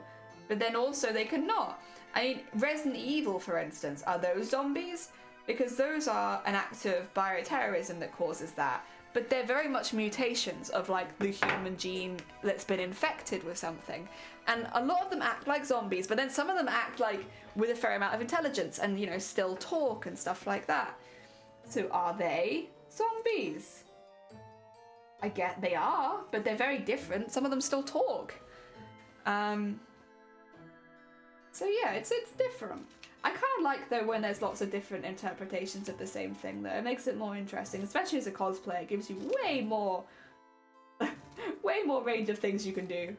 but then also they can not. I mean, Resident Evil, for instance, are those zombies? Because those are an act of bioterrorism that causes that. But they're very much mutations of, like, the human gene that's been infected with something. And a lot of them act like zombies, but then some of them act, like, with a fair amount of intelligence and, you know, still talk and stuff like that. So are they zombies? I get they are, but they're very different. Some of them still talk. So yeah, it's different. I kind of like, though, when there's lots of different interpretations of the same thing, though. It makes it more interesting, especially as a cosplayer. It gives you way more range of things you can do.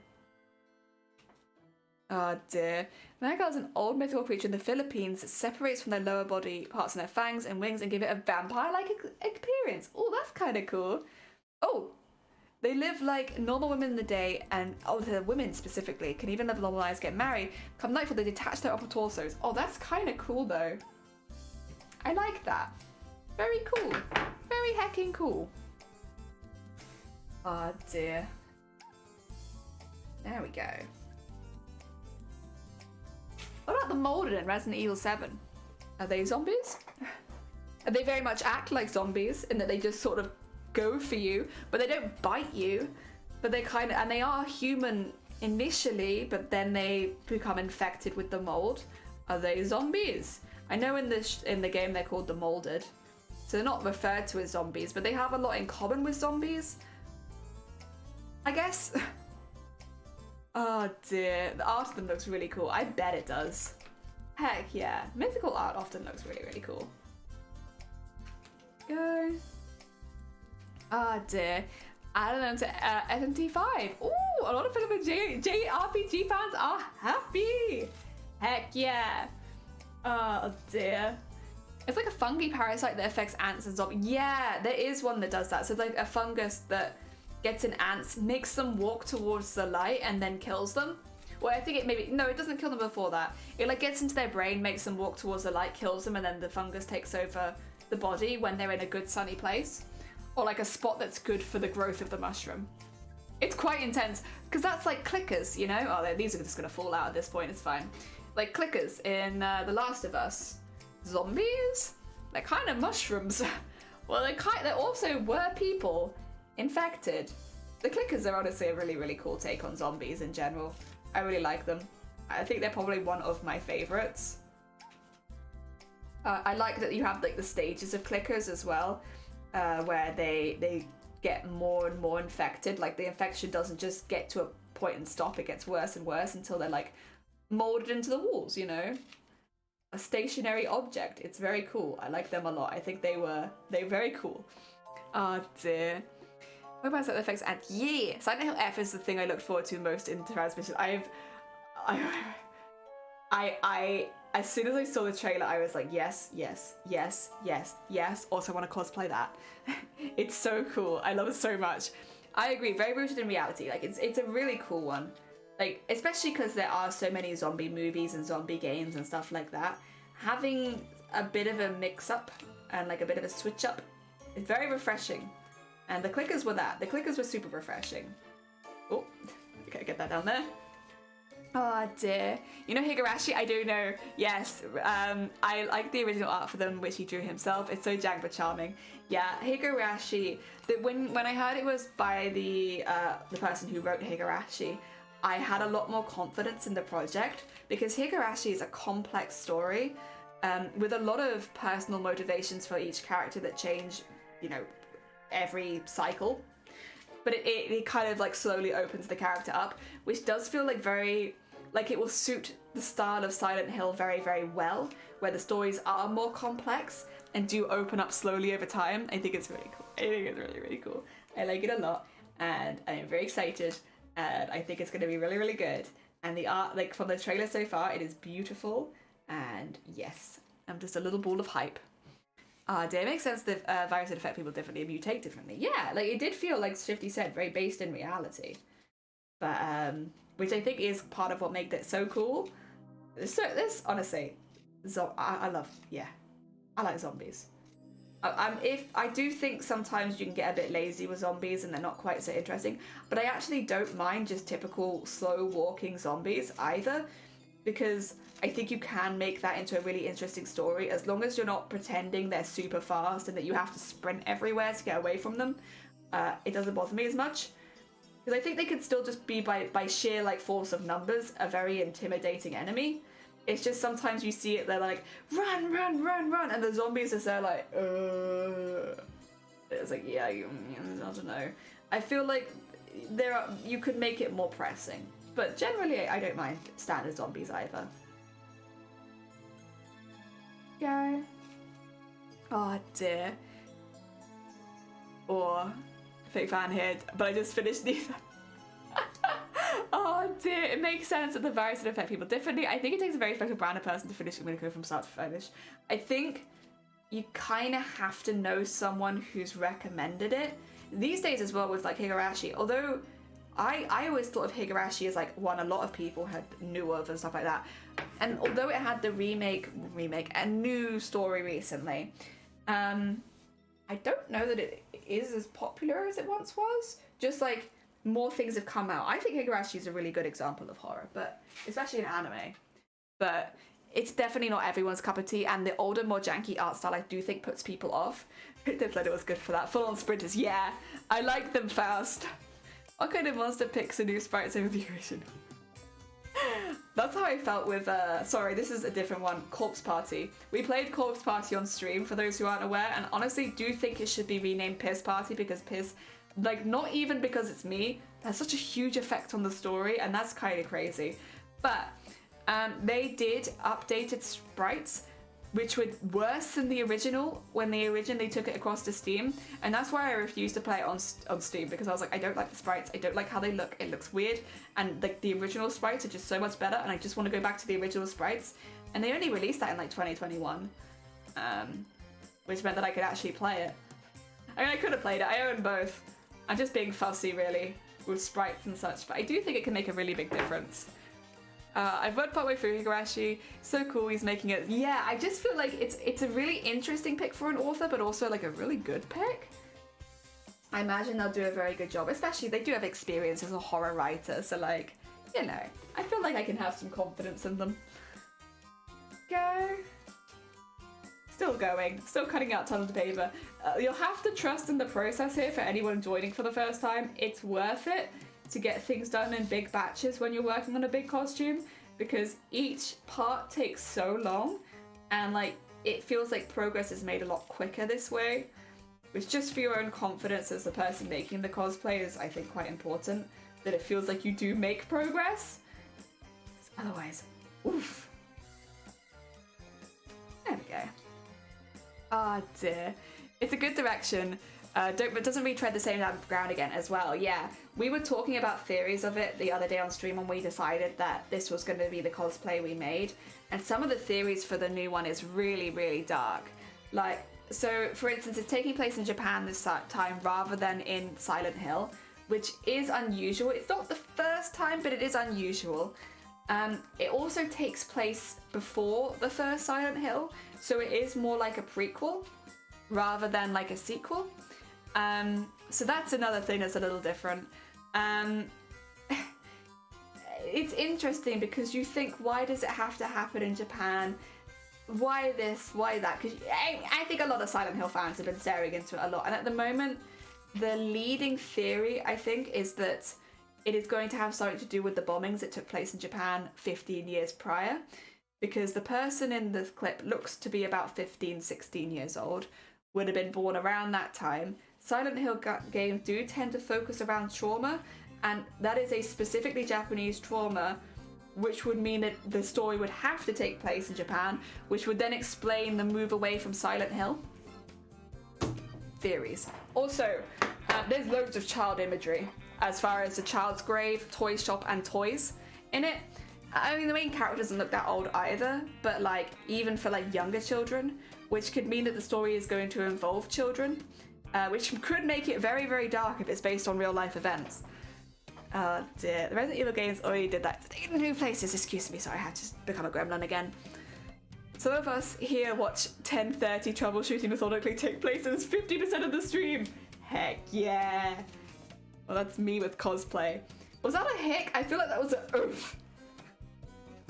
Oh dear. Naga is an old mythical creature in the Philippines that separates from their lower body parts and their fangs and wings and give it a vampire-like appearance. Oh, that's kind of cool. Oh, they live like normal women in the day, and the women specifically can even live normal lives, get married. Come nightfall, they detach their upper torsos. Oh, that's kind of cool though. I like that. Very cool. Very hecking cool. Oh dear. There we go. What about the Molded in Resident Evil 7? Are they zombies? They very much act like zombies in that they just sort of go for you, but they don't bite you. But they kind of, and they are human initially, but then they become infected with the mold. Are they zombies? I know in the game they're called the Molded, so they're not referred to as zombies, but they have a lot in common with zombies, I guess. Oh dear, the art of them looks really cool. I bet it does. Heck yeah, mythical art often looks really, really cool. Go. Oh dear. Added them to SMT5. Ooh, a lot of Philippine JRPG fans are happy. Heck yeah. Oh dear. It's like a fungi parasite that affects ants and zombies. Yeah, there is one that does that. So it's like a fungus that gets in ants, makes them walk towards the light, and then kills them. Well, I think it doesn't kill them before that. It like gets into their brain, makes them walk towards the light, kills them, and then the fungus takes over the body when they're in a good sunny place. Or like a spot that's good for the growth of the mushroom. It's quite intense, because that's like clickers, you know? Oh, these are just gonna fall out at this point, it's fine. Like clickers in The Last of Us. Zombies? They're kind of mushrooms. Well, they also were people infected. The clickers are honestly a really, really cool take on zombies in general. I really like them. I think they're probably one of my favorites. I like that you have like the stages of clickers as well, where they get more and more infected. Like the infection doesn't just get to a point and stop, it gets worse and worse until they're like molded into the walls, you know? A stationary object. It's very cool. I like them a lot. I think they're very cool. Oh dear. What about sound effects? And yeah, Silent Hill F is the thing I look forward to most in transmission. I as soon as I saw the trailer, I was like, yes, yes, yes, yes, yes. Also want to cosplay that. It's so cool. I love it so much. I agree, very rooted in reality. Like it's a really cool one. Like, especially because there are so many zombie movies and zombie games and stuff like that. Having a bit of a mix-up and like a bit of a switch-up is very refreshing. And the clickers were that. The clickers were super refreshing. Oh, okay, get that down there. Oh dear. You know Higurashi? I do know. Yes. I like the original art for them, which he drew himself. It's so jank but charming. Yeah, Higurashi. When I heard it was by the person who wrote Higurashi, I had a lot more confidence in the project because Higurashi is a complex story with a lot of personal motivations for each character that change, you know, every cycle. But it kind of like slowly opens the character up, which does feel like very, like it will suit the style of Silent Hill very, very well, where the stories are more complex and do open up slowly over time. I think it's really cool. I think it's really, really cool. I like it a lot and I am very excited and I think it's going to be really, really good. And the art, like from the trailer so far, it is beautiful and yes, I'm just a little ball of hype. It makes sense that viruses affect people differently and mutate differently. Yeah, like it did feel, like Shifty said, very based in reality. But, which I think is part of what made it so cool. So this, honestly, I love, yeah, I like zombies. I do think sometimes you can get a bit lazy with zombies and they're not quite so interesting, but I actually don't mind just typical slow walking zombies either, because I think you can make that into a really interesting story as long as you're not pretending they're super fast and that you have to sprint everywhere to get away from them. It doesn't bother me as much because I think they could still just be by sheer like force of numbers a very intimidating enemy. It's just sometimes you see it, they're like run, run, run, run, and the zombies are there like It's like yeah, I don't know. I feel like you could make it more pressing, but generally I don't mind standard zombies either. Go. Oh dear. Or fake fan here, but I just finished these. Oh dear, it makes sense that the virus would affect people differently. I think it takes a very special brand of person to finish Winneco from start to finish. I think you kind of have to know someone who's recommended it. These days as well with like Higurashi, although I always thought of Higurashi as like one a lot of people had knew of and stuff like that. And although it had the remake, a new story recently, I don't know that it is as popular as it once was. Just like more things have come out. I think Higurashi is a really good example of horror, but especially in anime. But it's definitely not everyone's cup of tea, and the older, more janky art style I do think puts people off. Deathletter was good for that. Full-on sprinters, yeah. I like them fast. What kind of monster picks a new sprites over the original? That's how I felt with, sorry, this is a different one, Corpse Party. We played Corpse Party on stream, for those who aren't aware, and honestly do think it should be renamed Piss Party, because Piss, like, not even because it's me, has such a huge effect on the story, and that's kind of crazy. But they did updated sprites, which were worse than the original when they originally took it across to Steam, and that's why I refused to play it on Steam, because I was like, I don't like the sprites, I don't like how they look, it looks weird, and like the original sprites are just so much better, and I just want to go back to the original sprites, and they only released that in like 2021, which meant that I could actually play it. I mean, I could have played it, I own both. I'm just being fussy really with sprites and such, but I do think it can make a really big difference. I've worked partway through Higurashi. So cool, he's making it. Yeah, I just feel like it's a really interesting pick for an author, but also like a really good pick. I imagine they'll do a very good job, especially they do have experience as a horror writer, so like, you know, I feel like I can have some confidence in them. Go. Still going, still cutting out tons of paper. You'll have to trust in the process here for anyone joining for the first time. It's worth it to get things done in big batches when you're working on a big costume, because each part takes so long and like it feels like progress is made a lot quicker this way. which just for your own confidence as the person making the cosplay is, I think, quite important, that it feels like you do make progress. Otherwise, oof. There we go. Ah, dear. It's a good direction. But doesn't retread the same ground again as well. Yeah, we were talking about theories of it the other day on stream when we decided that this was going to be the cosplay we made. And some of the theories for the new one is really, really dark. Like, so for instance, it's taking place in Japan this time rather than in Silent Hill, which is unusual. It's not the first time, but it is unusual. It also takes place before the first Silent Hill, so it is more like a prequel rather than like a sequel. So that's another thing that's a little different. It's interesting because you think, why does it have to happen in Japan? Why this? Why that? Because I think a lot of Silent Hill fans have been staring into it a lot. And at the moment, the leading theory, I think, is that it is going to have something to do with the bombings that took place in Japan 15 years prior. Because the person in the clip looks to be about 15, 16 years old, would have been born around that time. Silent Hill games do tend to focus around trauma, and that is a specifically Japanese trauma, which would mean that the story would have to take place in Japan, which would then explain the move away from Silent Hill. Theories. Also, there's loads of child imagery as far as the child's grave, toy shop, and toys in it. I mean, the main character doesn't look that old either, but like, even for like younger children, which could mean that the story is going to involve children, which could make it very, very dark if it's based on real life events. Oh dear, the Resident Evil games already did that. In new places, excuse me, sorry, I had to become a gremlin again. Some of us here watch 10:30 troubleshooting methodically take place and it's 50% of the stream. Heck yeah. Well, that's me with cosplay. Was that a hick? I feel like that was an oof.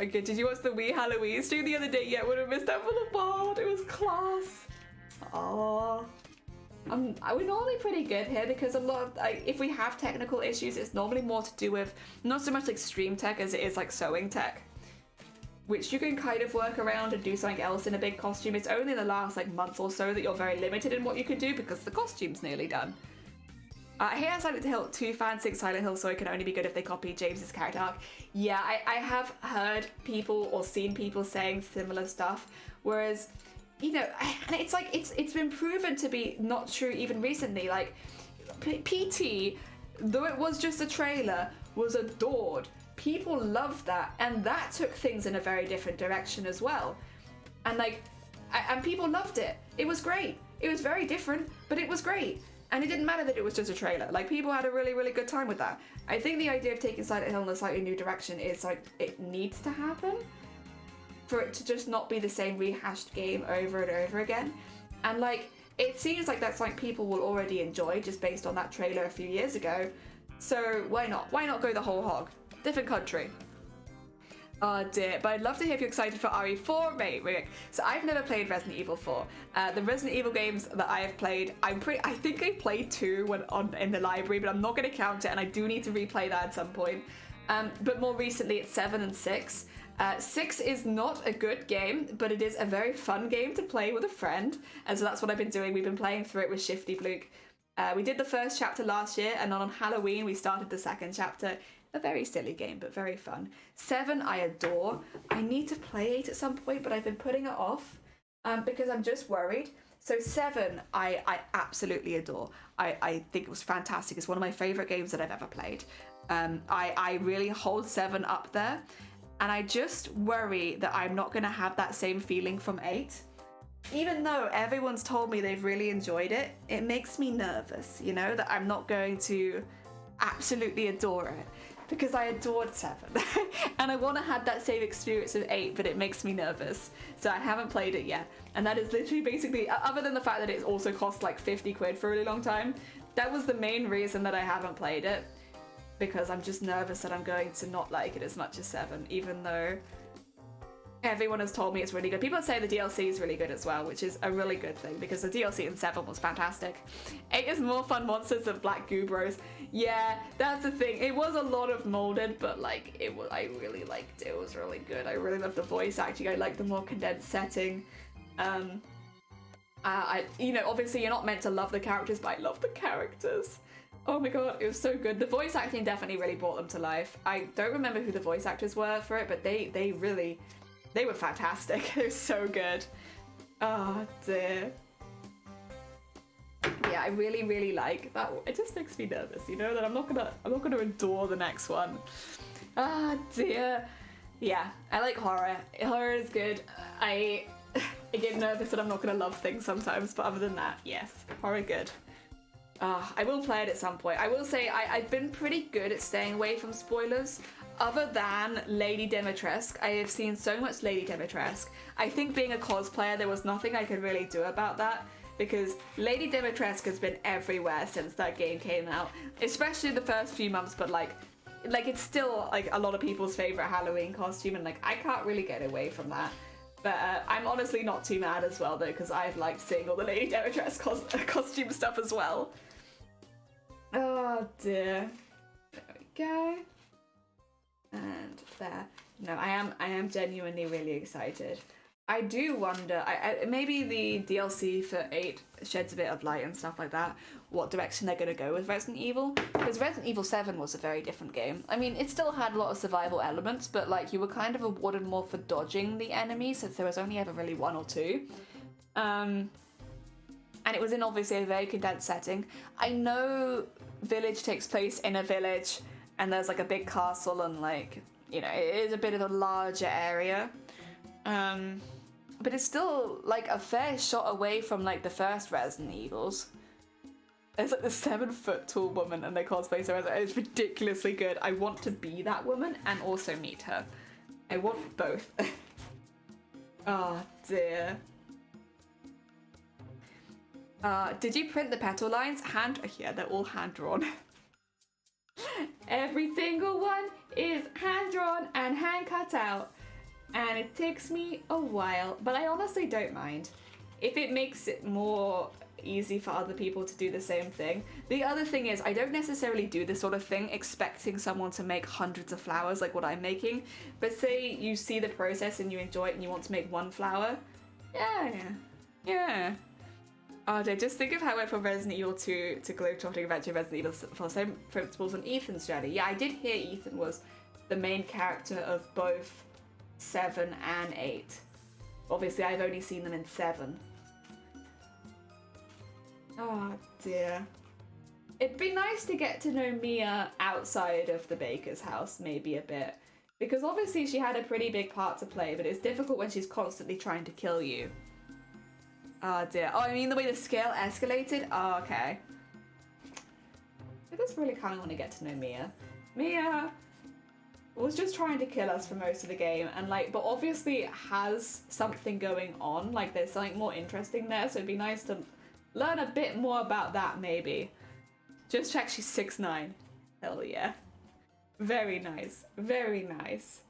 Okay, did you watch the Wii Halloween stream the other day? Yeah, would have missed that for the bard. It was class. Oh. We're normally pretty good here because a lot of, if we have technical issues, it's normally more to do with not so much like stream tech as it is like sewing tech, which you can kind of work around and do something else in a big costume. It's only the last like month or so that you're very limited in what you can do because the costume's nearly done. Here at Silent Hill 2 fans think Silent Hill story can only be good if they copy James's character arc. Yeah, I have heard people or seen people saying similar stuff, whereas, you know, and it's like, it's been proven to be not true even recently. Like, PT, though it was just a trailer, was adored. People loved that, and that took things in a very different direction as well. And like, and people loved it. It was great. It was very different, but it was great. And it didn't matter that it was just a trailer. Like, people had a really, really good time with that. I think the idea of taking Silent Hill in a slightly new direction is like, it needs to happen for it to just not be the same rehashed game over and over again. And like, it seems like that's like people will already enjoy just based on that trailer a few years ago. So why not? Why not go the whole hog? Different country. Oh dear, but I'd love to hear if you're excited for RE4, mate, Rick. So I've never played Resident Evil 4. The Resident Evil games that I have played, I think I played 2 when in the library, but I'm not going to count it, and I do need to replay that at some point. But more recently, it's 7 and 6. 6 is not a good game, but it is a very fun game to play with a friend, and so that's what I've been doing. We've been playing through it with Shifty Bluke. We did the first chapter last year, and on Halloween we started the second chapter. A very silly game, but very fun. 7 I adore. I need to play 8 at some point, but I've been putting it off because I'm just worried. So 7 I absolutely adore. I think it was fantastic. It's one of my favourite games that I've ever played. I really hold 7 up there, and I just worry that I'm not going to have that same feeling from 8. Even though everyone's told me they've really enjoyed it, it makes me nervous, you know, that I'm not going to absolutely adore it. Because I adored 7 and I want to have that same experience of 8, but it makes me nervous. So I haven't played it yet. And that is literally basically, other than the fact that it also cost like 50 quid for a really long time, that was the main reason that I haven't played it. Because I'm just nervous that I'm going to not like it as much as 7, even though everyone has told me it's really good. People say the DLC is really good as well, which is a really good thing because the DLC in 7 was fantastic. 8 is more fun monsters than Black Goo Bros. Yeah, that's the thing. It was a lot of molded, but like I really liked it. It was really good. I really loved the voice acting. I liked the more condensed setting. You know, obviously you're not meant to love the characters, but I love the characters. Oh my god, it was so good. The voice acting definitely really brought them to life. I don't remember who the voice actors were for it, but they were fantastic. They were so good. Oh dear. Yeah, I really like that. It just makes me nervous, you know, that I'm not gonna adore the next one. Ah dear. Yeah, I like horror. Horror is good. I get nervous that I'm not gonna love things sometimes, but other than that, yes, horror good. I will play it at some point. I will say I've been pretty good at staying away from spoilers. Other than Lady Dimitrescu, I have seen so much Lady Dimitrescu. I think being a cosplayer, there was nothing I could really do about that, because Lady Dimitrescu has been everywhere since that game came out, especially the first few months, but like it's still like a lot of people's favorite Halloween costume, and like I can't really get away from that. But I'm honestly not too mad as well though, because I've liked seeing all the Lady Dimitrescu costume stuff as well. Oh dear. There we go. And there. No, I am genuinely really excited. I do wonder, maybe the DLC for 8 sheds a bit of light and stuff like that, what direction they're going to go with Resident Evil. Because Resident Evil 7 was a very different game. I mean, it still had a lot of survival elements, but like you were kind of rewarded more for dodging the enemies, since there was only ever really 1 or 2. And it was in obviously a very condensed setting. I know Village takes place in a village, and there's like a big castle, and like, you know, it is a bit of a larger area. But it's still like a fair shot away from like the first Resident Evils. There's like the 7-foot tall woman and they cosplay so it's ridiculously good. I want to be that woman and also meet her. I want both. Oh dear. Did you print the petal lines? Yeah, they're all hand drawn. Every single one is hand drawn and hand cut out. And it takes me a while, but I honestly don't mind. If it makes it more easy for other people to do the same thing. The other thing is, I don't necessarily do this sort of thing expecting someone to make hundreds of flowers like what I'm making, but say you see the process and you enjoy it and you want to make one flower. Yeah. Oh, just think of how it went from Resident Evil 2 to Globetrotting Adventure Resident Evil 4. Same principles on Ethan's journey. Yeah, I did hear Ethan was the main character of both 7 and 8. Obviously, I've only seen them in 7. Oh dear. It'd be nice to get to know Mia outside of the baker's house, maybe a bit. Because obviously she had a pretty big part to play, but it's difficult when she's constantly trying to kill you. Oh dear. Oh, I mean the way the scale escalated? Oh, okay. I just really kind of want to get to know Mia. Mia was just trying to kill us for most of the game, and like, but obviously it has something going on, like there's something more interesting there, so it'd be nice to learn a bit more about that, maybe. Just check she's 6'9". Hell yeah. Very nice. Very nice.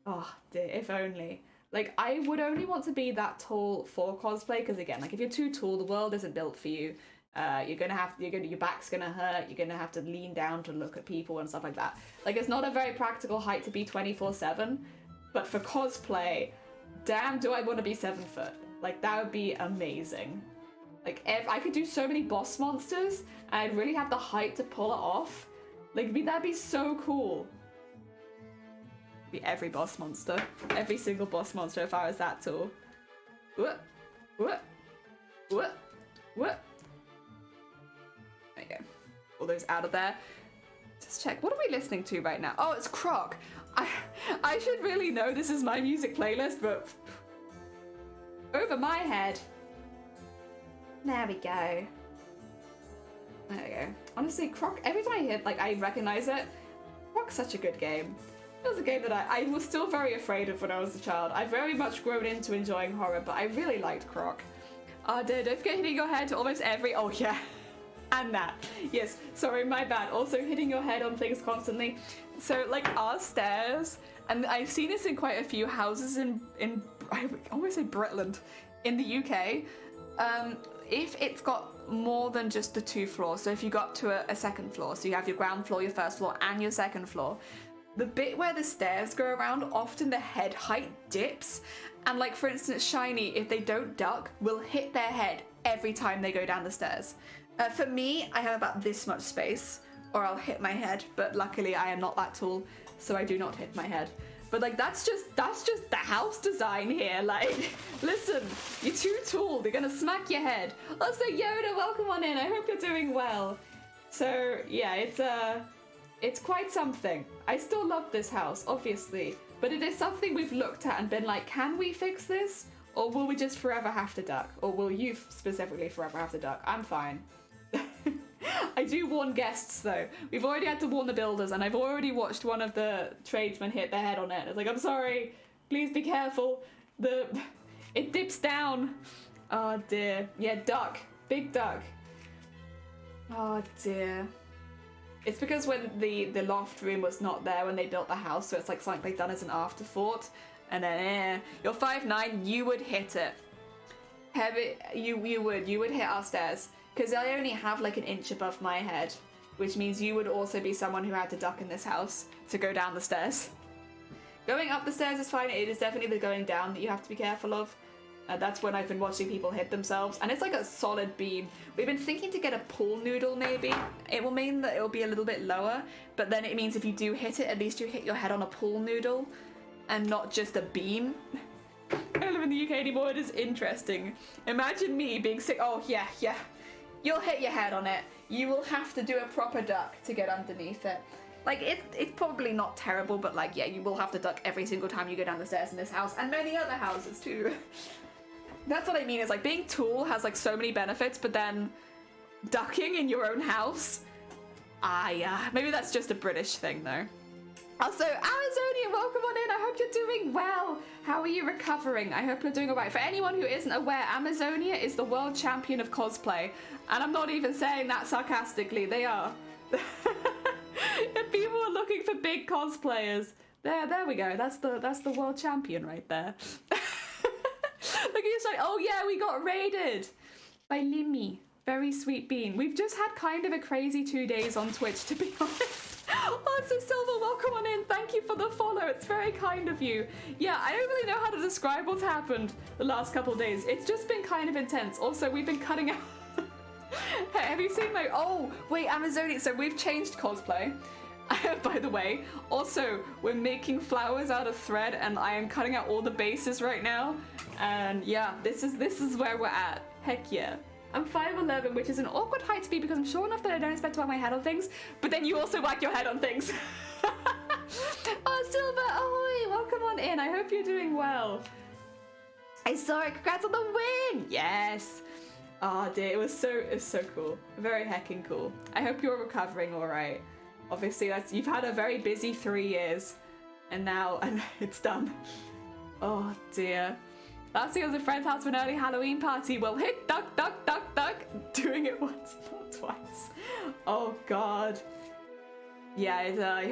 Oh dear, if only. Like, I would only want to be that tall for cosplay, because again, like, if you're too tall, the world isn't built for you. Your back's gonna hurt, you're gonna have to lean down to look at people and stuff like that. Like, it's not a very practical height to be 24/7, but for cosplay, damn do I want to be 7 foot. Like, that would be amazing. Like, if I could do so many boss monsters, and I'd really have the height to pull it off, like, that'd be so cool. Be every boss monster. Every single boss monster if I was that tall. What? What? What? What? There you go. All those out of there. Just check. What are we listening to right now? Oh, it's Croc. I should really know this is my music playlist, but over my head. There we go. There we go. Honestly, Croc, every time I hear, like, I recognize it, Croc's such a good game. It was a game that I was still very afraid of when I was a child. I've very much grown into enjoying horror, but I really liked Croc. Oh dear, don't forget hitting your head to almost every... Oh yeah. And that. Yes, sorry, my bad. Also hitting your head on things constantly. So, like, our stairs, and I've seen this in quite a few houses in I almost say Britland, in the UK. If it's got more than just the 2 floors, so if you got to a second floor, so you have your ground floor, your first floor, and your second floor, the bit where the stairs go around, often the head height dips, And like, for instance, Shiny, if they don't duck, will hit their head every time they go down the stairs. For me, I have about this much space, or I'll hit my head, but luckily I am not that tall, so I do not hit my head. But like, that's just the house design here. Like, listen, you're too tall, they're gonna smack your head. Also, Yoda, welcome on in, I hope you're doing well. So yeah, it's quite something. I still love this house, obviously, but it is something we've looked at and been like, can we fix this? Or will we just forever have to duck? Or will you specifically forever have to duck? I'm fine. I do warn guests though. We've already had to warn the builders, and I've already watched one of the tradesmen hit their head on it. It's like, I'm sorry, please be careful. It dips down. Oh dear. Yeah, duck. Big duck. Oh dear. It's because when the loft room was not there when they built the house, so it's like something they've done as an afterthought. And then, you're 5'9", you would hit it. Heavy, you would hit our stairs. Because I only have like an inch above my head, which means you would also be someone who had to duck in this house to go down the stairs. Going up the stairs is fine, it is definitely the going down that you have to be careful of. That's when I've been watching people hit themselves, and it's like a solid beam. We've been thinking to get a pool noodle maybe. It will mean that it will be a little bit lower, but then it means if you do hit it, at least you hit your head on a pool noodle and not just a beam. I don't live in the UK anymore, it is interesting. Imagine me being sick. Oh yeah. You'll hit your head on it. You will have to do a proper duck to get underneath it. Like, it's probably not terrible, but like, yeah, you will have to duck every single time you go down the stairs in this house, and many other houses too. That's what I mean, is like, being tall has like so many benefits, but then ducking in your own house? Yeah, maybe that's just a British thing though. Also, Amazonia, welcome on in. I hope you're doing well. How are you recovering? I hope you're doing all right. For anyone who isn't aware, Amazonia is the world champion of cosplay. And I'm not even saying that sarcastically. They are. If people are looking for big cosplayers, there we go. That's the world champion right there. Look at you saying, oh yeah, we got raided by Limmy. Very sweet bean. We've just had kind of a crazy 2 days on Twitch, to be honest. Oh, so Silver, welcome on in. Thank you for the follow. It's very kind of you. Yeah, I don't really know how to describe what's happened the last couple of days. It's just been kind of intense. Also, we've been cutting out... Have you seen my... Oh, wait, Amazonia. So we've changed cosplay, by the way. Also, we're making flowers out of thread, and I am cutting out all the bases right now. And yeah, this is where we're at. Heck yeah. I'm 5'11", which is an awkward height to be because I'm sure enough that I don't expect to whack my head on things, but then you also whack your head on things. Oh, Silver, ahoy, welcome on in. I hope you're doing well. I saw it, congrats on the win. Yes. Oh dear, it was so cool. Very heckin' cool. I hope you're recovering all right. Obviously, you've had a very busy 3 years, and now it's done. Oh dear. Last year I was at a friend's house for an early Halloween party. Well, hit duck, duck, duck, duck. Doing it once, not twice. Oh god. Yeah,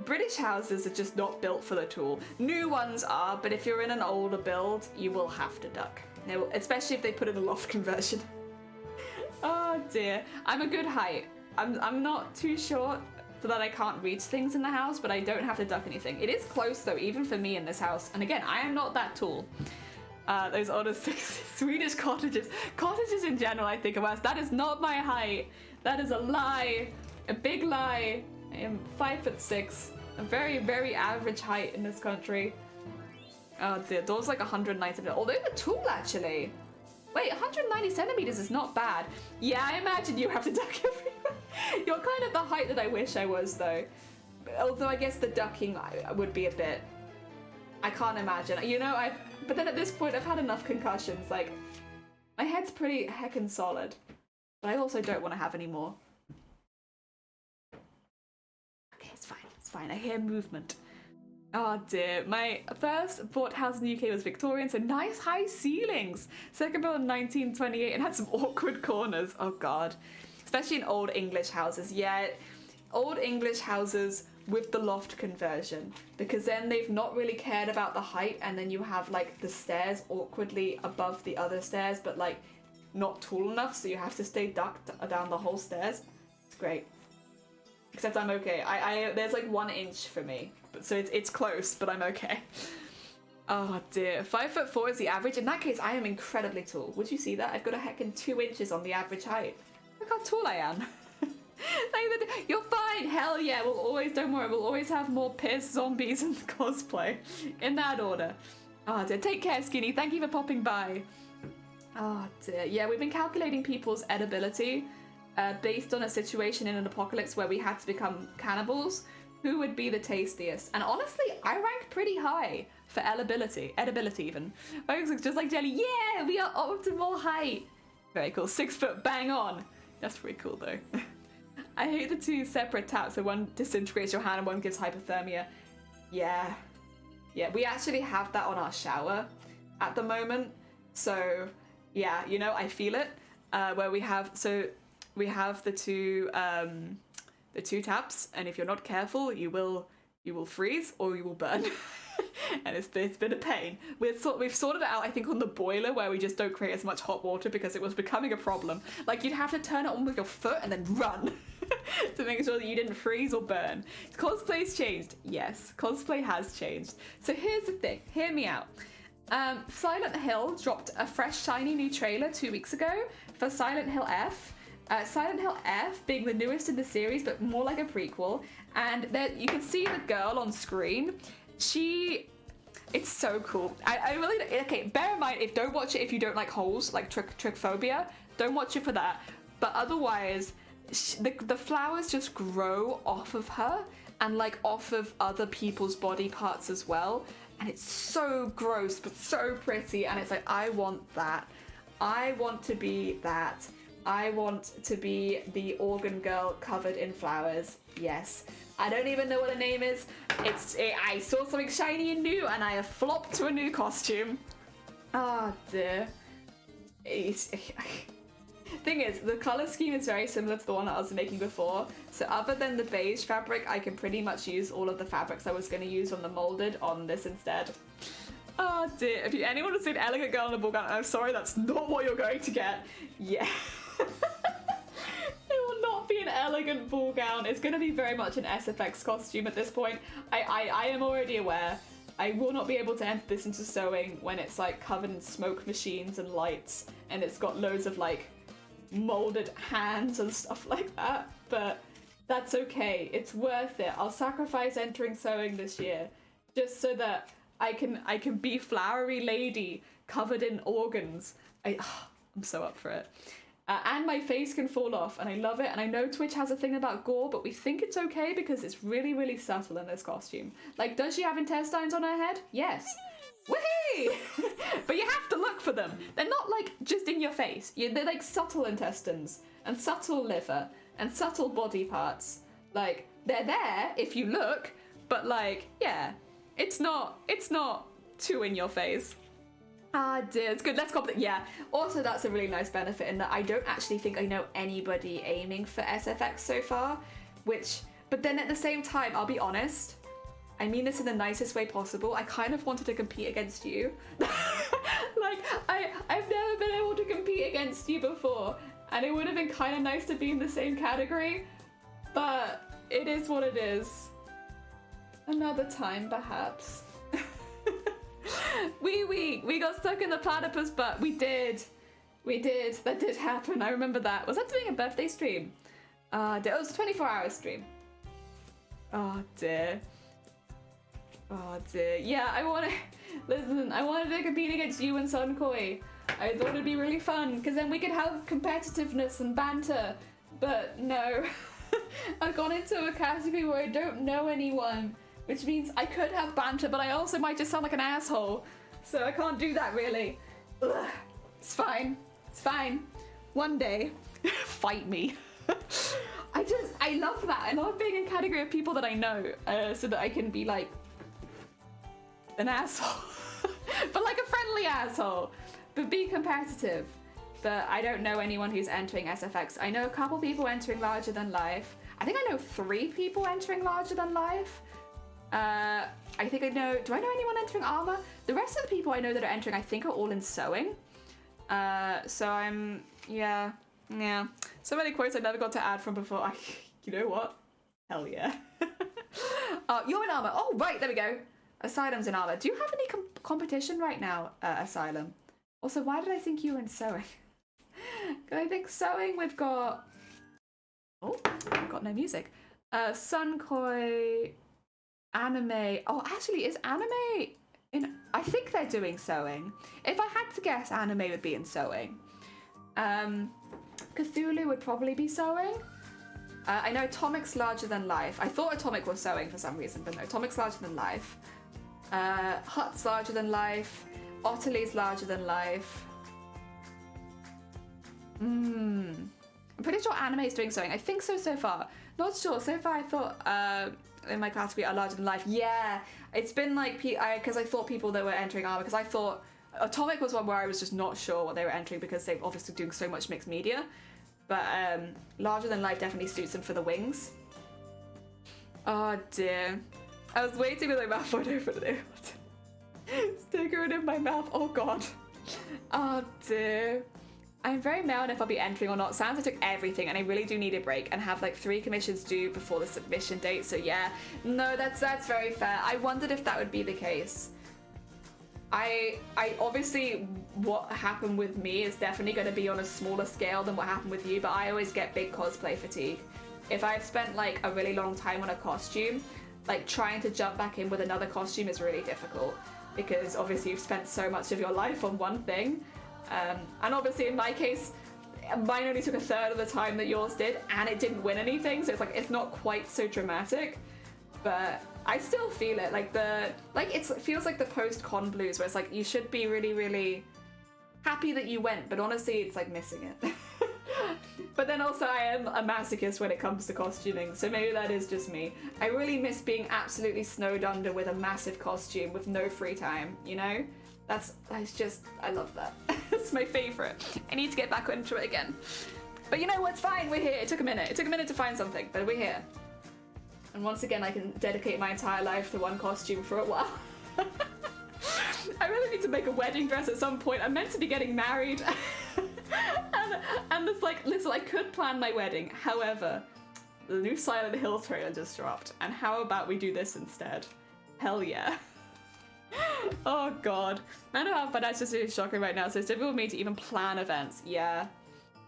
British houses are just not built for the tool. New ones are, but if you're in an older build, you will have to duck. Especially if they put in a loft conversion. Oh dear. I'm a good height. I'm not too short so that I can't reach things in the house, but I don't have to duck anything. It is close though, even for me in this house. And again, I am not that tall. Those old Swedish cottages. Cottages in general, I think, are worse. That is not my height. That is a lie. A big lie. I am 5'6". A very, very average height in this country. Oh dear, door's like 190 centimeters. Although they're tall, actually. Wait, 190 centimeters is not bad. Yeah, I imagine you have to duck everywhere. You're kind of the height that I wish I was, though. Although I guess the ducking would be a bit... I can't imagine. You know, but then at this point, I've had enough concussions. Like, my head's pretty heckin' solid. But I also don't want to have any more. Okay, it's fine. It's fine. I hear movement. Oh dear, my first bought house in the UK was Victorian, so nice high ceilings. Second built in 1928 and had some awkward corners. Oh god. Especially in old English houses. Yeah, old English houses with the loft conversion. Because then they've not really cared about the height, and then you have like the stairs awkwardly above the other stairs, but like not tall enough, so you have to stay ducked down the whole stairs. It's great. Except I'm okay. There's like 1 inch for me. So it's close, but I'm okay. Oh dear, 5'4" is the average. In that case, I am incredibly tall. Would you see that? I've got a heckin' 2 inches on the average height. Look how tall I am. You're fine. Hell yeah, we'll always, don't worry, we'll always have more piss, zombies, and cosplay. In that order. Oh dear, take care, Skinny. Thank you for popping by. Oh dear. Yeah, we've been calculating people's edibility based on a situation in an apocalypse where we had to become cannibals. Who would be the tastiest? And honestly, I rank pretty high for edibility even. Folks, it's just like Jelly. Yeah, we are optimal height. Very cool. 6 foot, bang on. That's pretty cool though. I hate the 2 separate taps. So one disintegrates your hand and one gives hypothermia. Yeah. Yeah, we actually have that on our shower at the moment. So yeah, you know, I feel it. Where we have the two taps, and if you're not careful, you will freeze or you will burn. And it's been a pain. We've sorted it out, I think, on the boiler where we just don't create as much hot water because it was becoming a problem. Like, you'd have to turn it on with your foot and then run to make sure that you didn't freeze or burn. Cosplay's changed. Yes, cosplay has changed. So here's the thing. Hear me out. Silent Hill dropped a fresh, shiny new trailer 2 weeks ago for Silent Hill F. Silent Hill F being the newest in the series, but more like a prequel. And there you can see the girl on screen. It's so cool. I really, okay, bear in mind, don't watch it if you don't like holes, like trichophobia. Don't watch it for that. But otherwise, the flowers just grow off of her and like off of other people's body parts as well. And it's so gross, but so pretty. And it's like, I want that. I want to be that. I want to be the organ girl covered in flowers. Yes. I don't even know what her name is. I saw something shiny and new and I have flopped to a new costume. Oh dear. Thing is, the color scheme is very similar to the one that I was making before. So other than the beige fabric, I can pretty much use all of the fabrics I was going to use on the molded on this instead. Oh dear. If anyone has seen Elegant Girl in a Ball Gown, I'm sorry, that's not what you're going to get. Yeah. It will not be an elegant ball gown. It's going to be very much an SFX costume at this point. I am already aware. I will not be able to enter this into sewing when it's like covered in smoke machines and lights and it's got loads of like molded hands and stuff like that. But that's okay. It's worth it. I'll sacrifice entering sewing this year just so that I can be flowery lady covered in organs. I'm so up for it. And my face can fall off, and I love it. And I know Twitch has a thing about gore, but we think it's okay because it's really, really subtle in this costume. Like, does she have intestines on her head? Yes. Whee! But you have to look for them. They're not like just in your face. They're like subtle intestines and subtle liver and subtle body parts. Like, they're there if you look, but like, yeah, it's not too in your face. Ah, dear, it's good. Let's copy it. Yeah. Also, that's a really nice benefit in that I don't actually think I know anybody aiming for SFX so far, but then at the same time, I'll be honest, I mean this in the nicest way possible. I kind of wanted to compete against you. Like, I've never been able to compete against you before, and it would have been kind of nice to be in the same category, but it is what it is. Another time, perhaps. We got stuck in the platypus butt. We did. That did happen. I remember that. Was that doing a birthday stream? It was a 24-hour stream. Oh dear. Oh dear. Yeah, I want to compete against you and Sunkoi. I thought it'd be really fun because then we could have competitiveness and banter. But no, I've gone into a category where I don't know anyone. Which means I could have banter, but I also might just sound like an asshole. So I can't do that, really. Ugh. It's fine. It's fine. One day, fight me. I love that. I love being in a category of people that I know, so that I can be like an asshole. But like a friendly asshole. But be competitive. But I don't know anyone who's entering SFX. I know a couple people entering Larger Than Life. I think I know 3 people entering Larger Than Life. I think I know, do I know anyone entering armor? The rest of the people I know that are entering, I think, are all in sewing. So I'm, yeah. So many quotes I never got to add from before. You know what? Hell yeah. You're in armor. Oh, right, there we go. Asylum's in armor. Do you have any competition right now, Asylum? Also, why did I think you were in sewing? I think sewing we've got... Oh, I've got no music. Sunkoi, anime. Oh, actually, is anime in... I think they're doing sewing. If I had to guess, anime would be in sewing. Cthulhu would probably be sewing. I know Atomic's Larger Than Life. I thought Atomic was sewing for some reason, but no, Atomic's Larger Than Life. Hut's Larger Than Life. Ottily's Larger Than Life. I'm pretty sure anime is doing sewing. I think so far. Not sure. So far I thought in my category are Larger Than Life. Yeah, it's been like, because I thought people that were entering armor, because I thought Atomic was one where I was just not sure what they were entering because they're obviously doing so much mixed media. But Larger Than Life definitely suits them for the wings. Oh dear. I was waiting with my mouth wide open. Sticker it in my mouth. Oh god. Oh dear. I'm very mad if I'll be entering or not. Sounds I took everything and I really do need a break and have like 3 commissions due before the submission date. So yeah, no, that's very fair. I wondered if that would be the case. I obviously, what happened with me is definitely going to be on a smaller scale than what happened with you, but I always get big cosplay fatigue. If I've spent like a really long time on a costume, like trying to jump back in with another costume is really difficult because obviously you've spent so much of your life on one thing. And obviously in my case, mine only took a third of the time that yours did and it didn't win anything, so it's like, it's not quite so dramatic, but I still feel it. It feels like the post-con blues where it's like, you should be really, really happy that you went, but honestly, it's like missing it. But then also I am a masochist when it comes to costuming, so maybe that is just me. I really miss being absolutely snowed under with a massive costume with no free time, you know? That's just, I love that. It's my favorite. I need to get back into it again. But you know what's fine, we're here. It took a minute. It took a minute to find something, but we're here. And once again, I can dedicate my entire life to one costume for a while. I really need to make a wedding dress at some point. I'm meant to be getting married. and it's like, listen, I could plan my wedding. However, the new Silent Hill trailer just dropped. And how about we do this instead? Hell yeah. Oh god. I know how financially just really shocking right now, so it's difficult for me to even plan events. Yeah.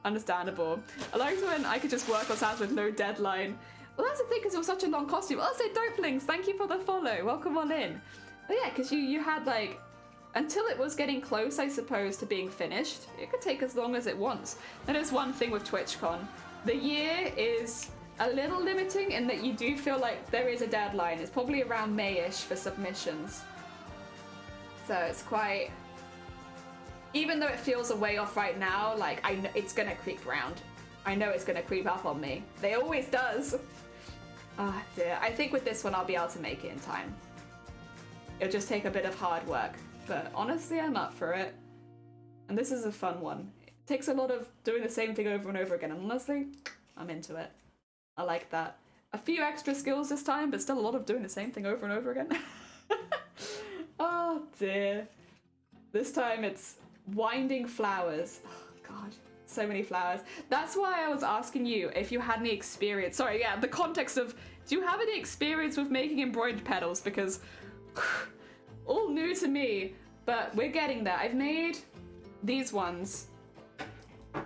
Understandable. I liked when I could just work on sounds with no deadline. Well, that's the thing, because it was such a long costume. Also, Doplings, thank you for the follow. Welcome on in. But yeah, because you had like, until it was getting close, I suppose, to being finished, it could take as long as it wants. That is one thing with TwitchCon. The year is a little limiting in that you do feel like there is a deadline. It's probably around May-ish for submissions. So it's quite, even though it feels a way off right now, like I know it's gonna creep round. I know it's gonna creep up on me. They always does. Ah dear. I think with this one I'll be able to make it in time. It'll just take a bit of hard work, but honestly I'm up for it. And this is a fun one. It takes a lot of doing the same thing over and over again, and honestly, I'm into it. I like that. A few extra skills this time, but still a lot of doing the same thing over and over again. Oh dear. This time it's winding flowers. Oh god, so many flowers. That's why I was asking you if you had any experience. Sorry, yeah, the context of, do you have any experience with making embroidered petals? Because all new to me, but we're getting there. I've made these ones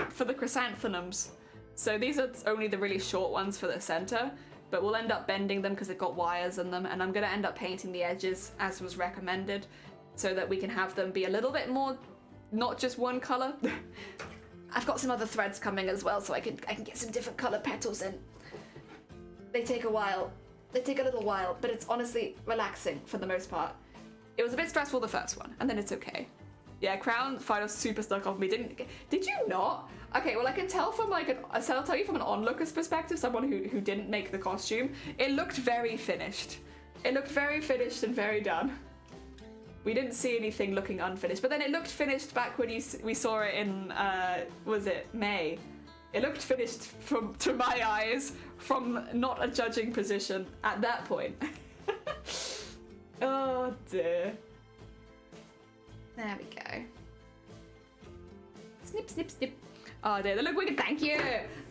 for the chrysanthemums. So these are only the really short ones for the center, but we'll end up bending them because they've got wires in them, and I'm going to end up painting the edges as was recommended so that we can have them be a little bit more, not just one color. I've got some other threads coming as well, so I can get some different color petals in. They take a while. They take a little while, but it's honestly relaxing for the most part. It was a bit stressful the first one, and then it's okay. Yeah, Crown Final's super stuck on me. Did you not? Okay, well I can tell from like I'll tell you from an onlooker's perspective, someone who didn't make the costume, it looked very finished. It looked very finished and very done. We didn't see anything looking unfinished, but then it looked finished back when we saw it in was it May? It looked finished to my eyes from not a judging position at that point. Oh dear. There we go. Snip, snip, snip. Oh dear, they look wicked. Thank you.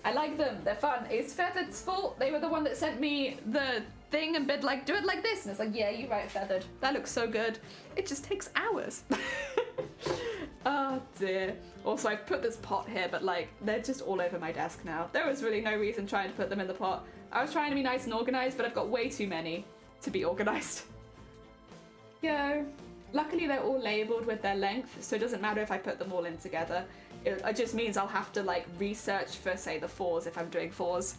I like them. They're fun. It's Feathered's fault. They were the one that sent me the thing and been like, do it like this. And it's like, yeah, you're right, Feathered. That looks so good. It just takes hours. Oh dear. Also, I've put this pot here, but like, they're just all over my desk now. There was really no reason trying to put them in the pot. I was trying to be nice and organized, but I've got way too many to be organized. Yo. Luckily, they're all labeled with their length, so it doesn't matter if I put them all in together. It just means I'll have to like research for, say, the 4s if I'm doing 4s.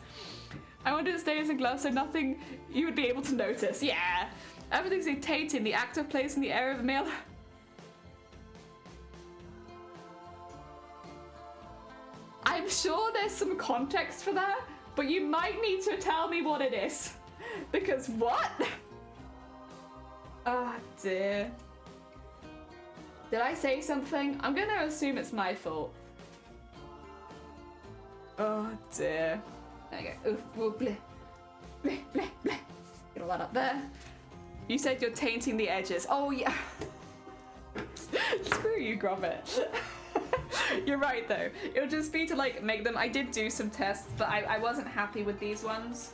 I wanted to stay as a glove so nothing you would be able to notice. Yeah. Everything's dictating the active place in the area of a male. I'm sure there's some context for that, but you might need to tell me what it is. Because what? Oh dear. Did I say something? I'm gonna assume it's my fault. Oh dear. There you go. Oof, oof, bleh. Bleh, bleh, bleh. Get all that up there. You said you're tainting the edges. Oh yeah. Screw you, Gromit. You're right though. It'll just be to like make them. I did do some tests, but I wasn't happy with these ones.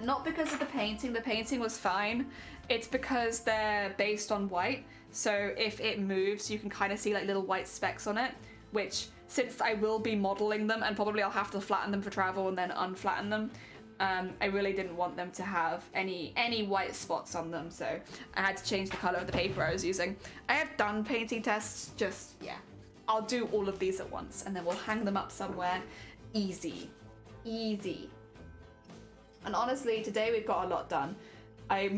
Not because of the painting was fine. It's because they're based on white. So if it moves, you can kind of see like little white specks on it, which since I will be modeling them and probably I'll have to flatten them for travel and then unflatten them, I really didn't want them to have any white spots on them. So I had to change the color of the paper I was using. I have done painting tests, just, yeah. I'll do all of these at once and then we'll hang them up somewhere. Easy. Easy. And honestly, today we've got a lot done. I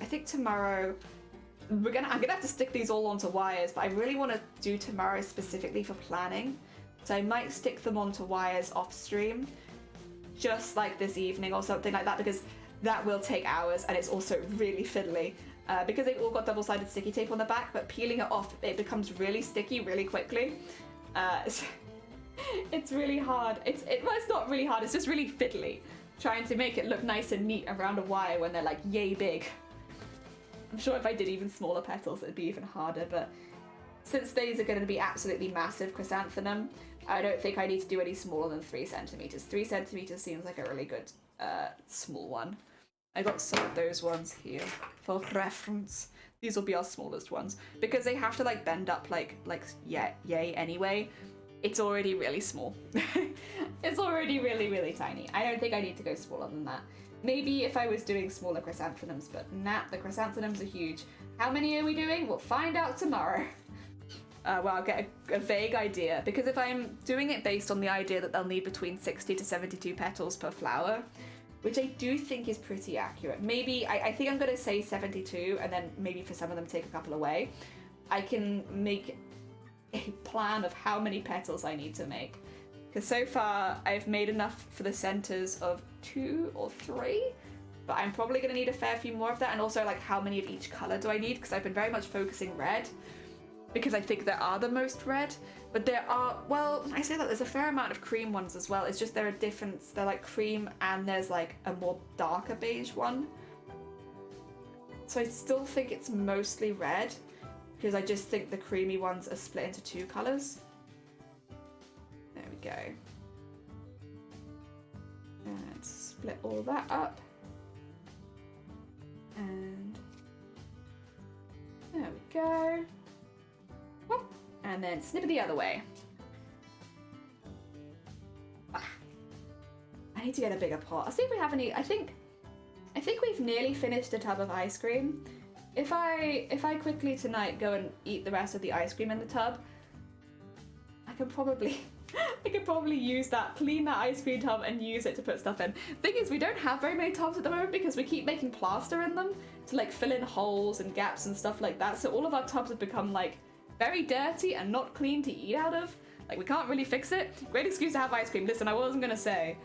think tomorrow, I'm gonna have to stick these all onto wires, but I really want to do tomorrow specifically for planning. So I might stick them onto wires off stream, just like this evening or something like that, because that will take hours and it's also really fiddly. Because they've all got double-sided sticky tape on the back, but peeling it off, it becomes really sticky really quickly. It's really hard. Well, it's not really hard, it's just really fiddly. Trying to make it look nice and neat around a wire when they're like yay big. I'm sure if I did even smaller petals it'd be even harder, but since these are going to be absolutely massive chrysanthemum, I don't think I need to do any smaller than 3 centimeters. 3 centimeters seems like a really good small one. I got some of those ones here for reference. These will be our smallest ones because they have to like bend up like yay anyway. It's already really small. It's already really tiny. I don't think I need to go smaller than that. Maybe if I was doing smaller chrysanthemums, but nah, the chrysanthemums are huge. How many are we doing? We'll find out tomorrow. Well, I'll get a vague idea, because if I'm doing it based on the idea that they'll need between 60 to 72 petals per flower, which I do think is pretty accurate. Maybe, I think I'm gonna say 72, and then maybe for some of them take a couple away. I can make a plan of how many petals I need to make. Because so far, I've made enough for the centers of 2 or 3, but I'm probably gonna need a fair few more of that, and also like how many of each color do I need, because I've been very much focusing red, because I think there are the most red, but there are, well, I say that there's a fair amount of cream ones as well. It's just there are different, they're like cream and there's like a more darker beige one. So I still think it's mostly red, because I just think the creamy ones are split into 2 colors. There we go. And split all that up. And there we go. Whoop. And then snip it the other way. Ah. I need to get a bigger pot. I'll see if we have any. I think we've nearly finished a tub of ice cream. If I quickly tonight go and eat the rest of the ice cream in the tub, I could probably use that, clean that ice cream tub and use it to put stuff in. Thing is, we don't have very many tubs at the moment because we keep making plaster in them to like fill in holes and gaps and stuff like that. So all of our tubs have become like very dirty and not clean to eat out of. Like, we can't really fix it. Great excuse to have ice cream. Listen, I wasn't gonna say,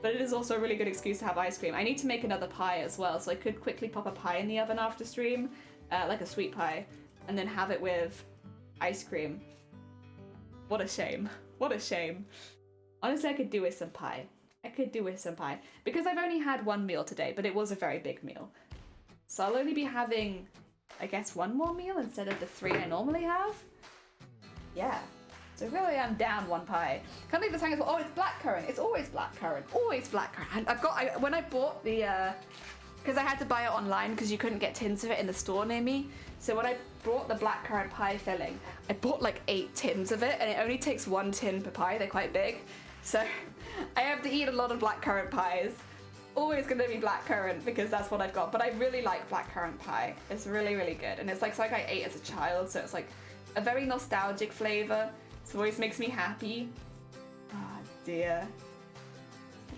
but it is also a really good excuse to have ice cream. I need to make another pie as well, so I could quickly pop a pie in the oven after stream, like a sweet pie, and then have it with ice cream. What a shame. What a shame. Honestly, I could do with some pie. I could do with some pie. Because I've only had one meal today, but it was a very big meal. So I'll only be having, I guess, one more meal instead of the 3 I normally have. Yeah. So really I'm down one pie. Can't leave the tang as well. Oh, it's blackcurrant. It's always blackcurrant. Always blackcurrant. And when I bought the, because I had to buy it online because you couldn't get tins of it in the store near me. So when I bought the blackcurrant pie filling, I bought like 8 tins of it, and it only takes 1 tin per pie. They're quite big. So I have to eat a lot of blackcurrant pies. Always gonna be blackcurrant because that's what I've got. But I really like blackcurrant pie. It's really, really good. And it's like I ate as a child, so it's like a very nostalgic flavor. So it always makes me happy. Oh dear.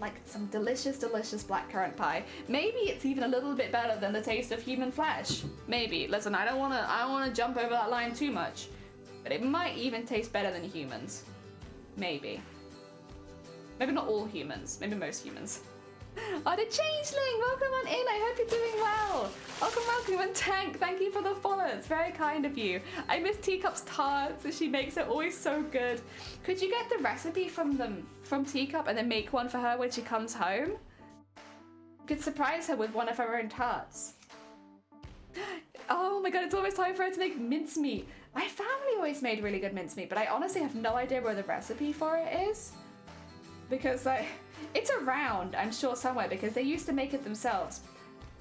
Like some delicious, delicious blackcurrant pie. Maybe it's even a little bit better than the taste of human flesh. Maybe. Listen, I don't wanna jump over that line too much. But it might even taste better than humans. Maybe. Maybe not all humans. Maybe most humans. Oh, the Changeling! Welcome on in! I hope you're doing well! Welcome, and Tank, thank you for the follow. It's very kind of you. I miss Teacup's tarts. She makes it always so good. Could you get the recipe from Teacup and then make one for her when she comes home? You could surprise her with one of her own tarts. Oh my god, it's always time for her to make mincemeat. My family always made really good mincemeat, but I honestly have no idea where the recipe for it is. Because it's around, I'm sure, somewhere, because they used to make it themselves.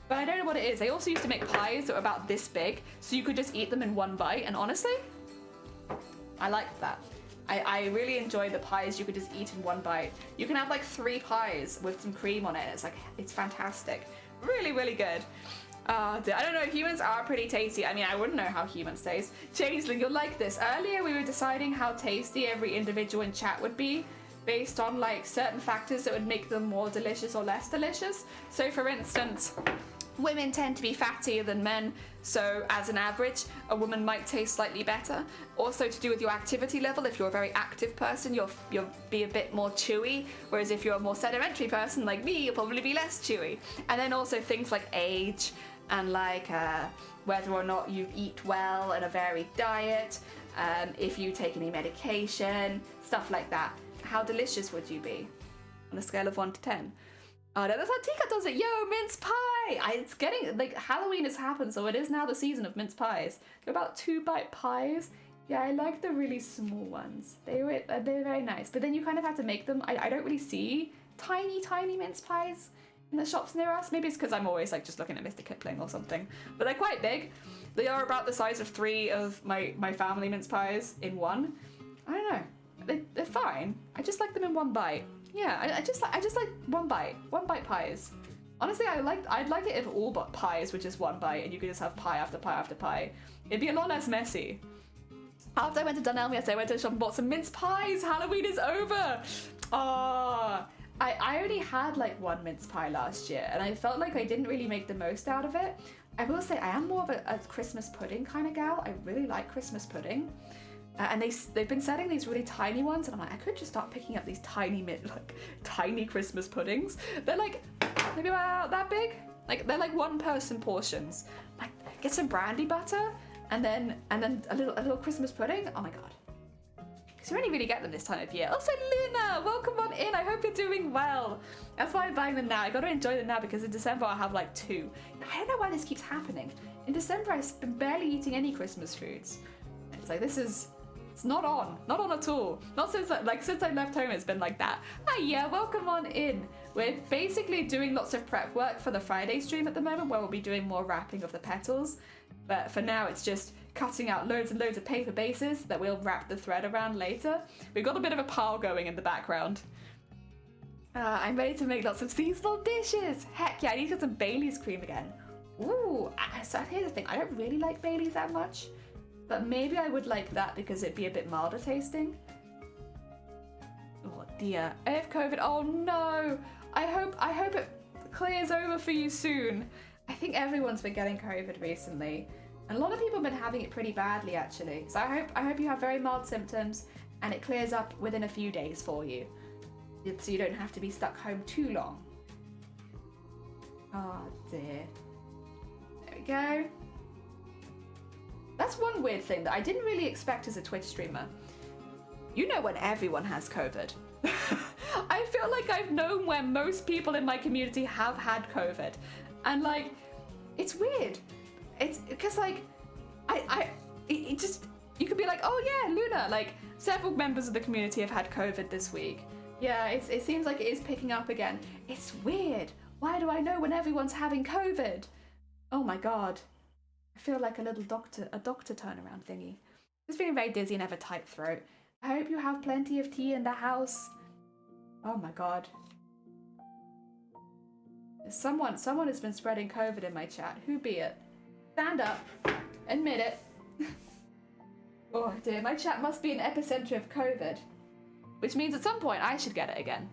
But I don't know what it is. They also used to make pies that were about this big, so you could just eat them in one bite, and honestly, I liked that. I really enjoy the pies you could just eat in one bite. You can have like 3 pies with some cream on it. It's fantastic. Really, really good. I don't know, humans are pretty tasty. I mean, I wouldn't know how humans taste. Changeling, you'll like this. Earlier we were deciding how tasty every individual in chat would be, based on like certain factors that would make them more delicious or less delicious. So for instance, women tend to be fattier than men, so as an average, a woman might taste slightly better. Also to do with your activity level, if you're a very active person, you'll be a bit more chewy, whereas if you're a more sedimentary person like me, you'll probably be less chewy. And then also things like age, and like whether or not you eat well and a varied diet, if you take any medication, stuff like that. How delicious would you be on a scale of 1 to 10? Oh no, that's how Tika does it. Yo, mince pie! It's getting, like, Halloween has happened, so it is now the season of mince pies. They're about 2-bite pies. Yeah, I like the really small ones. They're very nice. But then you kind of have to make them. I don't really see tiny, tiny mince pies in the shops near us. Maybe it's because I'm always like just looking at Mr. Kipling or something. But they're quite big. They are about the size of 3 of my family mince pies in one. I don't know. They're fine. I just like them in one bite. Yeah, I just like one bite pies. Honestly, I'd like it if all but pies were just one bite and you could just have pie after pie after pie. It'd be a lot less messy. After I went to Dunelm yesterday, I went to the shop and bought some mince pies. Halloween is over. Oh, I only had like 1 mince pie last year, and I felt like I didn't really make the most out of it. I will say I am more of a Christmas pudding kind of gal. I really like Christmas pudding. And they've been selling these really tiny ones, and I'm like, I could just start picking up these tiny Christmas puddings. They're like maybe about that big. Like they're like 1-person portions. Like get some brandy butter and then a little Christmas pudding. Oh my god. Because you only really get them this time of year. Also, Luna, welcome on in. I hope you're doing well. That's why I'm buying them now. I got to enjoy them now because in December I'll have like 2. I don't know why this keeps happening. In December I've been barely eating any Christmas foods. It's like it's not on at all. Not since I left home, it's been like that. Hi, yeah, welcome on in. We're basically doing lots of prep work for the Friday stream at the moment, where we'll be doing more wrapping of the petals. But for now, it's just cutting out loads and loads of paper bases that we'll wrap the thread around later. We've got a bit of a pile going in the background. I'm ready to make lots of seasonal dishes. Heck yeah, I need to get some Bailey's cream again. Ooh, so here's the thing. I don't really like Bailey's that much. But maybe I would like that because it'd be a bit milder tasting. Oh dear, I have COVID. Oh no! I hope it clears over for you soon. I think everyone's been getting COVID recently, and a lot of people have been having it pretty badly actually. So I hope you have very mild symptoms and it clears up within a few days for you, so you don't have to be stuck home too long. Oh dear. There we go. That's one weird thing that I didn't really expect as a Twitch streamer. You know when everyone has COVID. I feel like I've known when most people in my community have had COVID. And like, it's weird. It's because like, it just, you could be like, oh yeah, Luna, like several members of the community have had COVID this week. Yeah, it seems like it is picking up again. It's weird. Why do I know when everyone's having COVID? Oh my god. I feel like a doctor turnaround thingy. Just feeling very dizzy and have a tight throat. I hope you have plenty of tea in the house. Oh my god. Someone has been spreading COVID in my chat. Who be it? Stand up. Admit it. Oh dear, my chat must be an epicenter of COVID. Which means at some point I should get it again.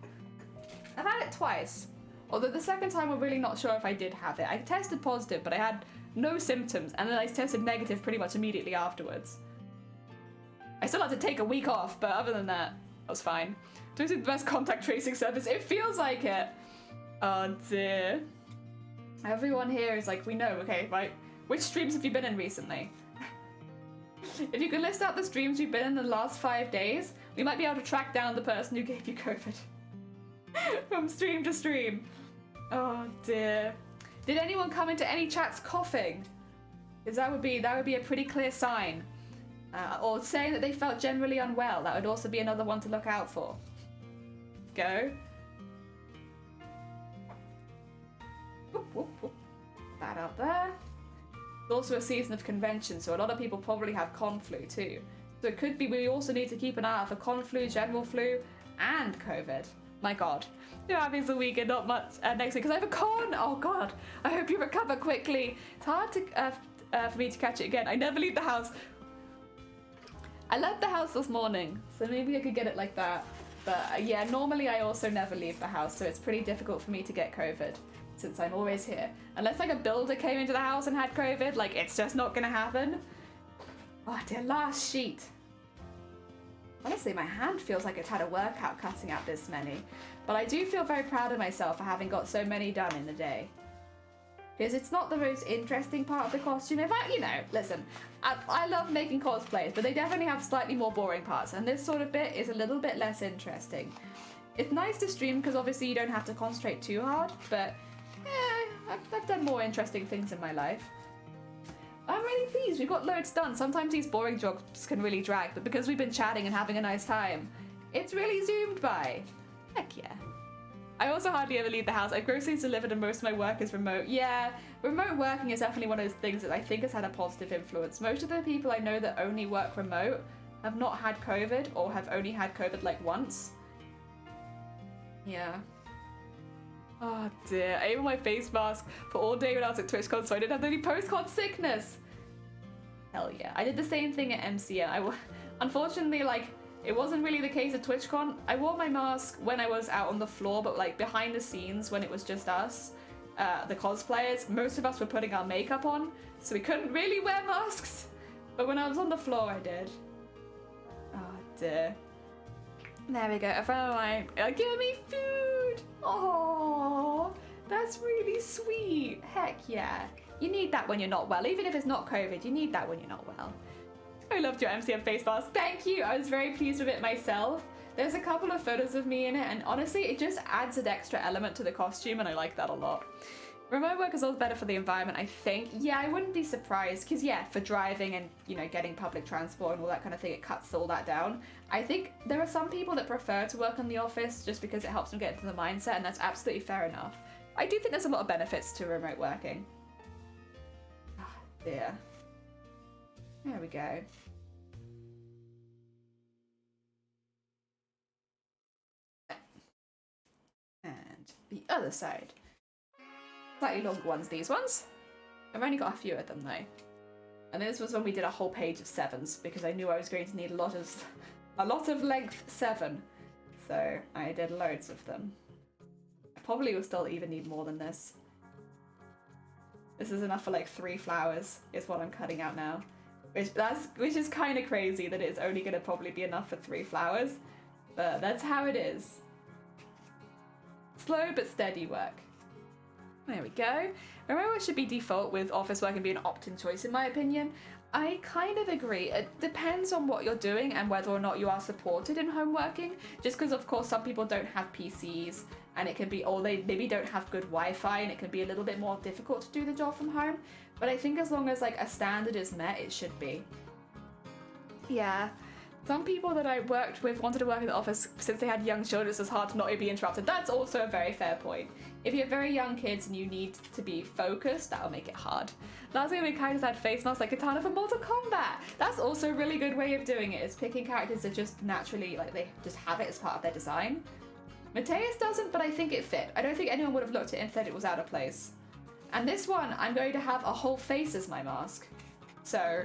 I've had it twice. Although the second time I'm really not sure if I did have it. I tested positive, but I had no symptoms, and then I tested negative pretty much immediately afterwards. I still had to take a week off, but other than that, I was fine. This is the best contact tracing service. It feels like it. Oh dear. Everyone here is like, we know, okay, right? Which streams have you been in recently? If you can list out the streams you've been in the last 5 days, we might be able to track down the person who gave you COVID. From stream to stream. Oh dear. Did anyone come into any chats coughing? Because that would be a pretty clear sign. Or saying that they felt generally unwell. That would also be another one to look out for. Go. Whoop, whoop, whoop. That up there. It's also a season of conventions, so a lot of people probably have con flu too. So it could be we also need to keep an eye out for con flu, general flu, and COVID. My god. You're having the weekend, not much next week because I have a con. Oh god. I hope you recover quickly. It's hard to for me to catch it again. I never leave the house. I left the house this morning, so maybe I could get it like that. But yeah, normally I also never leave the house, so it's pretty difficult for me to get COVID since I'm always here. Unless like a builder came into the house and had COVID, like it's just not gonna happen. Oh dear, last sheet. Honestly, my hand feels like it's had a workout cutting out this many. But I do feel very proud of myself for having got so many done in a day. Because it's not the most interesting part of the costume. In fact, you know, listen, I love making cosplays, but they definitely have slightly more boring parts. And this sort of bit is a little bit less interesting. It's nice to stream because obviously you don't have to concentrate too hard, but I've done more interesting things in my life. I'm really pleased, we've got loads done. Sometimes these boring jobs can really drag, but because we've been chatting and having a nice time, it's really zoomed by. Heck yeah. I also hardly ever leave the house. I have groceries delivered and most of my work is remote. Yeah, remote working is definitely one of those things that I think has had a positive influence. Most of the people I know that only work remote have not had COVID or have only had COVID like once. Yeah. Oh dear, I wore my face mask for all day when I was at TwitchCon so I didn't have any post-con sickness. Hell yeah. I did the same thing at MCM. Unfortunately, like, it wasn't really the case at TwitchCon. I wore my mask when I was out on the floor, but like behind the scenes when it was just us, the cosplayers, most of us were putting our makeup on, so we couldn't really wear masks. But when I was on the floor, I did. Oh dear. There we go. A friend of mine, give me food. Oh, that's really sweet. Heck yeah. You need that when you're not well. Even if it's not COVID, you need that when you're not well. I loved your MCM face mask. Thank you. I was very pleased with it myself. There's a couple of photos of me in it, and honestly, it just adds an extra element to the costume, and I like that a lot. Remote work is always better for the environment, I think. Yeah, I wouldn't be surprised, because yeah, for driving and, you know, getting public transport and all that kind of thing, it cuts all that down. I think there are some people that prefer to work in the office just because it helps them get into the mindset, and that's absolutely fair enough. I do think there's a lot of benefits to remote working. Oh, dear. There we go. And the other side. Slightly longer ones, these ones. I've only got a few of them though. And this was when we did a whole page of 7s because I knew I was going to need a lot of length 7. So I did loads of them. I probably will still even need more than this. This is enough for like 3 flowers is what I'm cutting out now. Which is kind of crazy that it's only going to probably be enough for 3 flowers. But that's how it is. Slow but steady work. There we go. Remember, it should be default with office work and be an opt-in choice in my opinion. I kind of agree. It depends on what you're doing and whether or not you are supported in home working. Just because of course some people don't have PCs and it can be, or they maybe don't have good Wi-Fi and it can be a little bit more difficult to do the job from home. But I think as long as like a standard is met, it should be. Yeah. Some people that I worked with wanted to work in the office since they had young children, so it's hard to not be interrupted. That's also a very fair point. If you have very young kids and you need to be focused, that'll make it hard. Last game we kind of had face masks like Katana for Mortal Kombat. That's also a really good way of doing it, is picking characters that just naturally, like, they just have it as part of their design. Mateus doesn't, but I think it fit. I don't think anyone would have looked at it and said it was out of place. And this one, I'm going to have a whole face as my mask. So,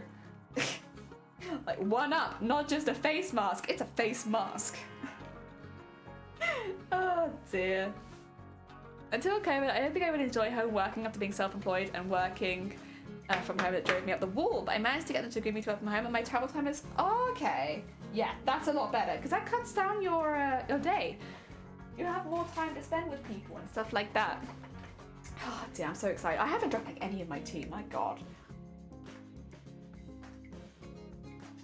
like, one up, not just a face mask, it's a face mask. Oh dear. Until COVID, I don't think I would enjoy home working after being self-employed and working from home. That drove me up the wall, but I managed to get them to agree me to work from home, and my travel time is okay. Yeah, that's a lot better because that cuts down your day. You have more time to spend with people and stuff like that. Oh dear, I'm so excited. I haven't drunk like any of my tea. My God.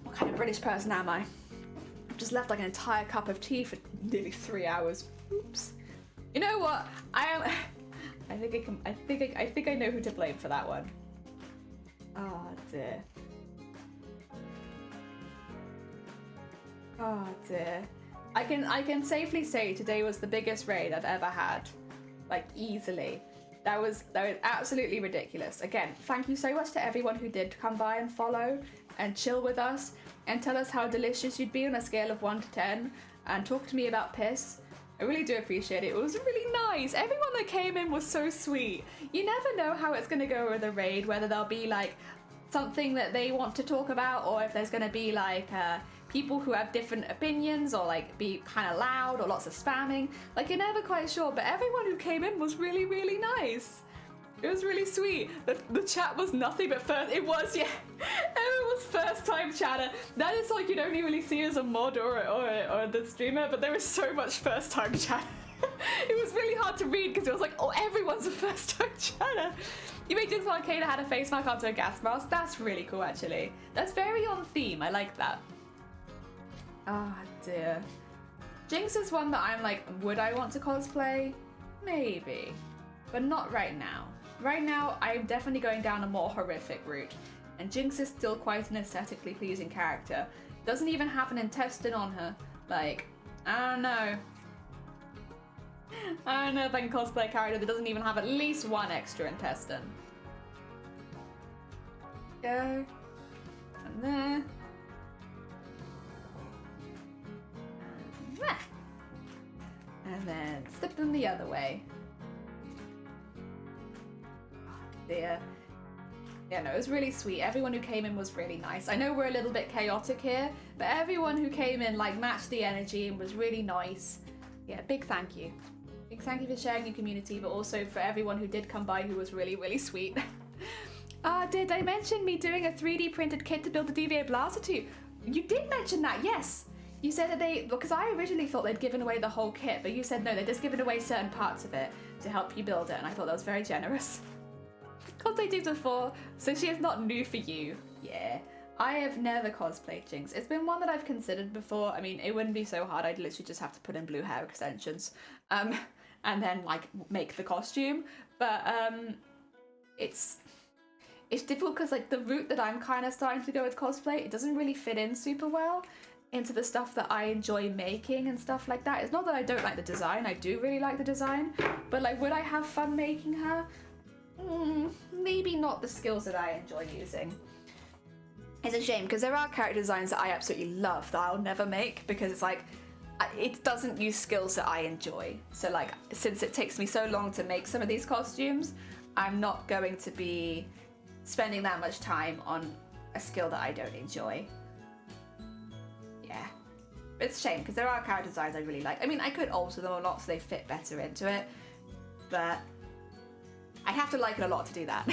What kind of British person am I? I've just left like an entire cup of tea for nearly 3 hours. Oops. You know what? I think I know who to blame for that one. Oh dear. Oh dear. I can safely say today was the biggest raid I've ever had. Like, easily. That was absolutely ridiculous. Again, thank you so much to everyone who did come by and follow and chill with us and tell us how delicious you'd be on a scale of 1 to 10 and talk to me about piss. I really do appreciate it. It was really nice. Everyone that came in was so sweet. You never know how it's going to go with the raid, whether there'll be like something that they want to talk about, or if there's going to be like people who have different opinions, or like be kind of loud, or lots of spamming. Like, you're never quite sure, but everyone who came in was really, really nice. It was really sweet. The chat was nothing but first. It was, yeah. Everyone was first time chatter. That is like you'd only really see as a mod or the streamer, but there was so much first time chatter. It was really hard to read because it was like, oh, everyone's a first time chatter. You made Jinx Arcade had a face mask after a gas mask. That's really cool, actually. That's very on theme. I like that. Oh dear. Jinx is one that I'm like, would I want to cosplay? Maybe, but not right now. Right now, I'm definitely going down a more horrific route, and Jinx is still quite an aesthetically pleasing character. Doesn't even have an intestine on her. Like, I don't know. I don't know if I can cosplay a character that doesn't even have at least one extra intestine. Go. And there. And there. And then slip them the other way. Dear. Yeah, no, it was really sweet. Everyone who came in was really nice. I know we're a little bit chaotic here, but everyone who came in like matched the energy and was really nice. Yeah, big thank you. Big thank you for sharing your community, but also for everyone who did come by who was really, really sweet. Did I mention me doing a 3D printed kit to build the DVA blaster to you? You did mention that, yes. You said that because I originally thought they'd given away the whole kit, but you said no, they're just giving away certain parts of it to help you build it, and I thought that was very generous. Cosplay Jinx before, so she is not new for you. Yeah, I have never cosplayed Jinx. It's been one that I've considered before. I mean, it wouldn't be so hard. I'd literally just have to put in blue hair extensions, and then like make the costume. But it's difficult because like the route that I'm kind of starting to go with cosplay, it doesn't really fit in super well into the stuff that I enjoy making and stuff like that. It's not that I don't like the design. I do really like the design, but like, would I have fun making her? Maybe not the skills that I enjoy using. It's a shame because there are character designs that I absolutely love that I'll never make because it's like it doesn't use skills that I enjoy. So like, since it takes me so long to make some of these costumes, I'm not going to be spending that much time on a skill that I don't enjoy. Yeah, it's a shame because there are character designs I really like. I mean, I could alter them a lot so they fit better into it, but I'd have to like it a lot to do that.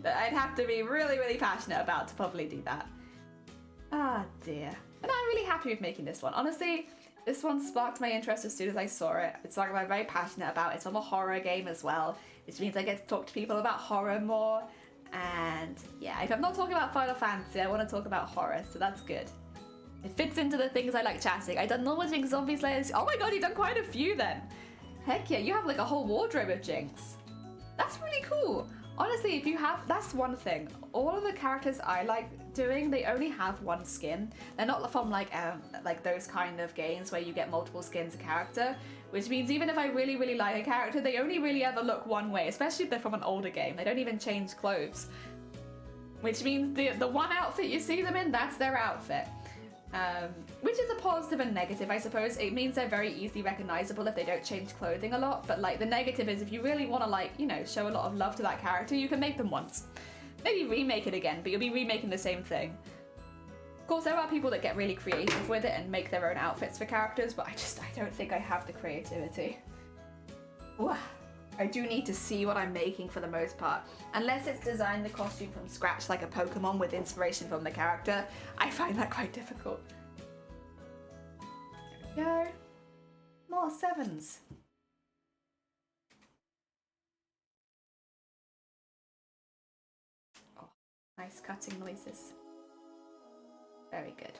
I'd have to be really, really passionate about to probably do that. Ah, dear. And I'm really happy with making this one. Honestly, this one sparked my interest as soon as I saw it. It's something I'm very passionate about. It's from a horror game as well, which means I get to talk to people about horror more. And yeah, if I'm not talking about Final Fantasy, I want to talk about horror, so that's good. It fits into the things I like chatting. I've done normal Jinx, zombie slayers. Oh my god, you've done quite a few then. Heck yeah, you have like a whole wardrobe of Jinx. That's really cool. Honestly, if you have, that's one thing. All of the characters I like doing, they only have one skin. They're not from like those kind of games where you get multiple skins a character, which means even if I really, really like a character, they only really ever look one way, especially if they're from an older game. They don't even change clothes. Which means the one outfit you see them in, that's their outfit. Which is a positive and negative, I suppose. It means they're very easily recognizable if they don't change clothing a lot, but like the negative is if you really want to like, you know, show a lot of love to that character, you can make them once. Maybe remake it again, but you'll be remaking the same thing. Of course, there are people that get really creative with it and make their own outfits for characters, but I don't think I have the creativity. Ooh, I do need to see what I'm making for the most part. Unless it's designed the costume from scratch like a Pokemon with inspiration from the character, I find that quite difficult. There we go. More 7s. Oh, nice cutting noises. Very good.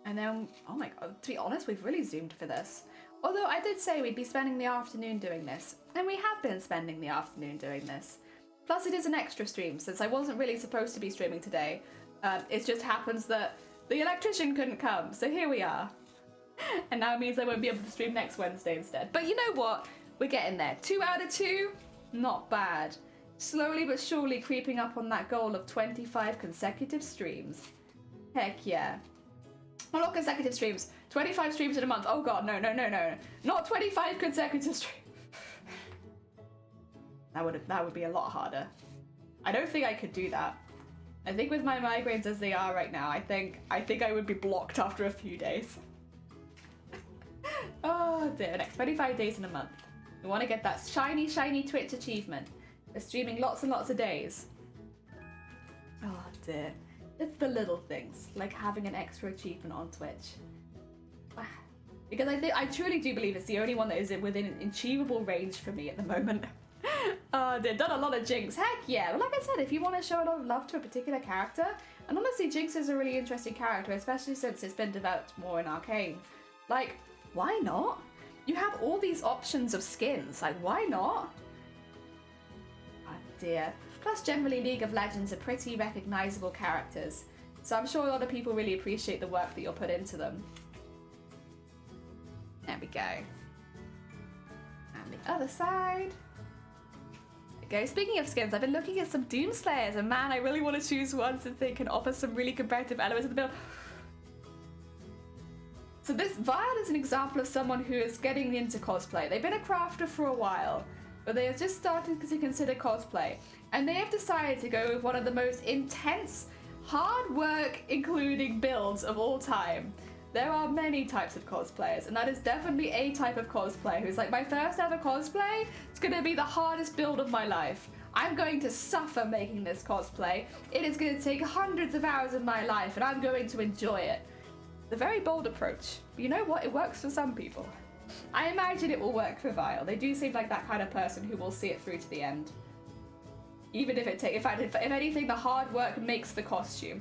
And then, oh my god, to be honest, we've really zoomed for this. Although I did say we'd be spending the afternoon doing this, and we have been spending the afternoon doing this. Plus it is an extra stream, since I wasn't really supposed to be streaming today. It just happens that the electrician couldn't come, so here we are. And now it means I won't be able to stream next Wednesday instead. But you know what? We're getting there. 2 out of 2? Not bad. Slowly but surely creeping up on that goal of 25 consecutive streams. Heck yeah. Well, not consecutive streams. 25 streams in a month. Oh god, no. Not 25 consecutive streams. That would be a lot harder. I don't think I could do that. I think with my migraines as they are right now, I think I would be blocked after a few days. Oh dear, next 25 days in a month. We want to get that shiny, shiny Twitch achievement. We're streaming lots and lots of days. Oh dear. It's the little things, like having an extra achievement on Twitch. Because I truly do believe it's the only one that is within an achievable range for me at the moment. They've done a lot of Jinx. Heck yeah. Well, like I said, if you want to show a lot of love to a particular character, and honestly, Jinx is a really interesting character, especially since it's been developed more in Arcane. Like, why not? You have all these options of skins. Like, why not? Oh dear. Plus, generally, League of Legends are pretty recognizable characters, so I'm sure a lot of people really appreciate the work that you'll put into them. There we go. And the other side. There we go. Speaking of skins, I've been looking at some Doomslayers, and man, I really want to choose one since they can offer some really competitive elements in the build. So this Vile is an example of someone who is getting into cosplay. They've been a crafter for a while, but they are just starting to consider cosplay. And they have decided to go with one of the most intense, hard work including builds of all time. There are many types of cosplayers, and that is definitely a type of cosplay who's like, my first ever cosplay, it's gonna be the hardest build of my life. I'm going to suffer making this cosplay. It is gonna take hundreds of hours of my life, and I'm going to enjoy it. It's a very bold approach, but you know what? It works for some people. I imagine it will work for Vile. They do seem like that kind of person who will see it through to the end. Even if it takes, if anything, the hard work makes the costume.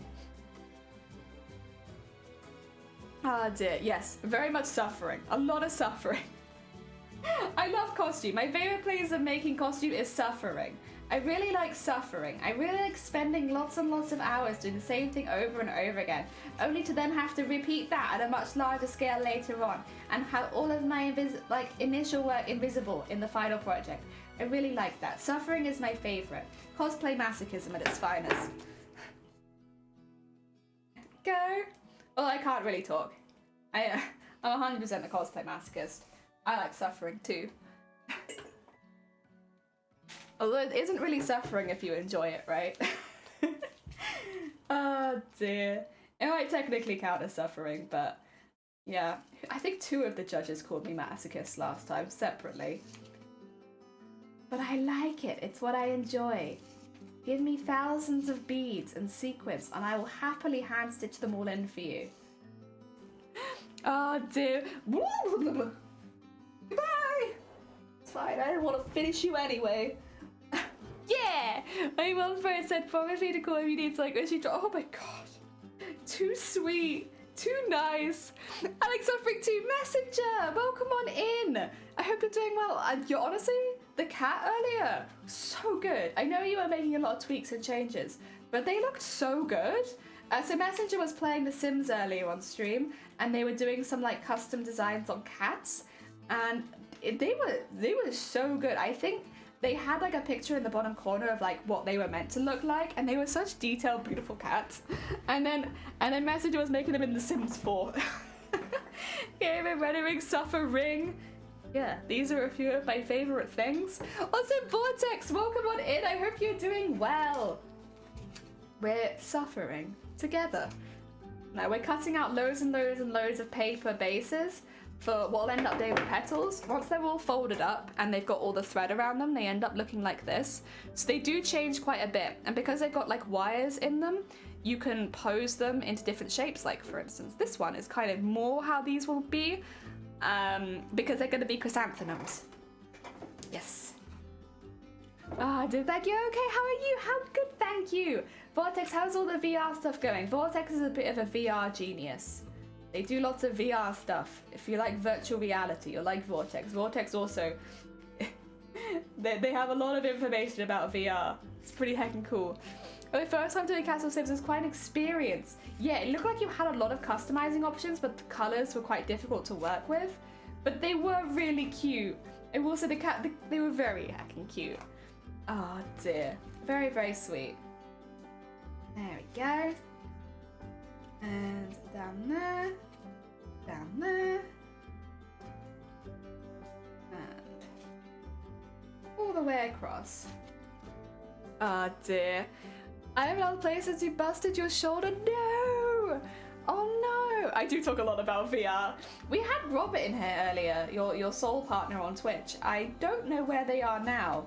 Ah dear, yes, very much suffering. A lot of suffering. I love costume. My favorite place of making costume is suffering. I really like suffering. I really like spending lots and lots of hours doing the same thing over and over again, only to then have to repeat that at a much larger scale later on, and have all of my initial work invisible in the final project. I really like that. Suffering is my favorite. Cosplay masochism at its finest. Go. Well, I can't really talk. I'm 100% a cosplay masochist. I like suffering too. Although it isn't really suffering if you enjoy it, right? Oh dear. It might technically count as suffering, but yeah. I think 2 of the judges called me masochist last time, separately. But I like it. It's what I enjoy. Give me thousands of beads and sequins, and I will happily hand stitch them all in for you. Oh dear. Goodbye! It's fine, I don't want to finish you anyway. Yeah! My mum first said probably to call if you need like when she oh my god. Too sweet. Too nice. Alex suffering too. Messenger! Welcome on in. I hope you're doing well. And you're honestly, the cat earlier, so good. I know you were making a lot of tweaks and changes, but they looked so good. So Messenger was playing The Sims earlier on stream, and they were doing some like custom designs on cats, and they were so good. I think they had like a picture in the bottom corner of like what they were meant to look like, and they were such detailed, beautiful cats. And then Messenger was making them in The Sims 4. Game Rendering Suffering. Yeah, these are a few of my favorite things. Also, Vortex, welcome on in. I hope you're doing well. We're suffering together. Now we're cutting out loads and loads and loads of paper bases for what will end up being the petals. Once they're all folded up and they've got all the thread around them, they end up looking like this. So they do change quite a bit. And because they've got like wires in them, you can pose them into different shapes. Like for instance, this one is kind of more how these will be, because they're going to be chrysanthemums. Yes. Thank you. Okay, how are you? How good, thank you. Vortex, how's all the VR stuff going? Vortex is a bit of a VR genius. They do lots of VR stuff. If you like virtual reality, you'll like Vortex. Vortex also, they have a lot of information about VR. It's pretty heckin' cool. The first time doing Castle Sims was quite an experience. Yeah, it looked like you had a lot of customizing options, but the colors were quite difficult to work with. But they were really cute. And also they were very heckin' cute. Oh dear. Very, very sweet. There we go. And down there. Down there. And all the way across. Oh dear. I have not played since you busted your shoulder. No! Oh no! I do talk a lot about VR. We had Robert in here earlier, your soul partner on Twitch. I don't know where they are now.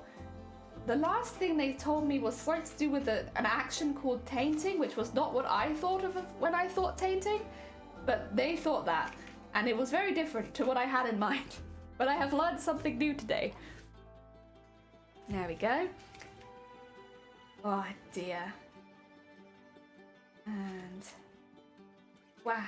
The last thing they told me was something to do with an action called tainting, which was not what I thought of when I thought tainting, but they thought that, and it was very different to what I had in mind. But I have learned something new today. There we go. Oh dear. And wow.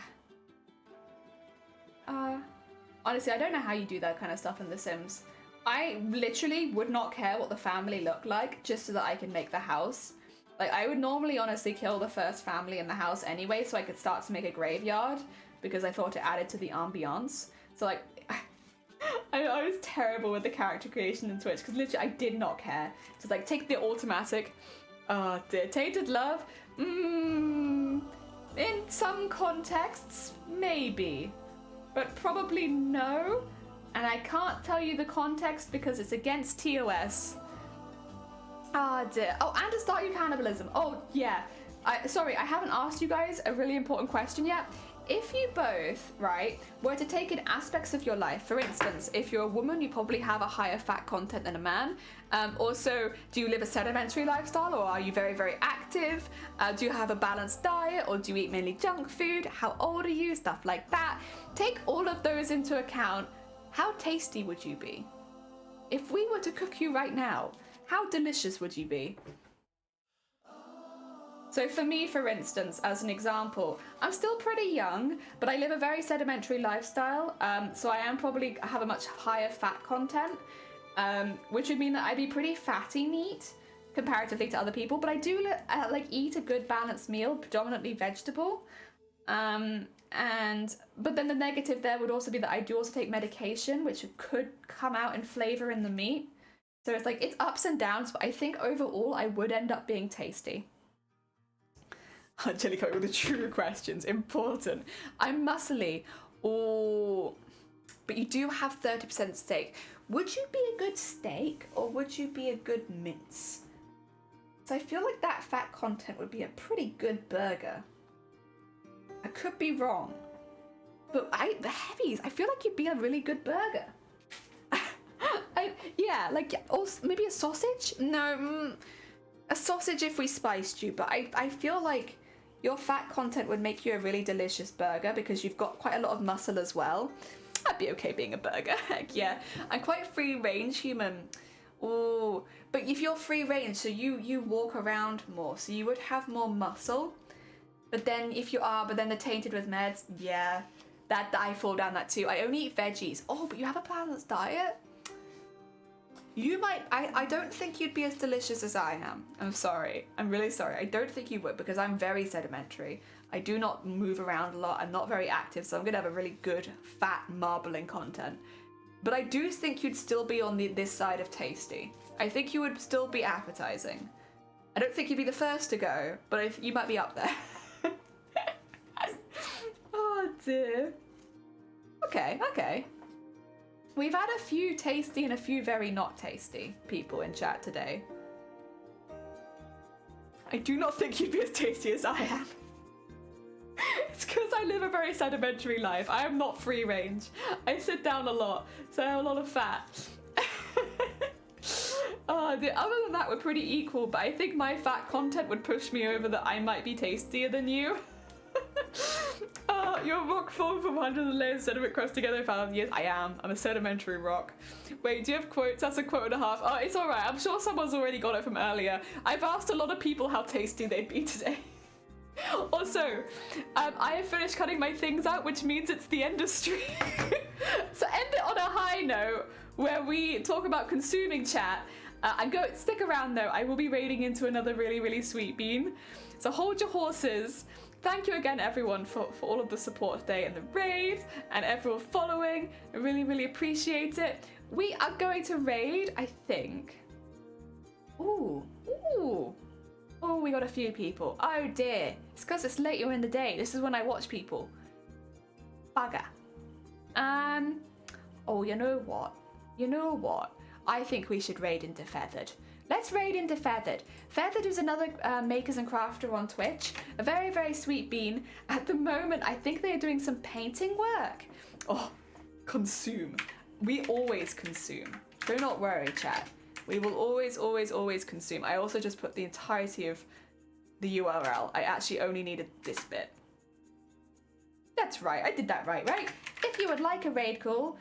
Honestly, I don't know how you do that kind of stuff in The Sims. I literally would not care what the family looked like just so that I can make the house. Like, I would normally honestly kill the first family in the house anyway so I could start to make a graveyard because I thought it added to the ambiance. So like, I was terrible with the character creation in Twitch because literally I did not care. Just like, take the automatic. Oh dear, tainted love? In some contexts, maybe. But probably no. And I can't tell you the context because it's against TOS. Ah dear. Oh, and to start your cannibalism. Oh yeah. Sorry, I haven't asked you guys a really important question yet. If you both, right, were to take in aspects of your life, for instance, if you're a woman, you probably have a higher fat content than a man. Also, do you live a sedimentary lifestyle or are you very, very active? Do you have a balanced diet or do you eat mainly junk food? How old are you? Stuff like that. Take all of those into account. How tasty would you be? If we were to cook you right now, how delicious would you be? So for me, for instance, as an example, I'm still pretty young, but I live a very sedimentary lifestyle. So I have a much higher fat content, which would mean that I'd be pretty fatty meat comparatively to other people. But I do like eat a good balanced meal, predominantly vegetable. But then the negative there would also be that I do also take medication, which could come out in flavor in the meat. So it's like, it's ups and downs, but I think overall I would end up being tasty. Jelly coming with the true questions, important. I'm muscly. Oh, but you do have 30% steak. Would you be a good steak or would you be a good mince? So I feel like that fat content would be a pretty good burger. I could be wrong, but the heavies, I feel like you'd be a really good burger. Yeah, like also maybe a sausage? No, a sausage if we spiced you, but I feel like your fat content would make you a really delicious burger because you've got quite a lot of muscle as well. I'd be okay being a burger, heck yeah. I'm quite free range human. Oh, but if you're free range, so you walk around more, so you would have more muscle. But then but then they're tainted with meds, yeah, that I fall down that too. I only eat veggies. Oh, but you have a balanced diet? You might, I don't think you'd be as delicious as I am. I'm sorry. I'm really sorry. I don't think you would because I'm very sedimentary. I do not move around a lot. I'm not very active, so I'm gonna have a really good fat marbling content. But I do think you'd still be on this side of tasty. I think you would still be appetizing. I don't think you'd be the first to go, but you might be up there. Oh dear. Okay. We've had a few tasty and a few very not tasty people in chat today. I do not think you'd be as tasty as I am. It's because I live a very sedimentary life. I am not free range. I sit down a lot, so I have a lot of fat. Other than that, we're pretty equal, but I think my fat content would push me over that I might be tastier than you. You're a rock formed from hundreds of layers of sediment crushed together in thousands of years. I am. I'm a sedimentary rock. Wait, do you have quotes? That's a quote and a half. Oh, it's alright. I'm sure someone's already got it from earlier. I've asked a lot of people how tasty they'd be today. Also, I have finished cutting my things out, which means it's the end of stream. So end it on a high note where we talk about consuming chat. And stick around though. I will be raiding into another really, really sweet bean. So hold your horses. Thank you again, everyone, for all of the support today and the raid and everyone following. I really, really appreciate it. We are going to raid, I think. Ooh. Oh, we got a few people. Oh dear. It's because it's later in the day. This is when I watch people. Bugger. Oh, you know what? I think we should raid into Feathered. Let's raid into Feathered. Feathered is another makers and crafter on Twitch. A very, very sweet bean. At the moment, I think they're doing some painting work. Oh, consume. We always consume. Do not worry, chat. We will always consume. I also just put the entirety of the URL. I actually only needed this bit. That's right, I did that right? If you would like a raid call,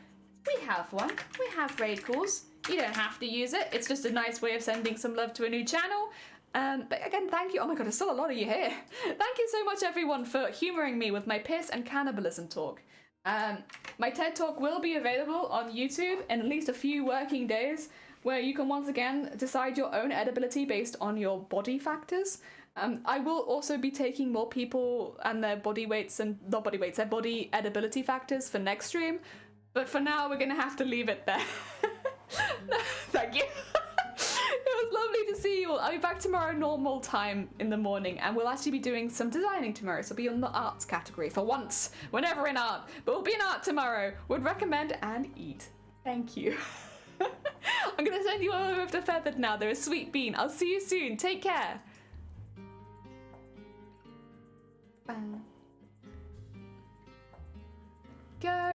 we have one. We have raid calls. You don't have to use it. It's just a nice way of sending some love to a new channel. But again, thank you. Oh my god, there's still a lot of you here. Thank you so much, everyone, for humouring me with my piss and cannibalism talk. My TED Talk will be available on YouTube in at least a few working days, where you can once again decide your own edibility based on your body factors. I will also be taking more people and their body weights and not body weights, their body edibility factors for next stream. But for now, we're gonna have to leave it there. Thank you. It was lovely to see you all. I'll be back tomorrow normal time in the morning, and we'll actually be doing some designing tomorrow, so we'll be on the arts category for once. We're never in art, but we'll be in art tomorrow. Would recommend and eat. Thank you. I'm gonna send you all over to Feathered now. They're a sweet bean. I'll see you soon. Take care. Bang. Go